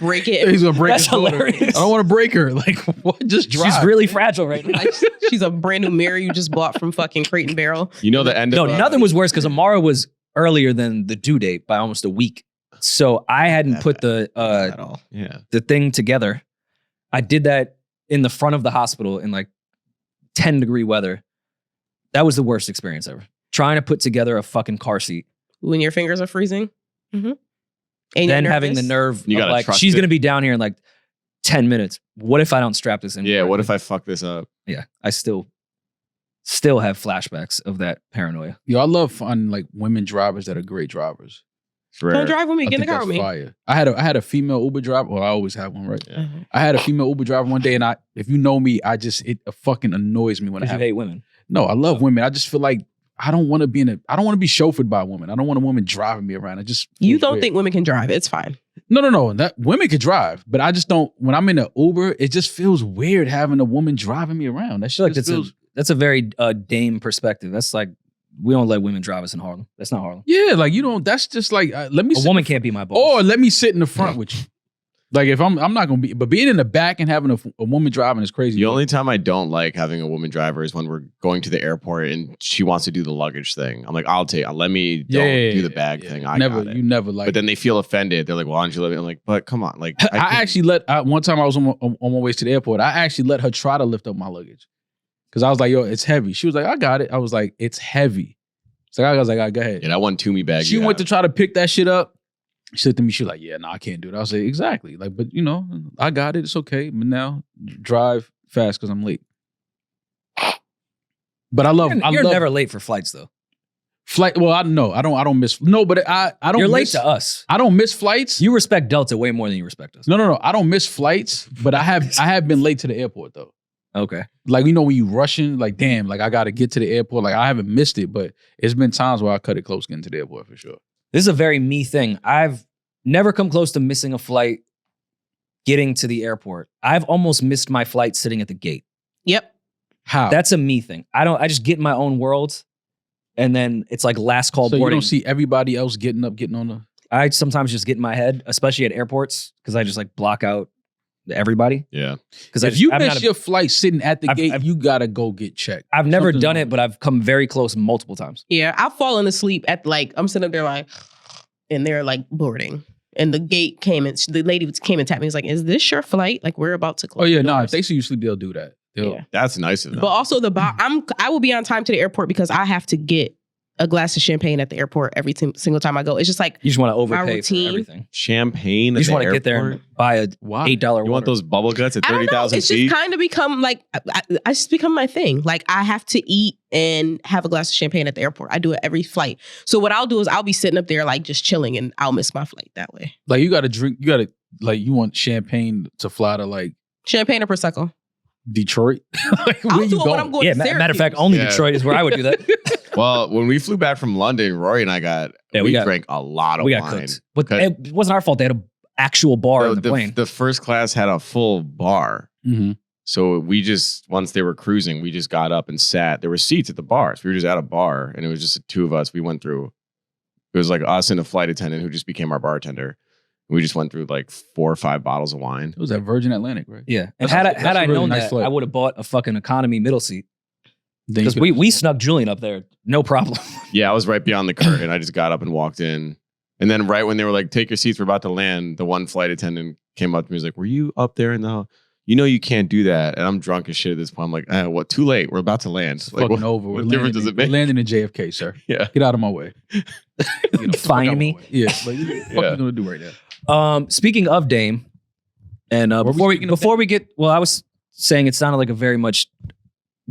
Break it. He's gonna break That's his daughter. hilarious. I don't want to break her. Like what? Just drive. She's really fragile right now. Like, she's a brand new mirror you just bought from fucking Crate and Barrel. You know the end No, of nothing was worse because Amara was earlier than the due date by almost a week. So I hadn't put Not at all. Yeah. the thing together. I did that in the front of the hospital in like 10-degree weather. That was the worst experience ever. Trying to put together a fucking car seat. When your fingers are freezing. Mm-hmm. And Then you're having the nervous. nerve You of gotta like, trust she's it. going to be down here in like 10 minutes. What if I don't strap this in? Yeah. What correctly? if I fuck this up? Yeah, I still have flashbacks of that paranoia. Yo, I love finding like women drivers that are great drivers. It's rare. Don't drive with me. I Get in the think car with that's me. fire. I had a female Uber driver. Well, I always have one, right? Yeah. I had a female Uber driver one day, and if you know me, it fucking annoys me when I Because you have. hate women. No, I love women. I just feel like I don't want to be I don't want to be chauffeured by a woman. I don't want a woman driving me around. It just You feels don't weird. think women can drive. It's fine. No. That women could drive, but I just don't. When I'm in an Uber, it just feels weird having a woman driving me around. That I shit feel like just feels. that's a very Dame perspective. That's like, we don't let women drive us in Harlem. That's not Harlem. Yeah, like you don't. That's just like let me. A sit woman in can't be my boss. Or let me sit in the front with you. Like if I'm not gonna be, but being in the back and having a woman driving is crazy. The only time I don't like having a woman driver is when we're going to the airport and she wants to do the luggage thing. I'm like, let me don't do the bag thing. I never, got it. you never like. But then they feel offended. They're like, well, why don't you let me? I'm like, but come on. Like, I actually one time I was on my way to the airport. I actually let her try to lift up my luggage because I was like, yo, it's heavy. She was like, I got it. I was like, it's heavy. So I was like, all right, go ahead. yeah, that one Toomey bag. She went to try to pick that shit up. She looked at me. She was like, yeah, no, I can't do it. I was like, exactly. Like, but I got it. It's okay. But now drive fast because I'm late. But I love. You're love never late for flights though. flight. Well, I don't miss. No, but I don't. You're late miss, to us. I don't miss flights. You respect Delta way more than you respect us. No. I don't miss flights. But I have been late to the airport though. Okay. Like when you rushing, like damn, like I got to get to the airport. Like I haven't missed it, but it's been times where I cut it close getting to the airport for sure. This is a very me thing. I've never come close to missing a flight getting to the airport. I've almost missed my flight sitting at the gate. Yep. How? That's a me thing. I just get in my own world and then it's like last call so you boarding. don't see everybody else getting on the. I sometimes just get in my head, especially at airports, because I just like block out everybody. Yeah. Because If you miss your flight sitting at the gate, you gotta go get checked. I've never Something's done wrong. it, but I've come very close multiple times. Yeah, I've fallen asleep at I'm sitting up there like, and they're like boarding. And the gate came and the lady came and tapped me. He's like, "Is this your flight? Like we're about to close." Oh yeah, the no. doors." If they see you sleep, they'll do that. Yeah. That's nice of them. But also I will be on time to the airport because I have to get a glass of champagne at the airport every single time I go. It's just like You just want to overpay for routine. everything. Champagne. You just want to get there and buy a Why? $8 You want those bubble guts at I don't know. 30,000 It's feet? just kind of become like I just become my thing. Like I have to eat and have a glass of champagne at the airport. I do it every flight. So what I'll do is I'll be sitting up there like just chilling and I'll miss my flight that way. Like you gotta drink. You gotta like you want champagne to fly to like Champagne or prosecco. Detroit. Like, I'll where do you it when I'm going Yeah, to matter of fact, Syracuse. only Yeah. Detroit is where I would do that. Well, when we flew back from London, Rory and I we got- drank a lot of we got wine. cooked. But Okay. it wasn't our fault. They had an actual bar in the plane. The first class had a full bar. Mm-hmm. So we just, once they were cruising, we just got up and sat. There were seats at the bars. We were just at a bar and it was just the two of us. We went through, it was like us and a flight attendant who just became our bartender. We just went through like 4 or 5 bottles of wine. It was at Virgin Atlantic, right? Yeah. And That's had a I really known nice that, flight. I would have bought a fucking economy middle seat. Then you Because could- we snuck Julian up there. No problem. Yeah, I was right beyond the curtain. I just got up and walked in. And then right when they were like, take your seats, we're about to land, the one flight attendant came up to me and was like, were you up there in the, you know you can't do that. And I'm drunk as shit at this point. I'm like, what? Too late. We're about to land. It's Like, fucking what, over. what difference does it make? We're landing in JFK, sir. Yeah. Get out of my way. Get the fuck Fine out me. my way. Yeah. Like, what the fuck Yeah. you gonna do right now? Speaking of Dame, and we speaking of before we get, well, I was saying it sounded like a very much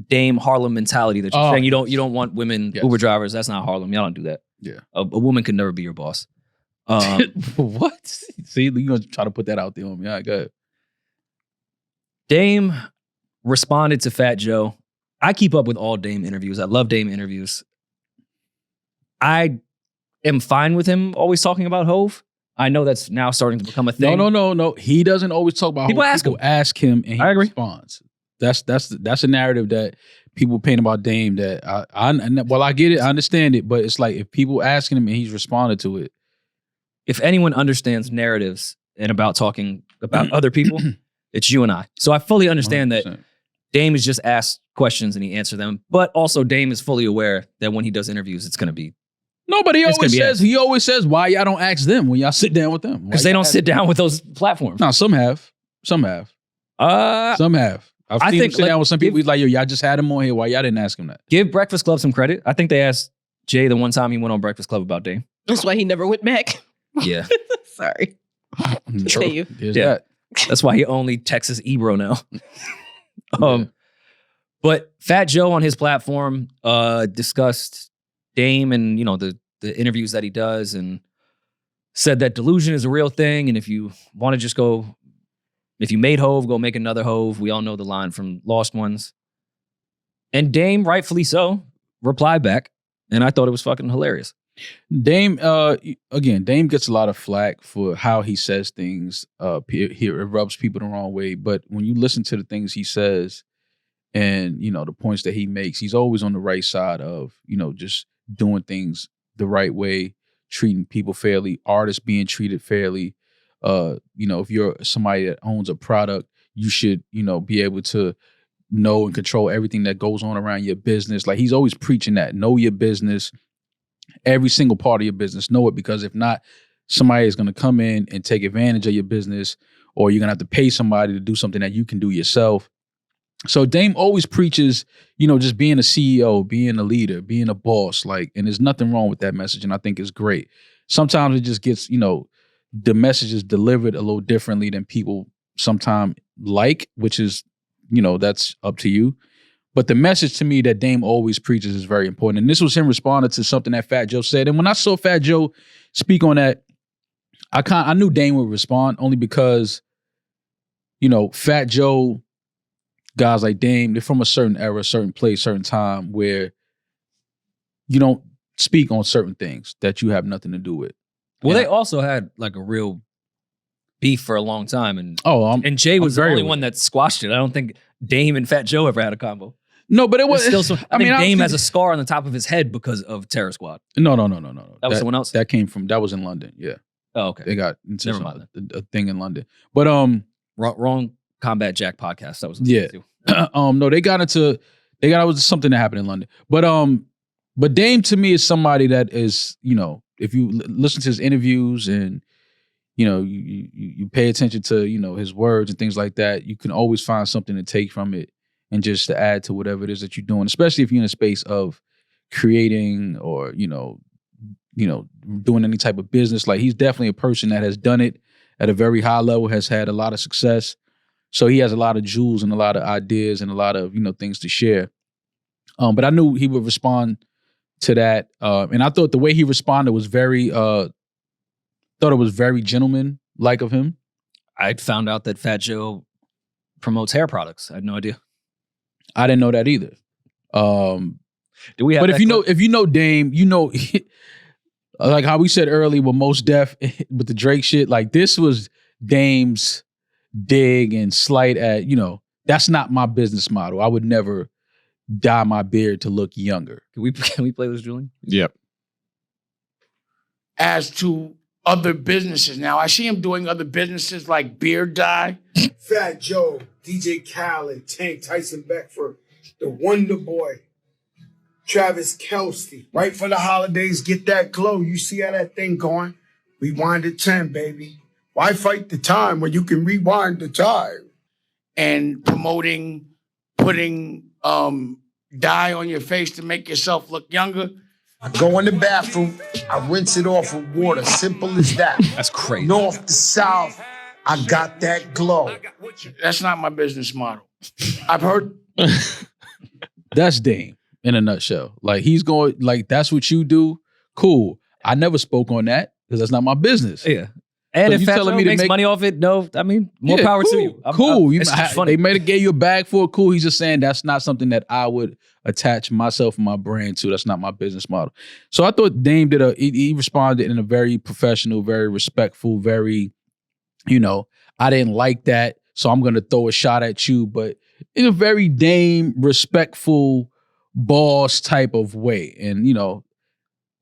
Dame Harlem mentality that you're Oh, saying you don't want women yes. Uber drivers. That's not Harlem. Y'all don't do that. Yeah. A woman could never be your boss. What? See, you gonna try to put that out there on me? All right, go ahead. Dame responded to Fat Joe. I keep up with all Dame interviews. I love Dame interviews. I am fine with him always talking about Hove. I know that's now starting to become a thing. No. He doesn't always talk about People how ask people ask him and he I agree. responds. That's a narrative that people paint about Dame that I get it, I understand it, but it's like if people asking him and he's responded to it. If anyone understands narratives and about talking about other people, it's you and I. So I fully understand that 100%. Dame is just asked questions and he answered them. But also Dame is fully aware that when he does interviews, it's going to be, No, but It's gonna be he always says why y'all don't ask them when y'all sit down with them. because they don't sit down with those platforms. No, some have. Some have. I've seen I him think, sit like, down with some people. give- He's like, yo, y'all just had him on here. Why y'all didn't ask him that? Give Breakfast Club some credit. I think they asked Jay the one time he went on Breakfast Club about Dame. That's why he never went back. Yeah. Sorry. Continue. There's Yeah. that. That's why he only Texas Ebro now. Yeah. But Fat Joe on his platform discussed Dame and the interviews that he does and said that delusion is a real thing. And if you want to just go, if you made Hove, go make another Hove. We all know the line from Lost Ones. And Dame, rightfully so, replied back. And I thought it was fucking hilarious. Dame, Dame gets a lot of flack for how he says things. It rubs people the wrong way. But when you listen to the things he says and, the points that he makes, he's always on the right side of, just doing things the right way, treating people fairly, artists being treated fairly. If you're somebody that owns a product, you should, be able to know and control everything that goes on around your business. Like he's always preaching that. Know your business. Every single part of your business, know it, because if not, somebody is going to come in and take advantage of your business, or you're going to have to pay somebody to do something that you can do yourself. So Dame always preaches, just being a CEO, being a leader, being a boss, and there's nothing wrong with that message. And I think it's great. Sometimes it just gets, the message is delivered a little differently than people sometimes which is, that's up to you. But the message to me that Dame always preaches is very important. And this was him responding to something that Fat Joe said. And when I saw Fat Joe speak on that, I knew Dame would respond only because, Fat Joe, guys like Dame, they're from a certain era, certain place, certain time where you don't speak on certain things that you have nothing to do with. Well, Yeah. they also had like a real beef for a long time. And Jay I'm was the very only aware. one that squashed it. I don't think Dame and Fat Joe ever had a combo. No, but it was Still, I think Dame I- has a scar on the top of his head because of Terror Squad. No. That was someone else? That was in London. Yeah. Oh, okay. They got into Never mind a thing in London. But Wrong Combat Jack podcast. That was Yeah. No, they got it was something that happened in London. But Dame to me is somebody that is, if you listen to his interviews and you pay attention to his words and things like that, you can always find something to take from it and just to add to whatever it is that you're doing, especially if you're in a space of creating or doing any type of business. Like, he's definitely a person that has done it at a very high level, has had a lot of success. So he has a lot of jewels and a lot of ideas and a lot of things to share. But I knew he would respond to that, and I thought the way he responded was very gentleman-like of him. I found out that Fat Joe promotes hair products. I had no idea. I didn't know that either. Do we have? But if you know Dame, like how we said earlier with Mos Def with the Drake shit, like this was Dame's dig and slight at, that's not my business model. I would never dye my beard to look younger. Can we play this, Julian? Yep. As to other businesses now, I see him doing other businesses like beard dye. Fat Joe, DJ Khaled, Tank, Tyson Beckford, the Wonder Boy, Travis Kelce. Right for the holidays, get that glow. You see how that thing going? Rewind to 10, baby. Why fight the time when you can rewind the time? And promoting, putting dye on your face to make yourself look younger. I go in the bathroom, I rinse it off with water. Simple as that. That's crazy. North to south, I got that glow. That's not my business model. I've heard. That's Dame in a nutshell. Like, he's going, like, that's what you do. Cool. I never spoke on that because that's not my business. Yeah. And So if you Fat telling Joe me to makes make- money off it, no, I mean, more power cool, to you. Cool. It's just funny. They may have gave you a bag for it. Cool. He's just saying that's not something that I would attach myself and my brand to. That's not my business model. So I thought Dame he responded in a very professional, very respectful, very, I didn't like that, so I'm going to throw a shot at you, but in a very Dame respectful boss type of way. And,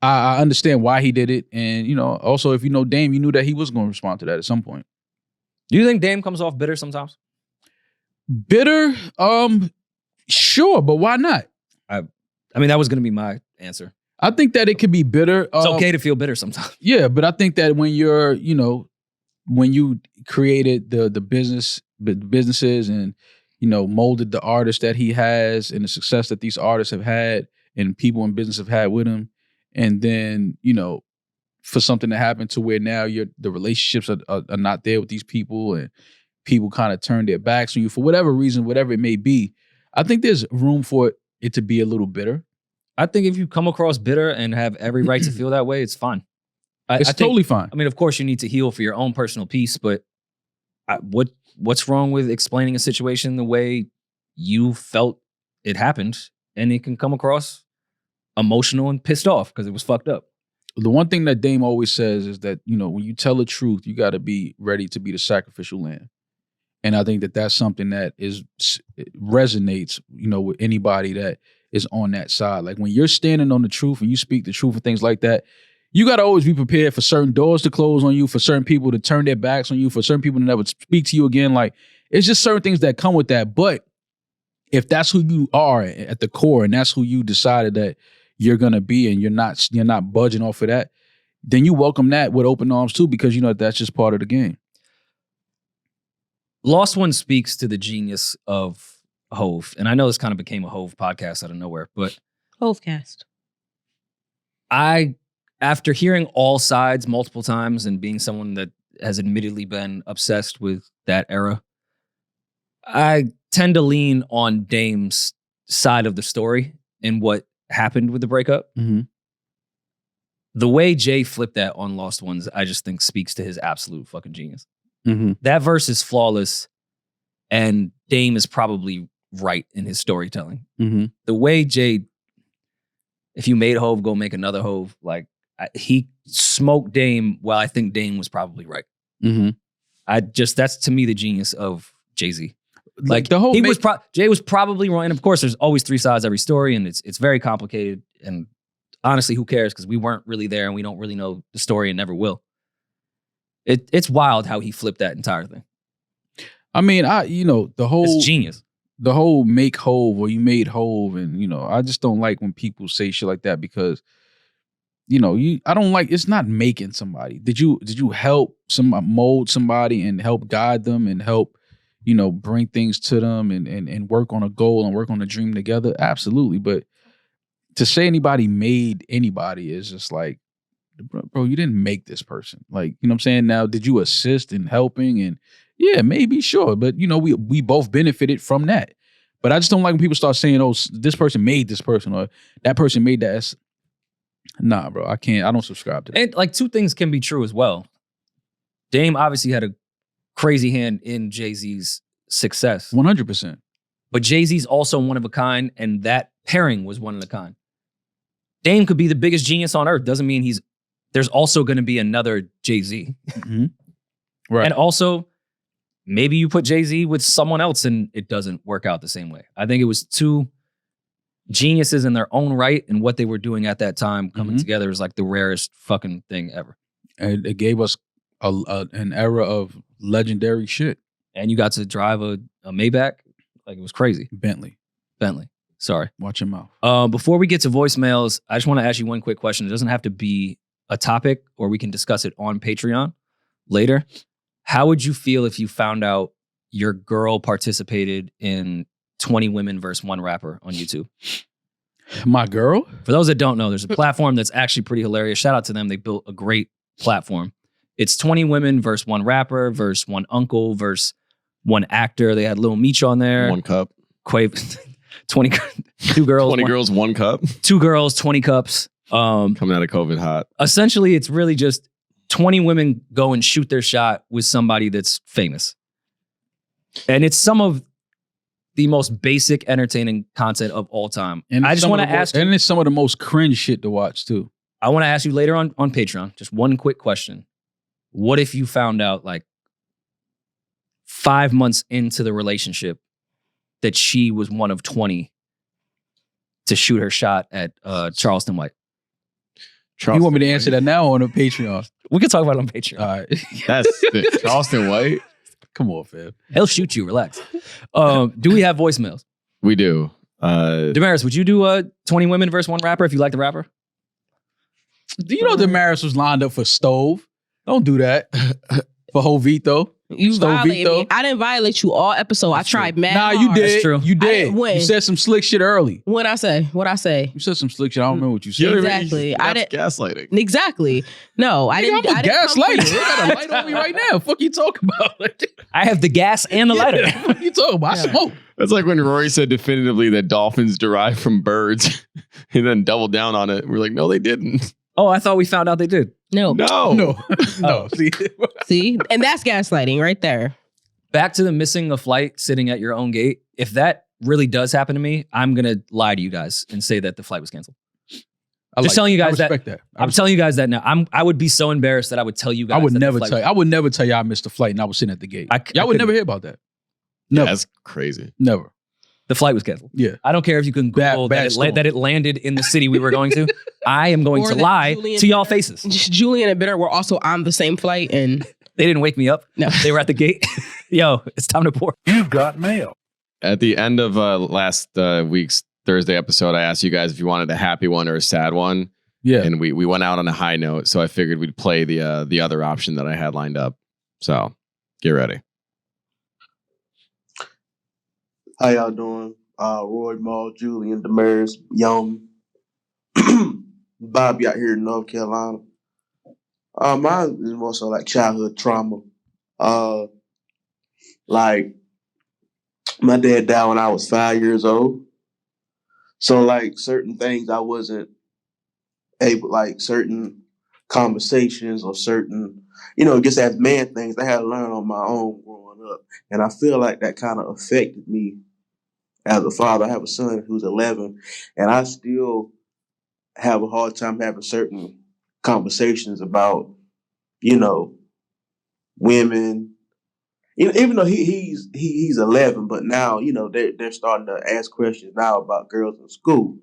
I understand why he did it. And, also, if you know Dame, you knew that he was going to respond to that at some point. Do you think Dame comes off bitter sometimes? Bitter? Sure, but why not? I mean, that was going to be my answer. I think that it could be bitter. It's okay to feel bitter sometimes. Yeah, but I think that when you're, when you created the businesses and, molded the artists that he has and the success that these artists have had and people in business have had with him, and then, for something to happen to where now the relationships are not there with these people and people kind of turn their backs on you for whatever reason, whatever it may be, I think there's room for it to be a little bitter. I think if you come across bitter and have every right to feel that way, it's fine. It's totally fine. I mean, of course, you need to heal for your own personal peace, but what's wrong with explaining a situation the way you felt it happened, and it can come across emotional and pissed off because it was fucked up. The one thing that Dame always says is that, when you tell the truth, you got to be ready to be the sacrificial lamb. And I think that that's something that resonates, with anybody that is on that side. Like, when you're standing on the truth and you speak the truth and things like that, you got to always be prepared for certain doors to close on you, for certain people to turn their backs on you, for certain people to never speak to you again. Like, it's just certain things that come with that. But if that's who you are at the core and that's who you decided that you're going to be and you're not budging off of that, then you welcome that with open arms too, because that's just part of the game. Lost One speaks to the genius of Hove. And I know this kind of became a Hove podcast out of nowhere, but Hovecast. After hearing all sides multiple times and being someone that has admittedly been obsessed with that era, I tend to lean on Dame's side of the story and what happened with the breakup. Mm-hmm. The way Jay flipped that on Lost Ones, I just think speaks to his absolute fucking genius. Mm-hmm. That verse is flawless, and Dame is probably right in his storytelling. Mm-hmm. The way Jay, if you made Hove, go make another Hove, like, he smoked Dame while I think Dame was probably right. Mm-hmm. That's to me the genius of Jay-Z. Like, the whole Jay was probably wrong. And of course, there's always three sides to every story, and it's very complicated. And honestly, who cares? Because we weren't really there and we don't really know the story and never will. It's wild how he flipped that entire thing. I mean, the whole It's genius. The whole make Hove or you made Hove, and I just don't like when people say shit like that because I don't like, it's not making somebody. Did you help mold somebody and help guide them and help bring things to them and work on a goal and work on a dream together? Absolutely. But to say anybody made anybody is just like, bro, you didn't make this person. Like, you know what I'm saying? Now, did you assist in helping? And yeah, maybe, sure. But, we both benefited from that. But I just don't like when people start saying, oh, this person made this person or that person made that. Nah, bro, I can't. I don't subscribe to that. And like two things can be true as well. Dame obviously had a crazy hand in Jay-Z's success. 100%. But Jay-Z's also one of a kind, and that pairing was one of a kind. Dame could be the biggest genius on earth. Doesn't mean there's also going to be another Jay-Z. Mm-hmm. Right. And also, maybe you put Jay-Z with someone else and it doesn't work out the same way. I think it was two geniuses in their own right, and what they were doing at that time coming together is like the rarest fucking thing ever. And it gave us an era of legendary shit. And you got to drive a Maybach. Like, it was crazy. Bentley. Sorry. Watch your mouth. Before we get to voicemails, I just want to ask you one quick question. It doesn't have to be a topic, or we can discuss it on Patreon later. How would you feel if you found out your girl participated in 20 Women vs. One Rapper on YouTube? My girl? For those that don't know, there's a platform that's actually pretty hilarious. Shout out to them. They built a great platform. It's 20 women versus one rapper versus one uncle versus one actor. They had Lil Meech on there. One cup. 20, two girls. 20 girls, one cup. 2 girls, 20 cups. Coming out of COVID hot. Essentially, it's really just 20 women go and shoot their shot with somebody that's famous. And it's some of the most basic entertaining content of all time. And I just want to ask you. And it's some of the most cringe shit to watch too. I want to ask you later on Patreon, just one quick question. What if you found out like 5 months into the relationship that she was one of 20 to shoot her shot at Charleston White? You want me to answer that now on a Patreon? We can talk about it on Patreon. All right. That's it. Charleston White? Come on, fam. He'll shoot you. Relax. Do we have voicemails? We do. Damaris, would you do 20 women versus one rapper if you like the rapper? Do you know Damaris was lined up for Stove? Don't do that. For Jovito. You violated me. I didn't violate you all episode. I tried mad hard. You did. That's true. You did. When? You said some slick shit early. What'd I say? You said some slick shit. I don't remember what you said. Exactly. I didn't gaslighting. Exactly. No, I didn't. I'm a gaslighter. You got a light on me right now. Fuck you talking about? I have the gas and the lighter. What you talking about? I smoke. That's like when Rory said definitively that dolphins derive from birds and then doubled down on it. We're like, no, they didn't. Oh, I thought we found out they did. No. See? And that's gaslighting right there. Back to the missing a flight sitting at your own gate. If that really does happen to me, I'm going to lie to you guys and say that the flight was canceled. Telling you guys that. I'm telling you guys that now. I would be so embarrassed that I would tell you guys. I would never tell you I missed a flight and I was sitting at the gate. Y'all would never hear about that. Never. Yeah, that's crazy. Never. The flight was canceled. Yeah. I don't care if you can Google that it landed in the city we were going to. I am going to lie to y'all faces. Julian and Bitter were also on the same flight and they didn't wake me up. No. They were at the gate. Yo, it's time to pour. You've got mail. At the end of last week's Thursday episode, I asked you guys if you wanted a happy one or a sad one. Yeah. And we went out on a high note, so I figured we'd play the other option that I had lined up. So get ready. How y'all doing? Roy, Maul, Julian, Damaris, Young, Bobby out here in North Carolina. Mine is more so like childhood trauma. Like my dad died when I was 5 years old. So like certain things I wasn't able, like certain conversations or certain, just as man things I had to learn on my own growing up. And I feel like that kind of affected me as a father. I have a son who's 11 and I still have a hard time having certain conversations about, women. Even though he's 11, but now, they're starting to ask questions now about girls in school.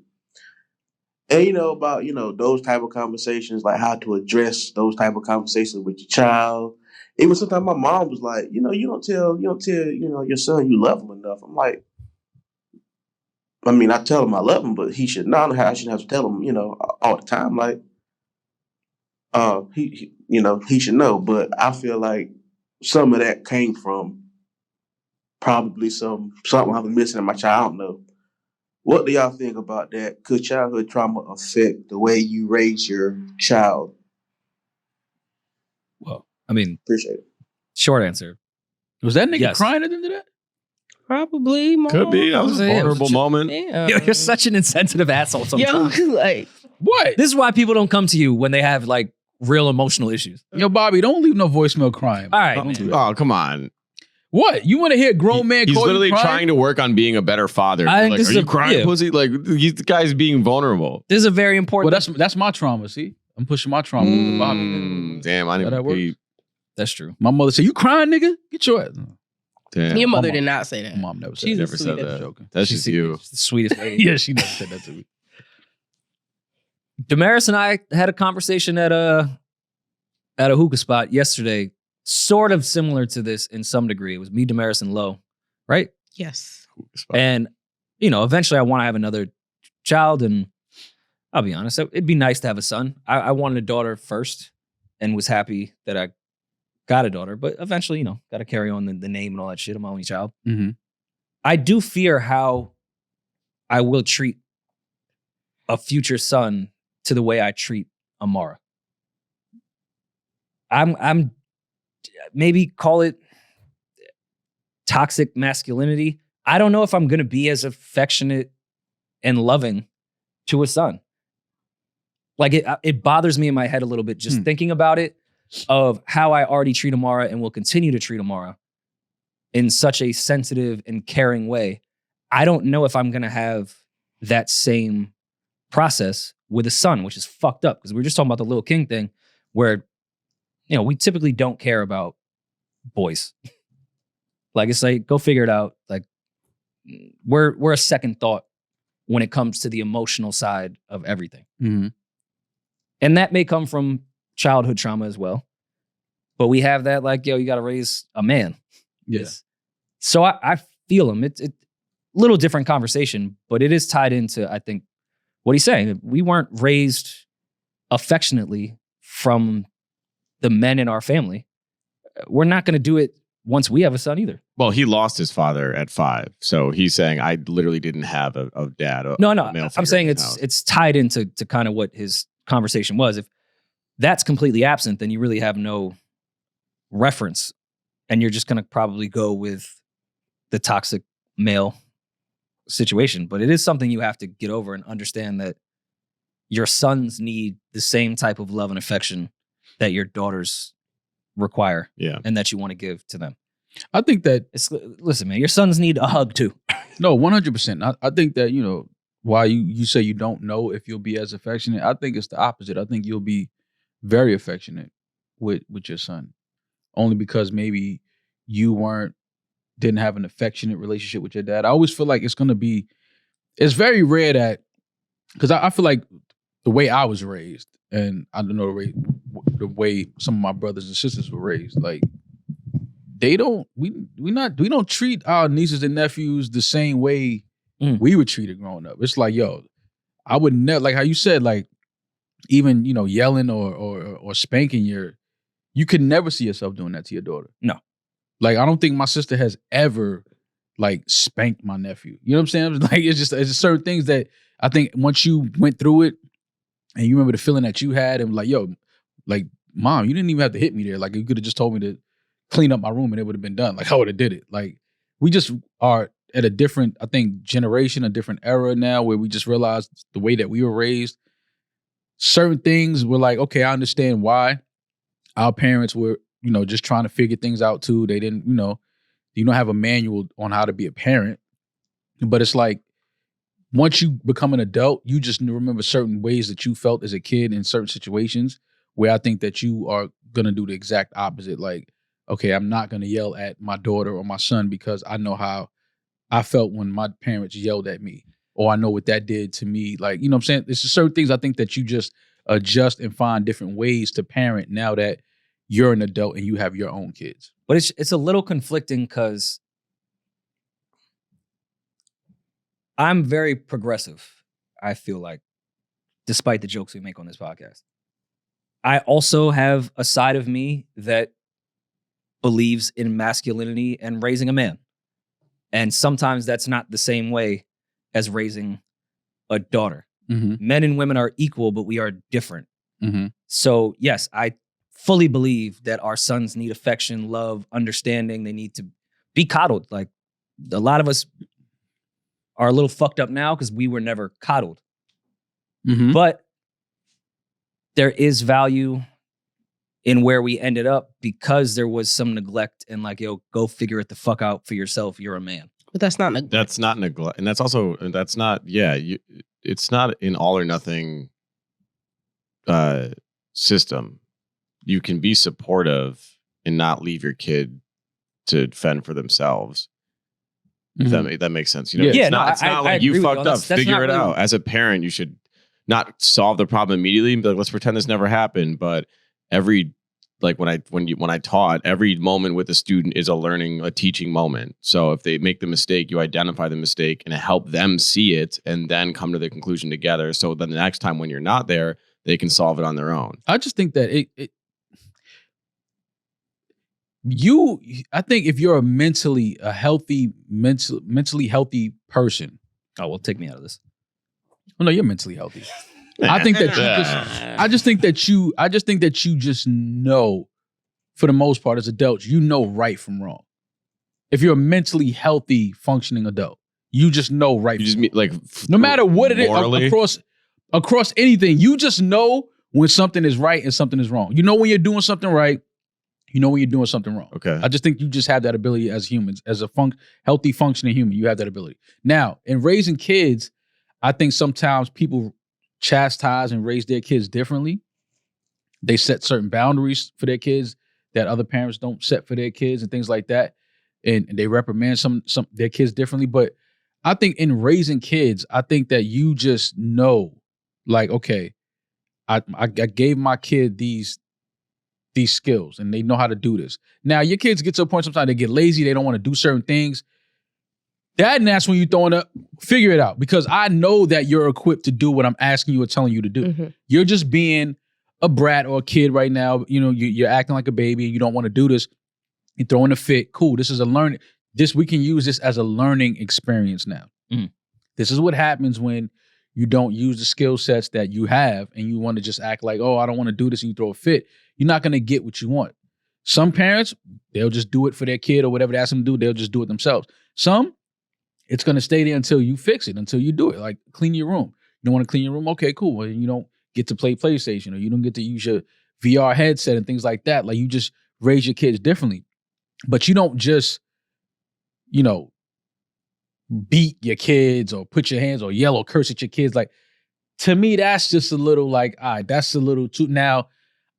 And, about, those type of conversations, like how to address those type of conversations with your child Even sometimes my mom was like, you don't tell, your son you love him enough. I'm like, I mean, I tell him I love him, but he should not. I shouldn't have to tell him, all the time. Like, he should know. But I feel like some of that came from probably something I was missing in my child. I don't know. What do y'all think about that? Could childhood trauma affect the way you raise your child? Well, I mean, appreciate it. Short answer. Was that nigga Yes. crying at the end of that? Probably. Mom. Could be. That was a vulnerable moment. Yeah. Yo, you're such an insensitive asshole sometimes. Yo, like, What? This is why people don't come to you when they have like real emotional issues. Yo, Bobby, don't leave no voicemail crying. All right, Don't man. do that. Oh, come on. What? You want to hear a grown man He's call literally you crying? trying to work on being a better father. I think Like, this are is you a- crying, yeah. pussy? Like, the guy's being vulnerable. This is a very Well, important. that's my trauma. See, I'm pushing my trauma to Bobby. Damn, I How that didn't works? peep. That's true. My mother said, "You crying, nigga? Get your ass." Damn. your mother mom- did not say that. My mom never said She's that. a Never sweet said ass that. Joking. That's just you. She's the sweetest lady. Yeah, she never said that to me. Damaris and I had a conversation at a hookah spot yesterday, sort of similar to this in some degree. It was me, Damaris, and Lo, right? Yes. And eventually I want to have another child, and I'll be honest, it'd be nice to have a son. I wanted a daughter first, and was happy that I got a daughter. But eventually, got to carry on the name and all that shit. I'm my only child. Mm-hmm. I do fear how I will treat a future son to the way I treat Amara. I'm maybe call it toxic masculinity. I don't know if I'm going to be as affectionate and loving to a son. Like it bothers me in my head a little bit just thinking about it, of how I already treat Amara and will continue to treat Amara in such a sensitive and caring way. I don't know if I'm going to have that same process with a son, which is fucked up, because we were just talking about the Lil King thing where, we typically don't care about boys. Like, it's like, go figure it out. Like, we're a second thought when it comes to the emotional side of everything. Mm-hmm. And that may come from childhood trauma as well. But we have that, like, you got to raise a man. Yes. So I feel him. It's a little different conversation, but it is tied into, I think, what he's saying. We weren't raised affectionately from the men in our family. We're not going to do it once we have a son either. Well, he lost his father at 5. So he's saying, I literally didn't have a dad. No, a male I'm figure saying in the house. it's tied into kind of what his conversation was. If that's completely absent, then you really have no reference, and you're just going to probably go with the toxic male situation. But it is something you have to get over and understand that your sons need the same type of love and affection that your daughters require, and that you want to give to them. I think that listen, man, your sons need a hug too. No, 100%. I think that, why you say you don't know if you'll be as affectionate, I think it's the opposite. I think you'll be very affectionate with your son, only because maybe you didn't have an affectionate relationship with your dad. I always feel like it's very rare that, because I feel like the way I was raised, and I don't know the way some of my brothers and sisters were raised, like, we don't treat our nieces and nephews the same way we were treated growing up. It's like, yo, I would never, like how you said, like, even, yelling or spanking you could never see yourself doing that to your daughter. No. Like, I don't think my sister has ever, like, spanked my nephew. You know what I'm saying? Like, it's just certain things that I think once you went through it and you remember the feeling that you had, and like, yo, like, Mom, you didn't even have to hit me there. Like, you could have just told me to clean up my room and it would have been done. Like, I would have did it. Like, we just are at a different, I think, generation, a different era now, where we just realize the way that we were raised. Certain things were like, okay, I understand why our parents were, just trying to figure things out too. They didn't, you don't have a manual on how to be a parent. But it's like, once you become an adult, you just remember certain ways that you felt as a kid in certain situations, where I think that you are going to do the exact opposite. Like, okay, I'm not going to yell at my daughter or my son because I know how I felt when my parents yelled at me, or I know what that did to me. Like, you know what I'm saying? It's just certain things I think that you just adjust and find different ways to parent now that you're an adult and you have your own kids. But it's a little conflicting because I'm very progressive, I feel like, despite the jokes we make on this podcast. I also have a side of me that believes in masculinity and raising a man. And sometimes that's not the same way as raising a daughter. Men and women are equal, but we are different. So yes, I fully believe that our sons need affection, love, understanding. They need to be coddled. Like a lot of us are a little fucked up now because we were never coddled. But there is value in where we ended up because there was some neglect and like, yo, go figure it the fuck out for yourself. You're a man. But that's not neglect. That's not neglect. And that's not, it's not an all or nothing system. You can be supportive and not leave your kid to fend for themselves. If that makes sense. You know, it's not like you fucked up, figure it out. As a parent, you should not solve the problem immediately and be like, let's pretend this never happened. But when I taught, every moment with a student is a teaching moment. So if they make the mistake, you identify the mistake and help them see it and then come to the conclusion together. So then the next time when you're not there, they can solve it on their own. I just think that I think if you're a mentally healthy person. Oh, well, take me out of this. Well, no, you're mentally healthy. I think that I just think that you just know, for the most part, as adults, you know right from wrong. If you're a mentally healthy, functioning adult, you just know right. You just mean like no matter what it is across anything, you just know when something is right and something is wrong. You know when you're doing something right. You know when you're doing something wrong. Okay. I just think you just have that ability as humans, as a healthy, functioning human. You have that ability. Now, in raising kids, I think sometimes people chastise and raise their kids differently. They set certain boundaries for their kids that other parents don't set for their kids and things like that. And they reprimand some their kids differently. But I think in raising kids, I think that you just know, like, okay, I gave my kid these skills and they know how to do this. Now, your kids get to a point sometimes they get lazy, they don't want to do certain things. That's when you throwing up, figure it out, because I know that you're equipped to do what I'm asking you or telling you to do. You're just being a brat or a kid right now. You know, you're acting like a baby and you don't want to do this. You're throwing a fit. Cool. This is a learning. We can use this as a learning experience now. This is what happens when you don't use the skill sets that you have and you want to just act like, oh, I don't want to do this, and you throw a fit. You're not going to get what you want. Some parents, they'll just do it for their kid or whatever they ask them to do. They'll just do it themselves. Some, it's going to stay there until you fix it, until you do it. Like clean your room. You don't want to clean your room? Okay, cool. Well, you don't get to play PlayStation or you don't get to use your VR headset and things like that. Like you just raise your kids differently. But you don't just, beat your kids or put your hands or yell or curse at your kids. Like, to me, that's just a little like, all right, that's a little too. Now,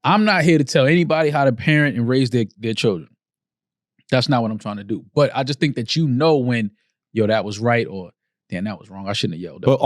I'm not here to tell anybody how to parent and raise their children. That's not what I'm trying to do. But I just think that when, that was right, or damn, that was wrong. I shouldn't have yelled. But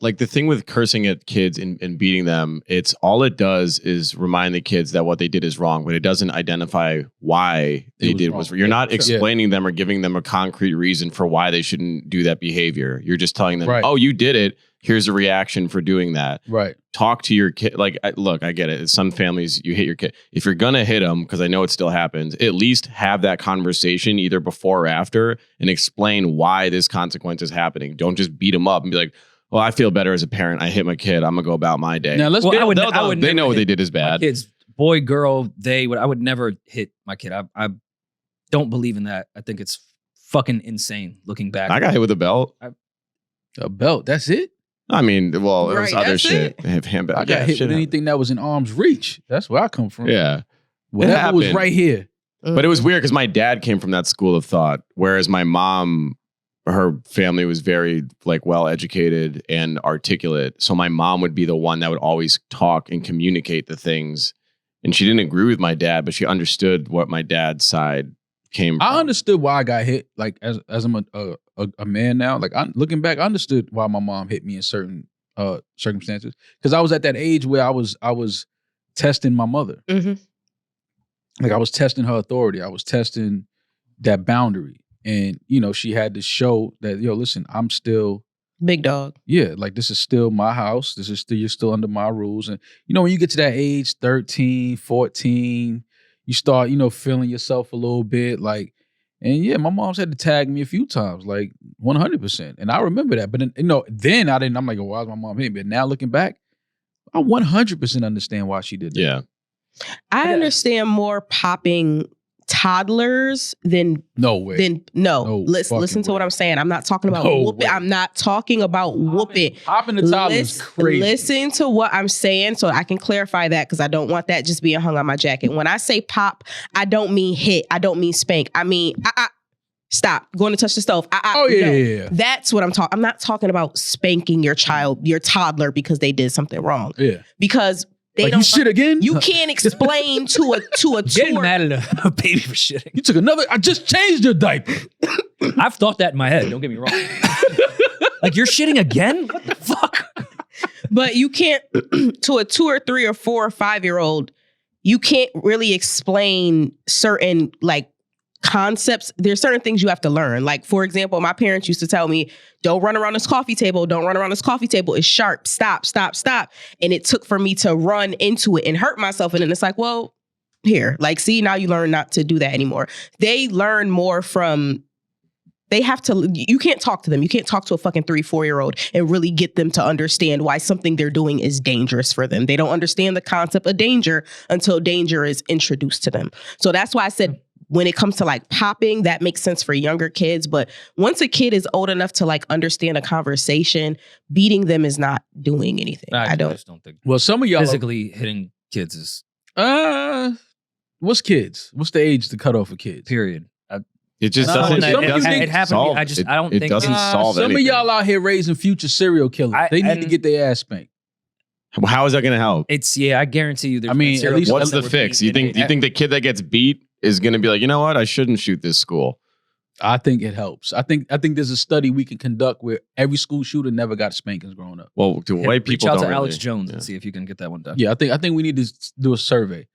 like the thing with cursing at kids and beating them, it does is remind the kids that what they did is wrong, but it doesn't identify why they did was wrong. You're not explaining them or giving them a concrete reason for why they shouldn't do that behavior. You're just telling them, oh, you did it. Here's a reaction for doing that. Right. Talk to your kid. Like, look, I get it. Some families, you hit your kid. If you're going to hit them, because I know it still happens, at least have that conversation either before or after and explain why this consequence is happening. Don't just beat them up and be like, well, I feel better as a parent. I hit my kid. I'm going to go about my day. Now, they know what they did is bad. Kids, boy, girl, I would never hit my kid. I don't believe in that. I think it's fucking insane looking back. I got hit with a belt. A belt? That's it? I mean, well, it was other shit. I got hit with anything that was in arm's reach. That's where I come from. Yeah. Whatever was right here. But it was weird because my dad came from that school of thought, whereas my mom, her family was very well educated and articulate. So my mom would be the one that would always talk and communicate the things. And she didn't agree with my dad, but she understood what my dad's side came from. I understood why I got hit. Like as I'm a man now, like I'm looking back, I understood why my mom hit me in certain circumstances, because I was at that age where I was testing my mother. like I was testing her authority. I was testing that boundary. And, you know, she had to show that, yo, listen, I'm still big dog. Yeah, like this is still my house. This is still, you're still under my rules. And, you know, when you get to that age, 13, 14, you start, you know, feeling yourself a little bit. Like, and yeah, my mom's had to tag me a few times, like 100%. And I remember that. But, then, you know, then I didn't, I'm like, oh, why is my mom hitting me? But now looking back, I 100% understand why she did that. Yeah. I understand more popping toddlers than no way. Listen to what I'm saying. I'm not talking about whooping. Way. I'm not talking about whooping. Popping the toddler is crazy. Listen to what I'm saying so I can clarify that because I don't want that just being hung on my jacket. When I say pop, I don't mean hit. I don't mean spank. I mean stop going to touch the stove. Yeah. That's what I'm talking. I'm not talking about spanking your child, your toddler because they did something wrong. Yeah. Because they like, don't. You shit again? You can't explain to a Getting tour. mad at a baby for shitting. You took another. I just changed your diaper. I've thought that in my head. Don't get me wrong. Like you're shitting again? What the fuck? But you can't to a 2 or 3 or 4 or 5-year-old. You can't really explain certain like concepts. There's certain things you have to learn. Like, for example, my parents used to tell me, don't run around this coffee table. Don't run around this coffee table. It's sharp. Stop. And it took for me to run into it and hurt myself. And then it's like, well, here, like, see, now you learn not to do that anymore. They learn more from, you can't talk to them. You can't talk to a fucking 3-4-year-old and really get them to understand why something they're doing is dangerous for them. They don't understand the concept of danger until danger is introduced to them. So that's why I said, when it comes to like popping, that makes sense for younger kids. But once a kid is old enough to like understand a conversation, beating them is not doing anything. I just don't think. Well, some of y'all physically hitting kids is what's kids? What's the age to cut off for kids? Period. It just doesn't. It happened. Solve, I don't think it doesn't solve some anything. of y'all out here raising future serial killers. They need to get their ass spanked. How is that going to help? I guarantee you. I mean, at least what's the fix? You think the kid that gets beat is going to be like, you know what? I shouldn't shoot this school. I think it helps. I think there's a study we can conduct where every school shooter never got spankings growing up. Well, do white people reach out don't to Alex really, Jones and see if you can get that one done. Yeah, I think we need to do a survey.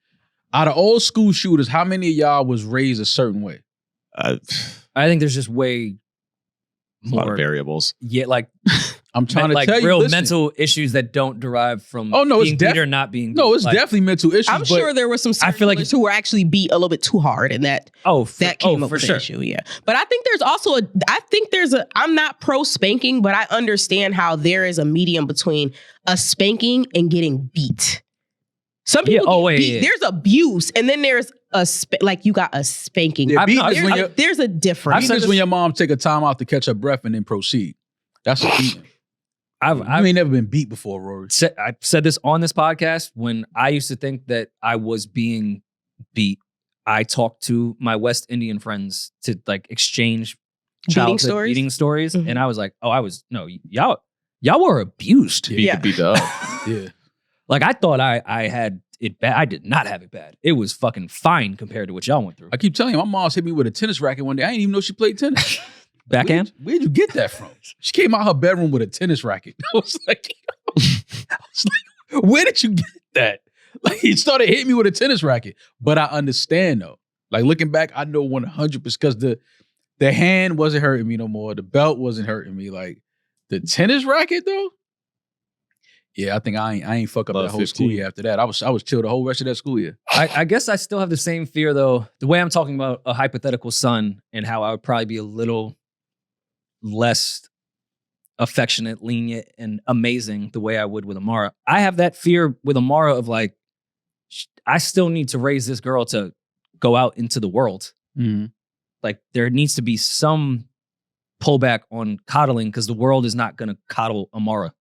Out of all school shooters, how many of y'all was raised a certain way? I think there's just way more a lot of variables. Yeah, like I'm trying to like tell you, real listen. mental issues that don't derive from it's being beat or not being beat. No, it's Like, definitely mental issues. I'm sure there were some I feel like who were actually beat a little bit too hard, and that came up for with sure. an issue. Yeah, but I think there's I'm not pro spanking, but I understand how there is a medium between a spanking and getting beat. Some people get beat. Yeah. There's abuse, and then there's like you got a spanking. Yeah, there's a difference. Beating is when your mom take a time out to catch her breath and then proceed. That's a beating. I ain't never been beat before, Rory. I said this on this podcast when I used to think that I was being beat. I talked to my West Indian friends to like exchange beating stories, and I was like, y'all were abused. Beat the beat up. Yeah. Like I thought I had it bad. I did not have it bad. It was fucking fine compared to what y'all went through. I keep telling you, my mom's hit me with a tennis racket one day. I didn't even know she played tennis. Backhand? Where'd you get that from? She came out her bedroom with a tennis racket. I was like, where did you get that? Like, he started hitting me with a tennis racket. But I understand though. Like looking back, I know 100% because the hand wasn't hurting me no more. The belt wasn't hurting me. Like the tennis racket though. Yeah, I think I ain't fuck up that whole 15. school year after that. I was chill the whole rest of that school year. I guess I still have the same fear though. The way I'm talking about a hypothetical son and how I would probably be a little less affectionate, lenient, and amazing the way I would with Amara. I have that fear with Amara of like, I still need to raise this girl to go out into the world. Mm-hmm. Like there needs to be some pullback on coddling because the world is not going to coddle Amara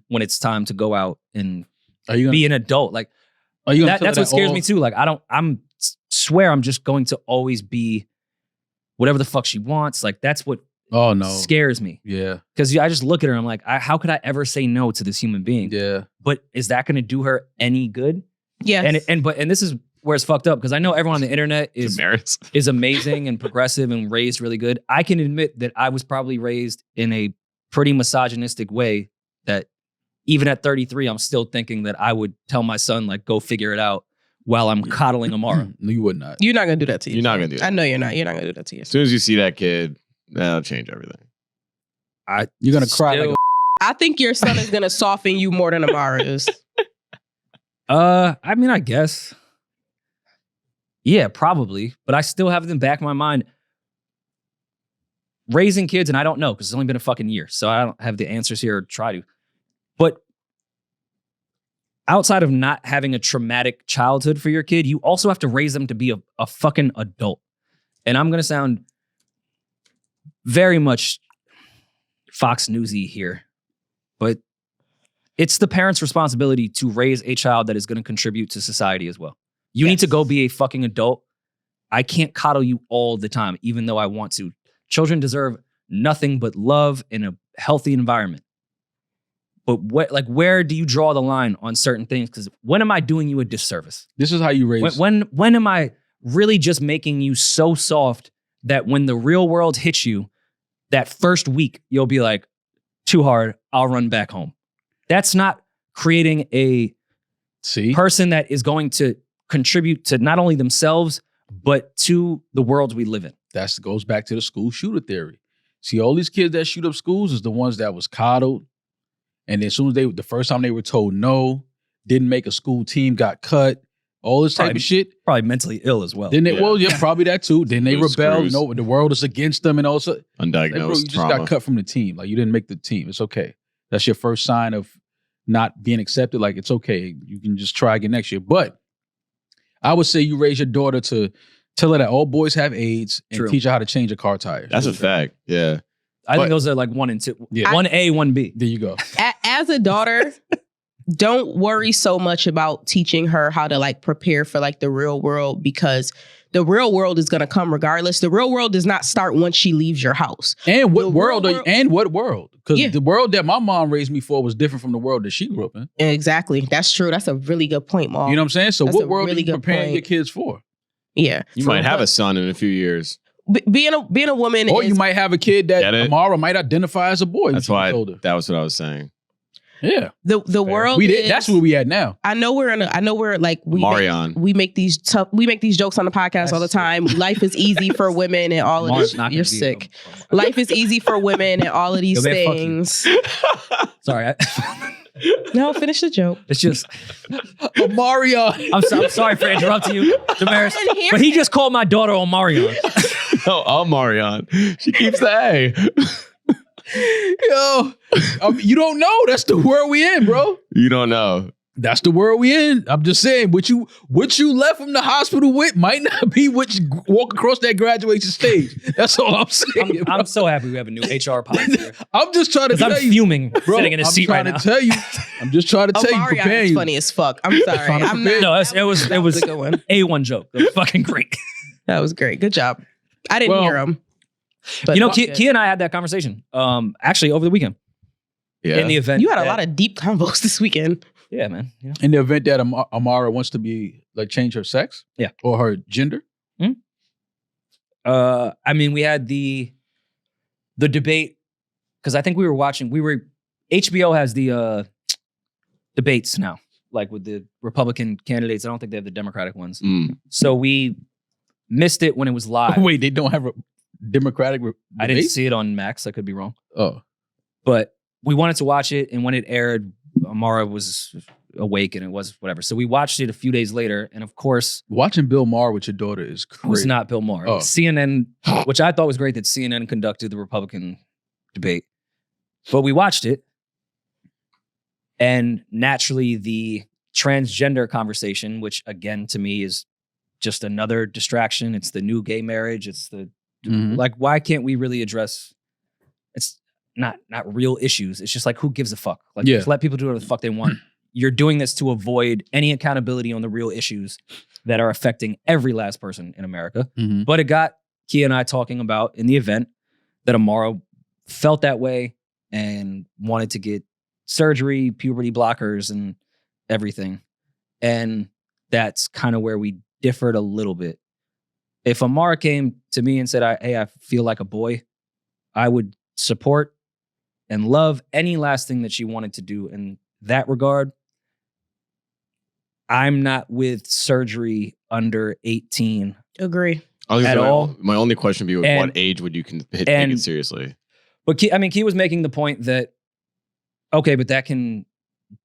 when it's time to go out and be an adult. Like that's what scares me too. Like I'm swear I'm just going to always be whatever the fuck she wants. Like that's what scares me. Yeah. Because I just look at her, I'm like, how could I ever say no to this human being? Yeah. But is that going to do her any good? Yes. And this is where it's fucked up because I know everyone on the internet is amazing and progressive and raised really good. I can admit that I was probably raised in a pretty misogynistic way that even at 33, I'm still thinking that I would tell my son, like, go figure it out while I'm coddling Amara. No, you would not. You're not gonna do that to you. You're not gonna do that. I know you're not. You're not gonna do that to you. As soon as you see that kid, that'll change everything. You're gonna cry like I think your son is gonna soften you more than Amara is. I mean, I guess. Yeah, probably. But I still have in the back of my mind raising kids, and I don't know because it's only been a fucking year. So I don't have the answers here or try to. But outside of not having a traumatic childhood for your kid, you also have to raise them to be a fucking adult. And I'm going to sound very much Fox Newsy here, but it's the parent's responsibility to raise a child that is going to contribute to society as well. You need to go be a fucking adult. I can't coddle you all the time, even though I want to. Children deserve nothing but love in a healthy environment. But where do you draw the line on certain things? Because when am I doing you a disservice? This is how you raise. When am I really just making you so soft that when the real world hits you, that first week, you'll be like, too hard, I'll run back home. That's not creating a person that is going to contribute to not only themselves, but to the world we live in. That goes back to the school shooter theory. See, all these kids that shoot up schools is the ones that was coddled. And as soon as the first time they were told no, didn't make a school team, got cut, all this type of shit. Probably mentally ill as well. Then they, probably that too. Then they rebelled. Screws. The world is against them and also Undiagnosed bro, you just trauma. got cut from the team. Like you didn't make the team. It's okay. That's your first sign of not being accepted. Like it's okay. You can just try again next year. But I would say you raise your daughter to tell her that all boys have AIDS and teach her how to change a car tire. That's a fact. Yeah. I think those are like 1 and 2. Yeah. 1A, 1B. There you go. As a daughter, don't worry so much about teaching her how to like prepare for like the real world, because the real world is going to come regardless. The real world does not start once she leaves your house. And what world? Because the world that my mom raised me for was different from the world that she grew up in. Exactly. That's true. That's a really good point, Mom. You know what I'm saying? So That's what a world really are you good preparing point. your kids for? Yeah. You might have a son in a few years. Being a woman, or you might have a kid that Amara might identify as a boy. That's why that was what I was saying. Yeah. The world that's where we at now. I know we're like we make these jokes on the podcast all the time. Life is easy for women and all of this. You're sick. Life is easy for women and all of these things. Sorry. No, finish the joke. It's just Amarian. I'm sorry for interrupting you, Damaris, but he just called my daughter Amarian. No, Amarian. She keeps the A. Yo, you don't know. That's the world we in, bro. You don't know. That's the world we in. I'm just saying, what you left from the hospital with might not be what you walk across that graduation stage. That's all I'm saying. I'm so happy we have a new HR policy here. I'm just trying to tell you. I'm fuming bro, sitting in a seat right now. I'm trying to tell you. I'm just trying to tell you. Prepare is you. funny as fuck. I'm sorry. I'm not, no, it was a good one. A1 joke. It was fucking great. That was great. Good job. I didn't hear him. But you know, Kia and I had that conversation actually over the weekend. Yeah. In the event. You had a lot of deep combos this weekend. Yeah, man. Yeah. In the event that Amara wants to be like change her sex, or her gender. I mean, we had the debate because I think we were watching. HBO has the debates now, like with the Republican candidates. I don't think they have the Democratic ones. So we missed it when it was live. Wait, they don't have a Democratic debate? I didn't see it on Max. I could be wrong. Oh, but we wanted to watch it, and when it aired, Amara was awake and it was whatever. So we watched it a few days later, and of course, watching Bill Maher with your daughter is crazy. It was not Bill Maher. Oh. CNN, which I thought was great that CNN conducted the Republican debate. But we watched it, and naturally the transgender conversation, which again to me is just another distraction. It's the new gay marriage. It's the like, why can't we really address? It's not real issues. It's just like, who gives a fuck? Like, just let people do whatever the fuck they want. You're doing this to avoid any accountability on the real issues that are affecting every last person in America. But it got Kia and I talking about in the event that Amara felt that way and wanted to get surgery, puberty blockers, and everything. And that's kind of where we differed a little bit. If Amara came to me and said, hey, I feel like a boy, I would support and love any last thing that she wanted to do in that regard. I'm not with surgery under 18 Agree. at all. My only question would be, And- what age would you take and- it seriously? But Key was making the point that, okay, but that can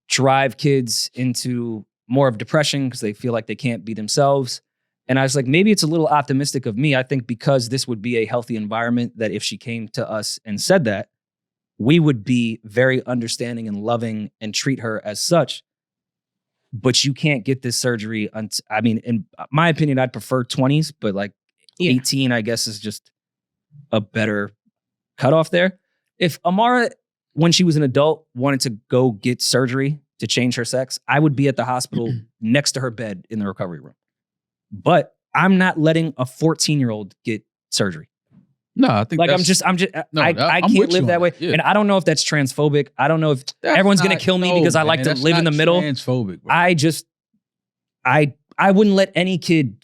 drive kids into more of depression because they feel like they can't be themselves. And I was like, maybe it's a little optimistic of me. I think because this would be a healthy environment, that if she came to us and said that, we would be very understanding and loving and treat her as such. But you can't get this surgery. I mean, in my opinion, I'd prefer 20s, but like 18, I guess, is just a better cutoff there. If Amara, when she was an adult, wanted to go get surgery to change her sex, I would be at the hospital next to her bed in the recovery room. But I'm not letting a 14-year-old get surgery. No, I think Like I I'm can't with you live on that way. yeah. And I don't know if that's transphobic. I don't know if everyone's gonna kill me because I like to live in the middle. Transphobic. Bro. I wouldn't let any kid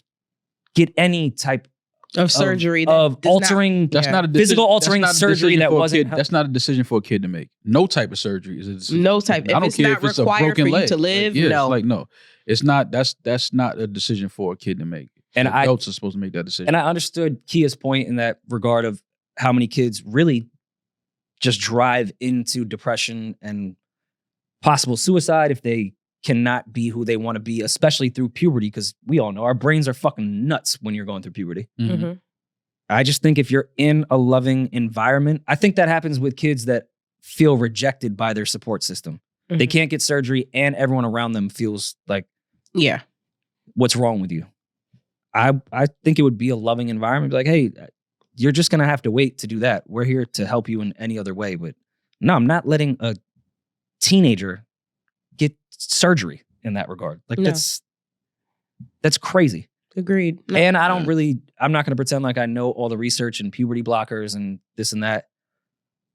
get any type Of surgery. of that does altering That's not a physical that's altering not a surgery decision that for a wasn't. kid. That's not a decision for a kid to make. No type of surgery is a decision. No type. I If don't it's care not if it's a required broken for you leg. to live, Like, yeah, no. it's like no, it's not. That's not a decision for a kid to make. And Adults are supposed to make that decision. And I understood Kia's point in that regard of how many kids really just drive into depression and possible suicide if they cannot be who they want to be, especially through puberty, because we all know our brains are fucking nuts when you're going through puberty. Mhm. I just think if you're in a loving environment, I think that happens with kids that feel rejected by their support system. They Mhm. can't get surgery and everyone around them feels like, Yeah. what's wrong with you? I think it would be a loving environment. Be like, hey, you're just going to have to wait to do that. We're here to help you in any other way. But no, I'm not letting a teenager get surgery in that regard. Like No. that's crazy. Agreed. No. And I'm not going to pretend like I know all the research and puberty blockers and this and that.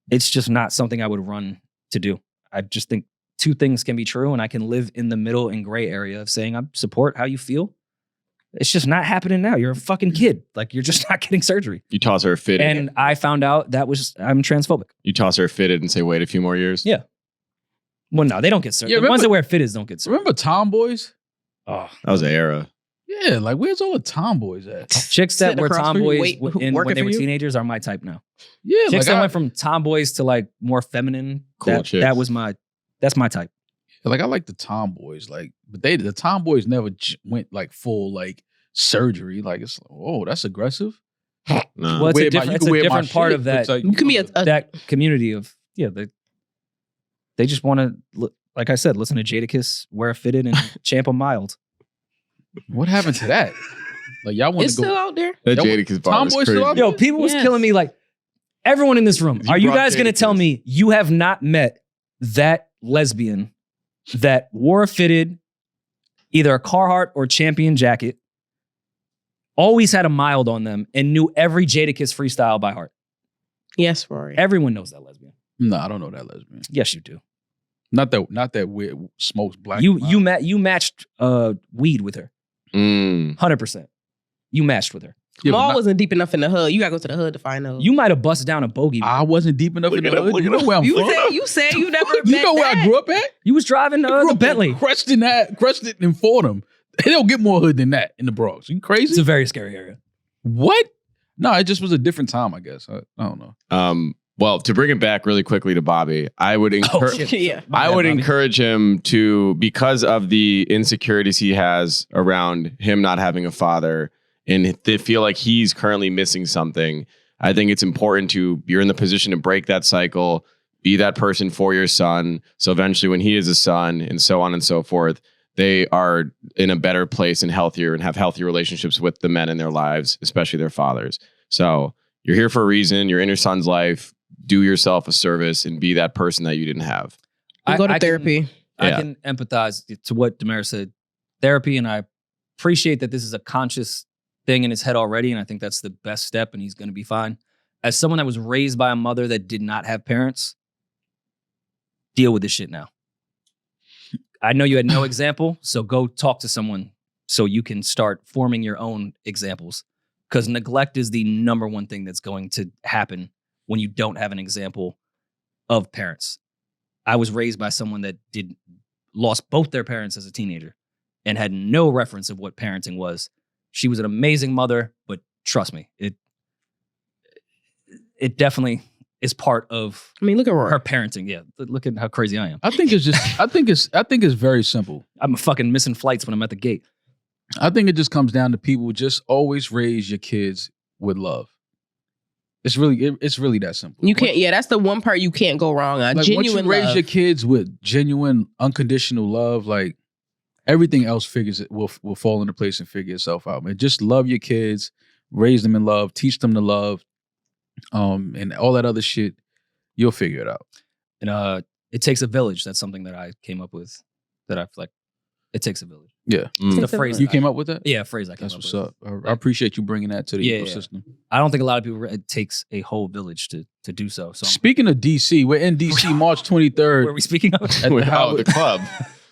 It's just not something I would run to do. I just think two things can be true, and I can live in the middle and gray area of saying I support how you feel. It's just not happening now. You're a fucking kid. Like, you're just not getting surgery. You toss her a fitted. And I found out I'm transphobic. You toss her a fitted and say, wait a few more years? Yeah. Well, no, they don't get surgery. Yeah, The ones that wear fitteds don't get surgery. Remember tomboys? Oh, That was an era. Yeah, like where's all the tomboys at? chicks that Sitting were across from you, tomboys wait, when working they for were you? teenagers are my type now. Yeah, Chicks like that went from tomboys to like more feminine. Cool chicks. That's my type. I like the tomboys, like, but the tomboys never went like full like surgery. Like it's oh, that's aggressive. No. Well, it's Wear a my- different, you it's can a wear my different part shit, of but that. it's like, You can be a that community of they just want to, like I said, listen to Jadakiss, wear a fitted, and champ a mild. What happened to that? Like y'all want It's to go? still out there. That Yo, Jadakiss bar was Tomboy crazy. still out Yo, people was Yes. killing me. Like, everyone in this room, You are you brought guys going to tell Jadakiss. me you have not met that lesbian that wore a fitted, either a Carhartt or Champion jacket, always had a mild on them, and knew every Jadakiss freestyle by heart? Yes, Rory. Everyone knows that lesbian. No, I don't know that lesbian. Yes, you do. Not that weird smokes black. You matched weed with her. 100%. You matched with her. Yeah, but Maul not- wasn't deep enough in the hood. You gotta go to the hood to find those. You might have busted down a bogey. I wasn't deep enough in the hood. You know where I'm You from. said you never. You met know where that. I grew up at? You was driving I grew the up in Bentley. Creston and Fordham. They don't get more hood than that in the Bronx. You crazy? It's a very scary area. What? No, it just was a different time, I guess. I don't know. Well, to bring it back really quickly to Bobby, I would encourage. Yeah. I would encourage him to, because of the insecurities he has around him not having a father, and they feel like he's currently missing something. I think it's important you're in the position to break that cycle, be that person for your son. So eventually when he is a son and so on and so forth, they are in a better place and healthier and have healthy relationships with the men in their lives, especially their fathers. So you're here for a reason. You're in your son's life. Do yourself a service and be that person that you didn't have. Go to therapy. I Yeah. can empathize to what Demar said. Therapy, and I appreciate that this is a conscious thing in his head already, and I think that's the best step, and he's going to be fine. As someone that was raised by a mother that did not have parents, deal with this shit now. I know you had no example, so go talk to someone so you can start forming your own examples, because neglect is the number one thing that's going to happen when you don't have an example of parents. I was raised by someone that lost both their parents as a teenager. and had no reference of what parenting was. She was an amazing mother, but trust me, it definitely is part of look at Rory. her parenting. Yeah, look at how crazy I am. I think it's very simple. I'm fucking missing flights when I'm at the gate. I think it just comes down to people just always raise your kids with love. It's really that simple. You can't. Yeah, that's the one part you can't go wrong on. Like, Genuine once you raise love. your kids with genuine, unconditional love, like everything else will fall into place and figure itself out, man. Just love your kids, raise them in love, teach them to love, and all that other shit. You'll figure it out. And it takes a village. That's something that I came up with. That I feel like it takes a village. Yeah, the phrase you came up with that. Yeah, a phrase I came That's up what's with. up. I appreciate you bringing that to the ecosystem. Yeah. I don't think a lot of people. It takes a whole village to do so. So Speaking of DC, we're in DC March 23rd. where are we speaking of? At the club.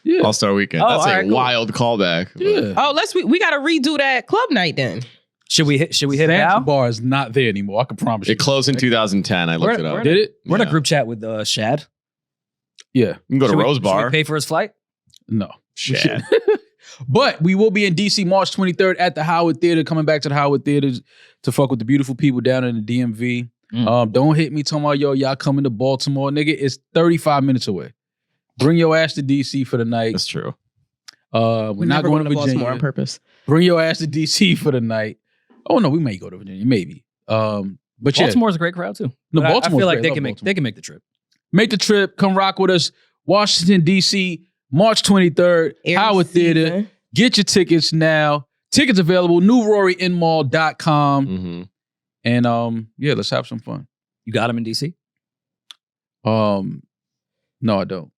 Yeah. All-Star Weekend. Oh, That's all a right, cool. wild callback. Yeah. Oh, we got to redo that club night then. Should we hit Fancy now? Bar is not there anymore. I can promise you. It closed in 2010. I looked it up. Did it? We're in a Yeah. group chat with Shad. Yeah. You can go to Should we- Rose Should Bar. we pay for his flight? No. Shad. But we will be in DC March 23rd at the Howard Theater, coming back to the Howard Theater to fuck with the beautiful people down in the DMV. Don't hit me talking about, y'all coming to Baltimore. Nigga, it's 35 minutes away. Bring your ass to DC for the night. That's true. We're not going to Virginia. Baltimore on purpose. Bring your ass to DC for the night. Oh no, we may go to Virginia, maybe. But yeah, Baltimore's a great crowd too. No, But I Baltimore's feel like great. they Love can make Baltimore. they can make the trip. Make the trip. Come rock with us. Washington DC, March 23rd, Aries Howard Theater. season. Get your tickets now. Tickets available. NewRoryInMall.com. Mm-hmm. And yeah, let's have some fun. You got him in DC? No, I don't.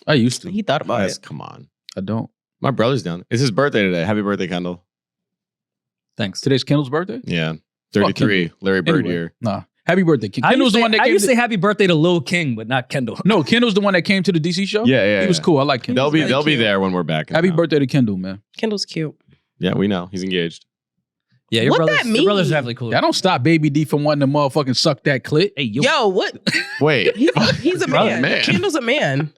I used to. He thought about Guys, it. come on. I don't. My brother's down. It's his birthday today. Happy birthday, Kendall. Thanks. Today's Kendall's birthday? Yeah. 33. Larry Bird Anyway, year. Nah. Happy birthday. I Kendall's used the to one that I came used to to say happy birthday to Lil King, but not Kendall. No, Kendall's the one that came to the DC show? Yeah. He was cool. I like Kendall. They'll be there when we're back. Happy birthday to Kendall, man. Kendall's cute. Yeah, we know. He's engaged. Yeah, your What brother's, that your brother's mean? definitely cool. That don't stop Baby D from wanting to motherfucking suck that clit. Hey, Yo, what? Wait. He's a Brother, man. man. Kendall's a man.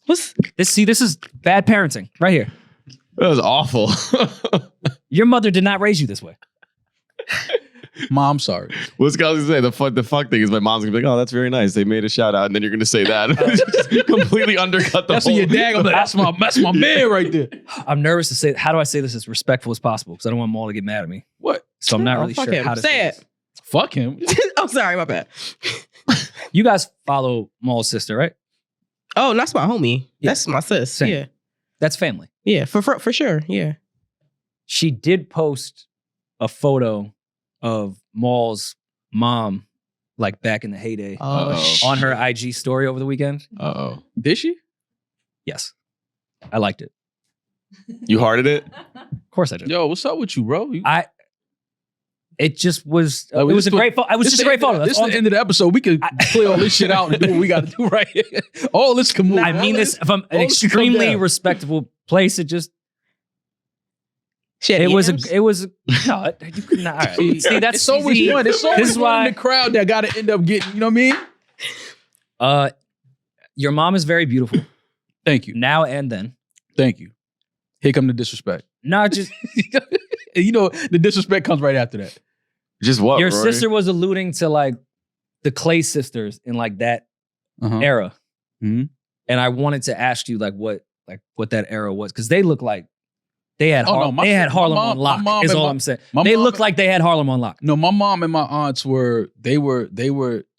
What's this is bad parenting right here. That was awful. Your mother did not raise you this way. Mom, sorry. What's going to say? The fuck thing is my mom's gonna be like, oh, that's very nice. They made a shout out, and then you're gonna say that. Just completely undercut the That's whole. what your dad gonna be like, that's my man right there. I'm nervous to say. How do I say this as respectful as possible? Because I don't want Maul to get mad at me. What? So I'm not Oh, really fuck sure him. how to Say it. Fuck him. Oh, sorry, my bad. You guys follow Maul's sister, right? Oh, that's my homie. Yeah. That's my sis. Same. Yeah. That's family. Yeah, for sure. Yeah. She did post a photo of Maul's mom, like back in the heyday, Uh-oh. on her IG story over the weekend. Uh-oh. Did she? Yes, I liked it. You hearted it? Of course I did. Yo, what's up with you, bro? It just was. Like, it was a great photo. It was just a great photo. This That's is all. the end of the episode. We could play all this shit out and do what we got to do right here. All this can move. I mean this from an all this can come extremely down. respectable place. It just. Shit, It was yams? a. It was. No, you could not. All right. See, that's it's always see, one. It's this always is one why in the crowd that got to end up getting. You know what I mean? Your mom is very beautiful. Thank you. Now and then. Thank you. Here come the disrespect. Not just You know, the disrespect comes right after that. Just what? your Rory? sister was alluding to like the Clay sisters in like that Uh-huh. era, Mhm. and I wanted to ask you like what that era was because they look like they had Oh, no, my- they had my Harlem mom- on lock. my mom Is and all my- I'm saying. my They mom look and- like they had Harlem on lock. No, my mom and my aunts were The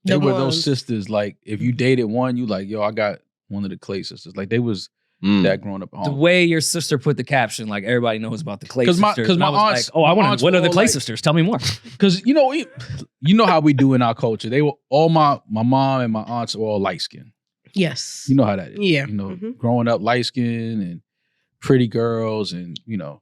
those ones. sisters. Like if you dated one, you like, yo, I got one of the Clay sisters. Like they was that growing up. The way your sister put the caption, like everybody knows about the Clay 'Cause my- sisters. 'cause And my I was aunts- like, oh, I my want aunts to. What were are the all Clay like- sisters? Tell me more. Because you know how we do in our culture. They were all my mom and my aunts were all light skinned. Yes. You know how that is. Yeah. You know, Mhm. growing up light skinned and pretty girls and, you know,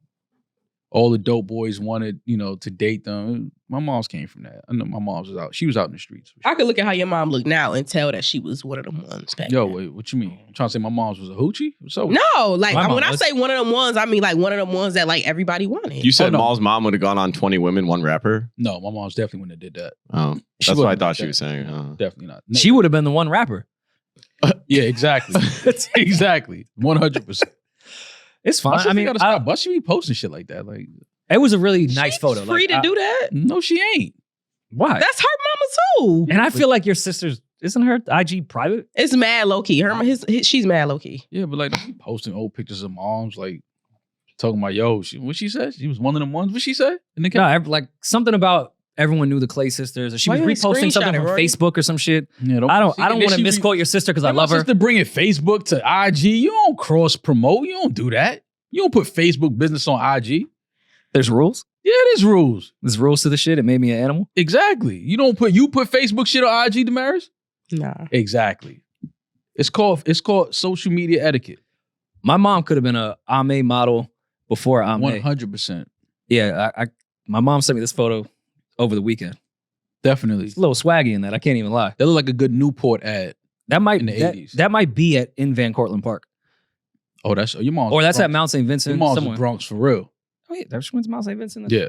all the dope boys wanted, you know, to date them. My mom's came from that. I know my mom's was out. She was out in the streets. I could look at how your mom looked now and tell that she was one of them ones back Yo, then. wait, what you mean? I'm trying to say my mom's was a hoochie? What's up? No, like My mom when I was- say one of them ones, I mean like one of them ones that like everybody wanted. You said no. Maul's mom would have gone on 20 women, one rapper? No, my mom's definitely wouldn't have did that. Oh, She that's what I wouldn't thought have she done was that. saying. Oh. Definitely not. She would have been the one rapper. Yeah, exactly. Exactly. 100%. It's fine. My sister I mean, gotta stop. But she be posting shit like that. Like, it was a really nice photo. Free to do that? no, she ain't. Why? That's her mama too. And I feel like your sister's isn't her IG private? It's mad low key. She's mad low key. Yeah, but like don't be posting old pictures of moms, like talking about what she said? She was one of them ones. What she said? No, like something about everyone knew the Clay sisters. Or she was reposting something from Facebook or some shit. Yeah, I don't want to misquote your sister because I love her. Sister bringing Facebook to IG. You don't cross promote. You don't do that. You don't put Facebook business on IG. There's rules. Yeah, there's rules. There's rules to the shit. It made me an animal. Exactly. You put Facebook shit on IG, Damaris? Nah. Exactly. It's called social media etiquette. My mom could have been a Ame model before Ame. 100%. Yeah, my mom sent me this photo over the weekend. Definitely. It's a little swaggy in that. I can't even lie. That looked like a good Newport ad. That might in the 80s. That might be in Van Cortlandt Park. Oh, that's your mom's. Or that's Bronx. at Mount St. Vincent. Your mom's somewhere. in Bronx for real. Oh yeah, there's when's Mount St. Vincent. Yeah.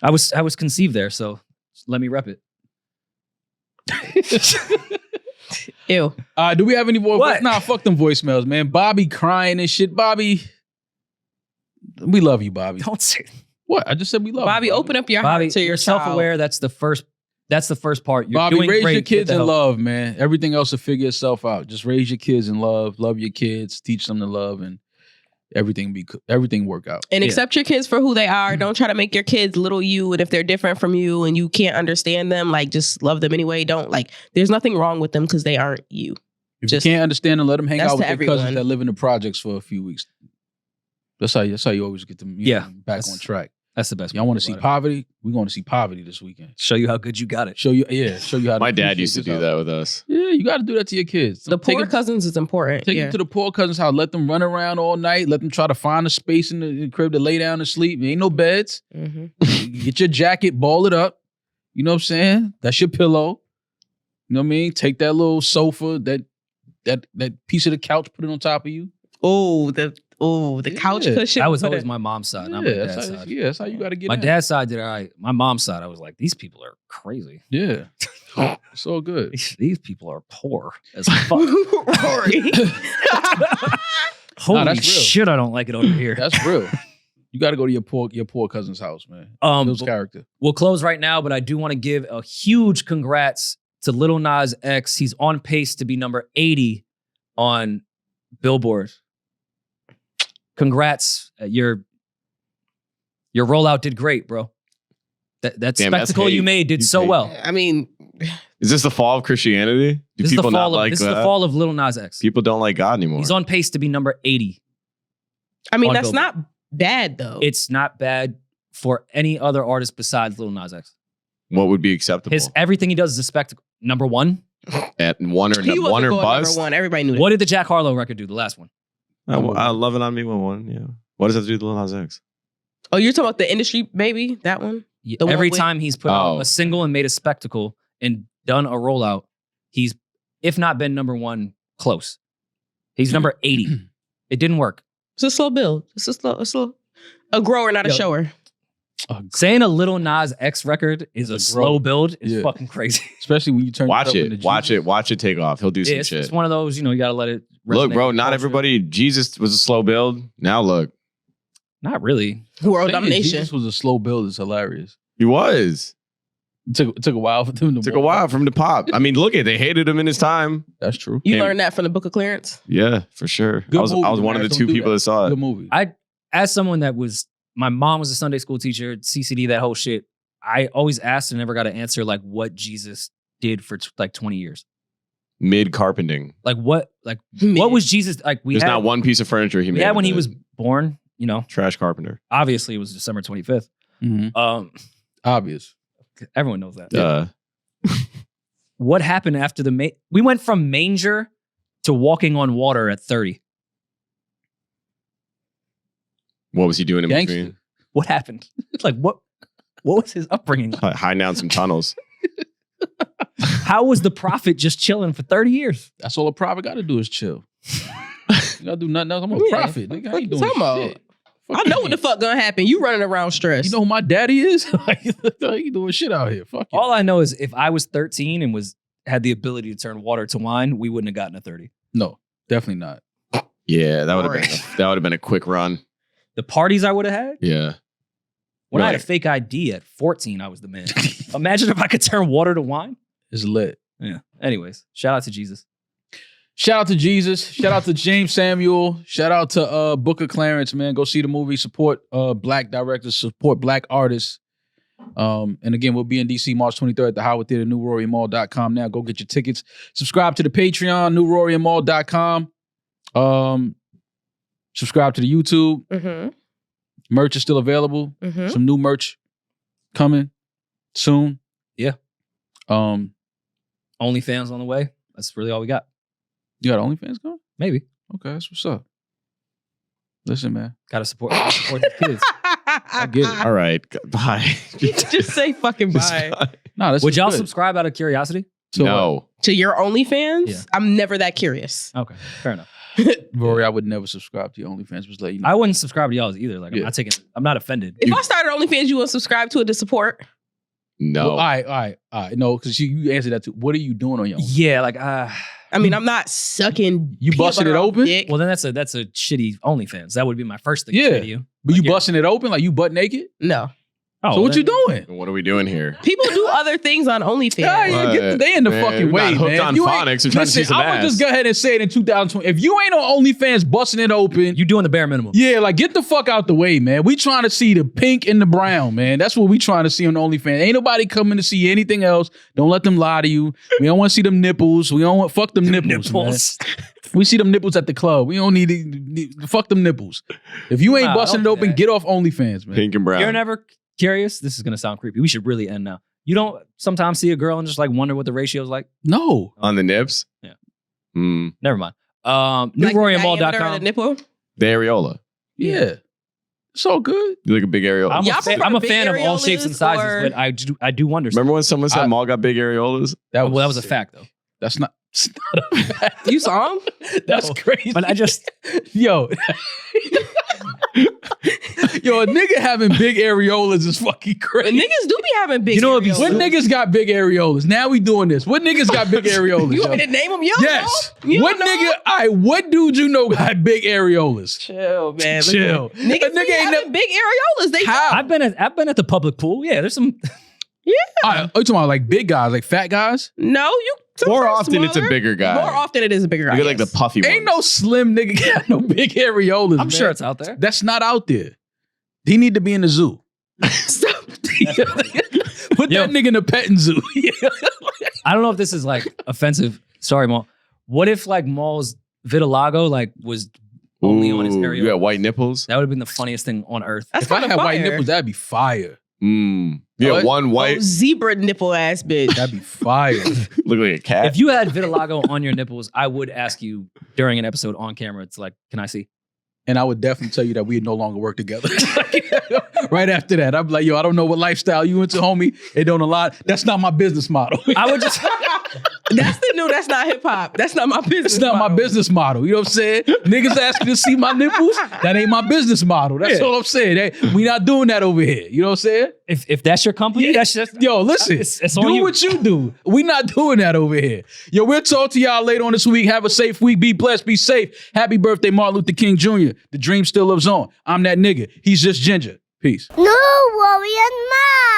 I was conceived there, so let me rep it. Ew. Do we have any more? What? Nah, fuck them voicemails, man. Bobby crying and shit. Bobby, we love you, Bobby. Don't say what. I just said we love Bobby. you, Open up your Bobby, heart to your you're self-aware. That's the first part. You're Bobby, doing raise great. your kids Get the in help. love, man. Everything else will figure itself out. Just raise your kids in love. Love your kids. Teach them to love, and everything work out. And accept your kids for who they are. Don't try to make your kids little you. And if they're different from you and you can't understand them, like just love them anyway. Don't there's nothing wrong with them because they aren't you. If you can't understand them, let them hang that's out with to their cousins everyone. that live in the projects for a few weeks. That's how you always get them back on track. That's the best. Y'all want to part see about it. poverty? We're going to see poverty this weekend. Show you how good you got it. Show you how. My dad used to do that with us. Yeah, you got to do that to your kids. The poor cousins is important. Take them to the poor cousins' house. Let them run around all night. Let them try to find a space in the crib to lay down and sleep. There ain't no beds. Mm-hmm. Get your jacket, ball it up. You know what I'm saying? That's your pillow. You know what I mean? Take that little sofa, that piece of the couch, put it on top of you. The couch cushion. That was always my mom's side, not my dad's side. Yeah, that's how you got to get My in. dad's side did all right. My mom's side, I was like, these people are crazy. Yeah. It's all good. These people are poor as fuck. Rory. Holy that's real. shit, I don't like it over here. That's real. You got to go to your poor cousin's house, man. Builds character. We'll close right now, but I do want to give a huge congrats to Lil Nas X. He's on pace to be number 80 on Billboard. Congrats. Your rollout did great, bro. That Damn, that's spectacle you hate. made did You so hate. well. I mean, Is this the fall of Christianity? Do This is people the not fall like this that? is the fall of Lil Nas X. People don't like God anymore. He's on pace to be number 80. I mean on that's Billboard. not bad though. It's not bad for any other artist besides Lil Nas X. What would be acceptable? Everything he does is a spectacle. Number one. At one or He wasn't one or going bust. number one. Everybody knew that. What did the Jack Harlow record do? The last one. I love it on me one. Yeah. What does that do with Lil Nas X? Oh, you're talking about the industry, maybe that one. Yeah, The one every with- time he's put out a single and made a spectacle and done a rollout, he's, if not been number one, close. He's number 80. It didn't work. It's a slow build. It's a grower, not a shower. Saying a Lil Nas X record is a slow build is fucking crazy. Especially when you turn Watch it. it. Watch it take off. He'll do some It's, shit. it's one of those, you gotta let it Look, resonate bro, with not culture. everybody. Jesus was a slow build. Now look. Not really. World Thing is, domination. Jesus was a slow build. It's hilarious. He was. It took a while for them to Took a while for him to pop. I mean, look at they hated him in his time. That's true. You learned that from the Book of Clarence. Yeah, for sure. Good I was movie, one of man. the Don't two do people that saw it. Good movie. As someone that was, my mom was a Sunday school teacher, CCD, that whole shit. I always asked and never got an answer like what Jesus did for like 20 years. Mid carpenting. Like what was Jesus like? There's not one piece of furniture he made. Yeah, when he in was it. born, Trash carpenter. obviously it was December 25th. Mhm. Obvious. Everyone knows that. What happened after we went from manger to walking on water at 30. What was he doing in Gangster. between? What happened? Like what was his upbringing? Hiding down some tunnels. How was the prophet just chilling for 30 years? That's all a prophet got to do is chill. You gotta do nothing else. I'm a prophet. Nigga, I ain't doing Talking about- shit. I know what the fuck gonna happen. You running around stressed. You know who my daddy is? Like, you doing shit out here. Fuck you. All I know is if I was 13 and had the ability to turn water to wine, we wouldn't have gotten a 30. No, definitely not. Yeah, that would Rory. have been a quick run. The parties I would have had. Yeah. When I had a Right. fake ID at 14, I was the man. Imagine if I could turn water to wine. It's lit. Yeah. Anyways, shout out to Jesus. Shout out to Jesus. Shout out to James Samuel. Shout out to Booker Clarence, man. Go see the movie. Support black directors. Support black artists. And again, we'll be in DC March 23rd at the Howard Theater, newroryandmall.com now. Go get your tickets. Subscribe to the Patreon, newroryandmall.com. Subscribe to the YouTube. Mm-hmm. Merch is still available. Mm-hmm. Some new merch coming soon. Yeah. Um, OnlyFans on the way. That's really all we got. you got OnlyFans going? Maybe. Okay, that's what's up. Listen, man. Gotta support the kids. I get it. All right. Bye. Just say fucking bye. No, this Would is y'all good. subscribe out of curiosity? So, No. To your OnlyFans? Yeah. I'm never that curious. Okay, fair enough. Rory, I would never subscribe to your OnlyFans. Just let you know. I wouldn't subscribe to y'all's either. Like, Yeah. I'm not offended. If I started OnlyFans, you would subscribe to it to support? No. Well, all right. No, because you answered that too. What are you doing on your OnlyFans? Yeah, like, I mean, I'm not sucking. You peanut busting butter it off open? dick. well, then that's a shitty OnlyFans. That would be my first thing to Yeah. say to you. But you Like, yeah. busting it open? Like you butt naked? No. Oh, So what then- you doing? What are we doing here? People do other things on OnlyFans. Yeah, they in the Man, fucking we're way, not hooked man. on If you ain't- phonics. We're trying to see listen, some I'm gonna ass. just go ahead and say it in 2020. If you ain't on OnlyFans busting it open, You doing the bare minimum. yeah, like get the fuck out the way, man. We trying to see the pink and the brown, man. That's what we trying to see on OnlyFans. Ain't nobody coming to see anything else. Don't let them lie to you. We don't want to see them nipples. We don't want fuck them nipples. Man. We see them nipples at the club. We don't need fuck them nipples. If you ain't Nah, busting it don't do open, that. get off OnlyFans, man. Pink and brown. You're never curious? This is going to sound creepy. We should really end now. You don't sometimes see a girl and just like wonder what the ratio's like? No. On the nips? Yeah. Mm. Never mind. Like the diameter of the NewRoryandMall.com. nipple? The areola. Yeah. It's all good. You like a big areola. I'm Y'all a fan, prefer I'm a big fan of all shapes and areolas sizes, or- but I do wonder. Remember when someone said Maul got big areolas? that was a fact though. That's not, it's not a fact. You saw him? That's No. crazy. But I just Yo. Yo, a nigga having big areolas is fucking But crazy. niggas do be having big You know what be areolas. What niggas got big areolas? Now we doing this. What niggas got big areolas? You yo? want me to name them? You don't Yes. know? You What don't know? nigga, what dude you know got big areolas? Chill, man. Chill. Niggas A nigga be ain't having big areolas. They How? I've been at the public pool. Yeah, there's some. Are you talking about like big guys, like fat guys? No, you. More sometimes often it's a smaller. bigger guy. More often it is a bigger guy. You get like the yes. puffy one. Ain't no slim nigga got no big areolas. I'm man. sure it's out there. That's not out there. He need to be in the zoo. Stop. Put Yo. that nigga in the petting zoo. I don't know if this is like offensive. Sorry, Maul. What if like Maul's vitiligo like was only on his Ooh, area? You got white nipples? That would have been the funniest thing on earth. That's If I kind had of white fire. nipples, that'd be fire. Mm. Yeah, What? one white. Oh, zebra nipple ass bitch. That'd be fire. Look like a cat. If you had vitiligo on your nipples, I would ask you during an episode on camera. It's like, can I see? And I would definitely tell you that we'd no longer work together. Right after that, I'd be like, yo, I don't know what lifestyle you into, homie. It don't align. That's not my business model. I would just. That's the new. That's not hip hop. That's not my business. It's not my model. business model. You know what I'm saying? Niggas asking to see my nipples. That ain't my business model. That's Yeah. all I'm saying. We not doing that over here. You know what I'm saying? If that's your company, that's just. Yo, listen. It's on do you. what you do. We not doing that over here. Yo, we'll talk to y'all later on this week. Have a safe week. Be blessed. Be safe. Happy birthday, Martin Luther King Jr. The dream still lives on. I'm that nigga. He's just ginger. Peace. No worry and mom.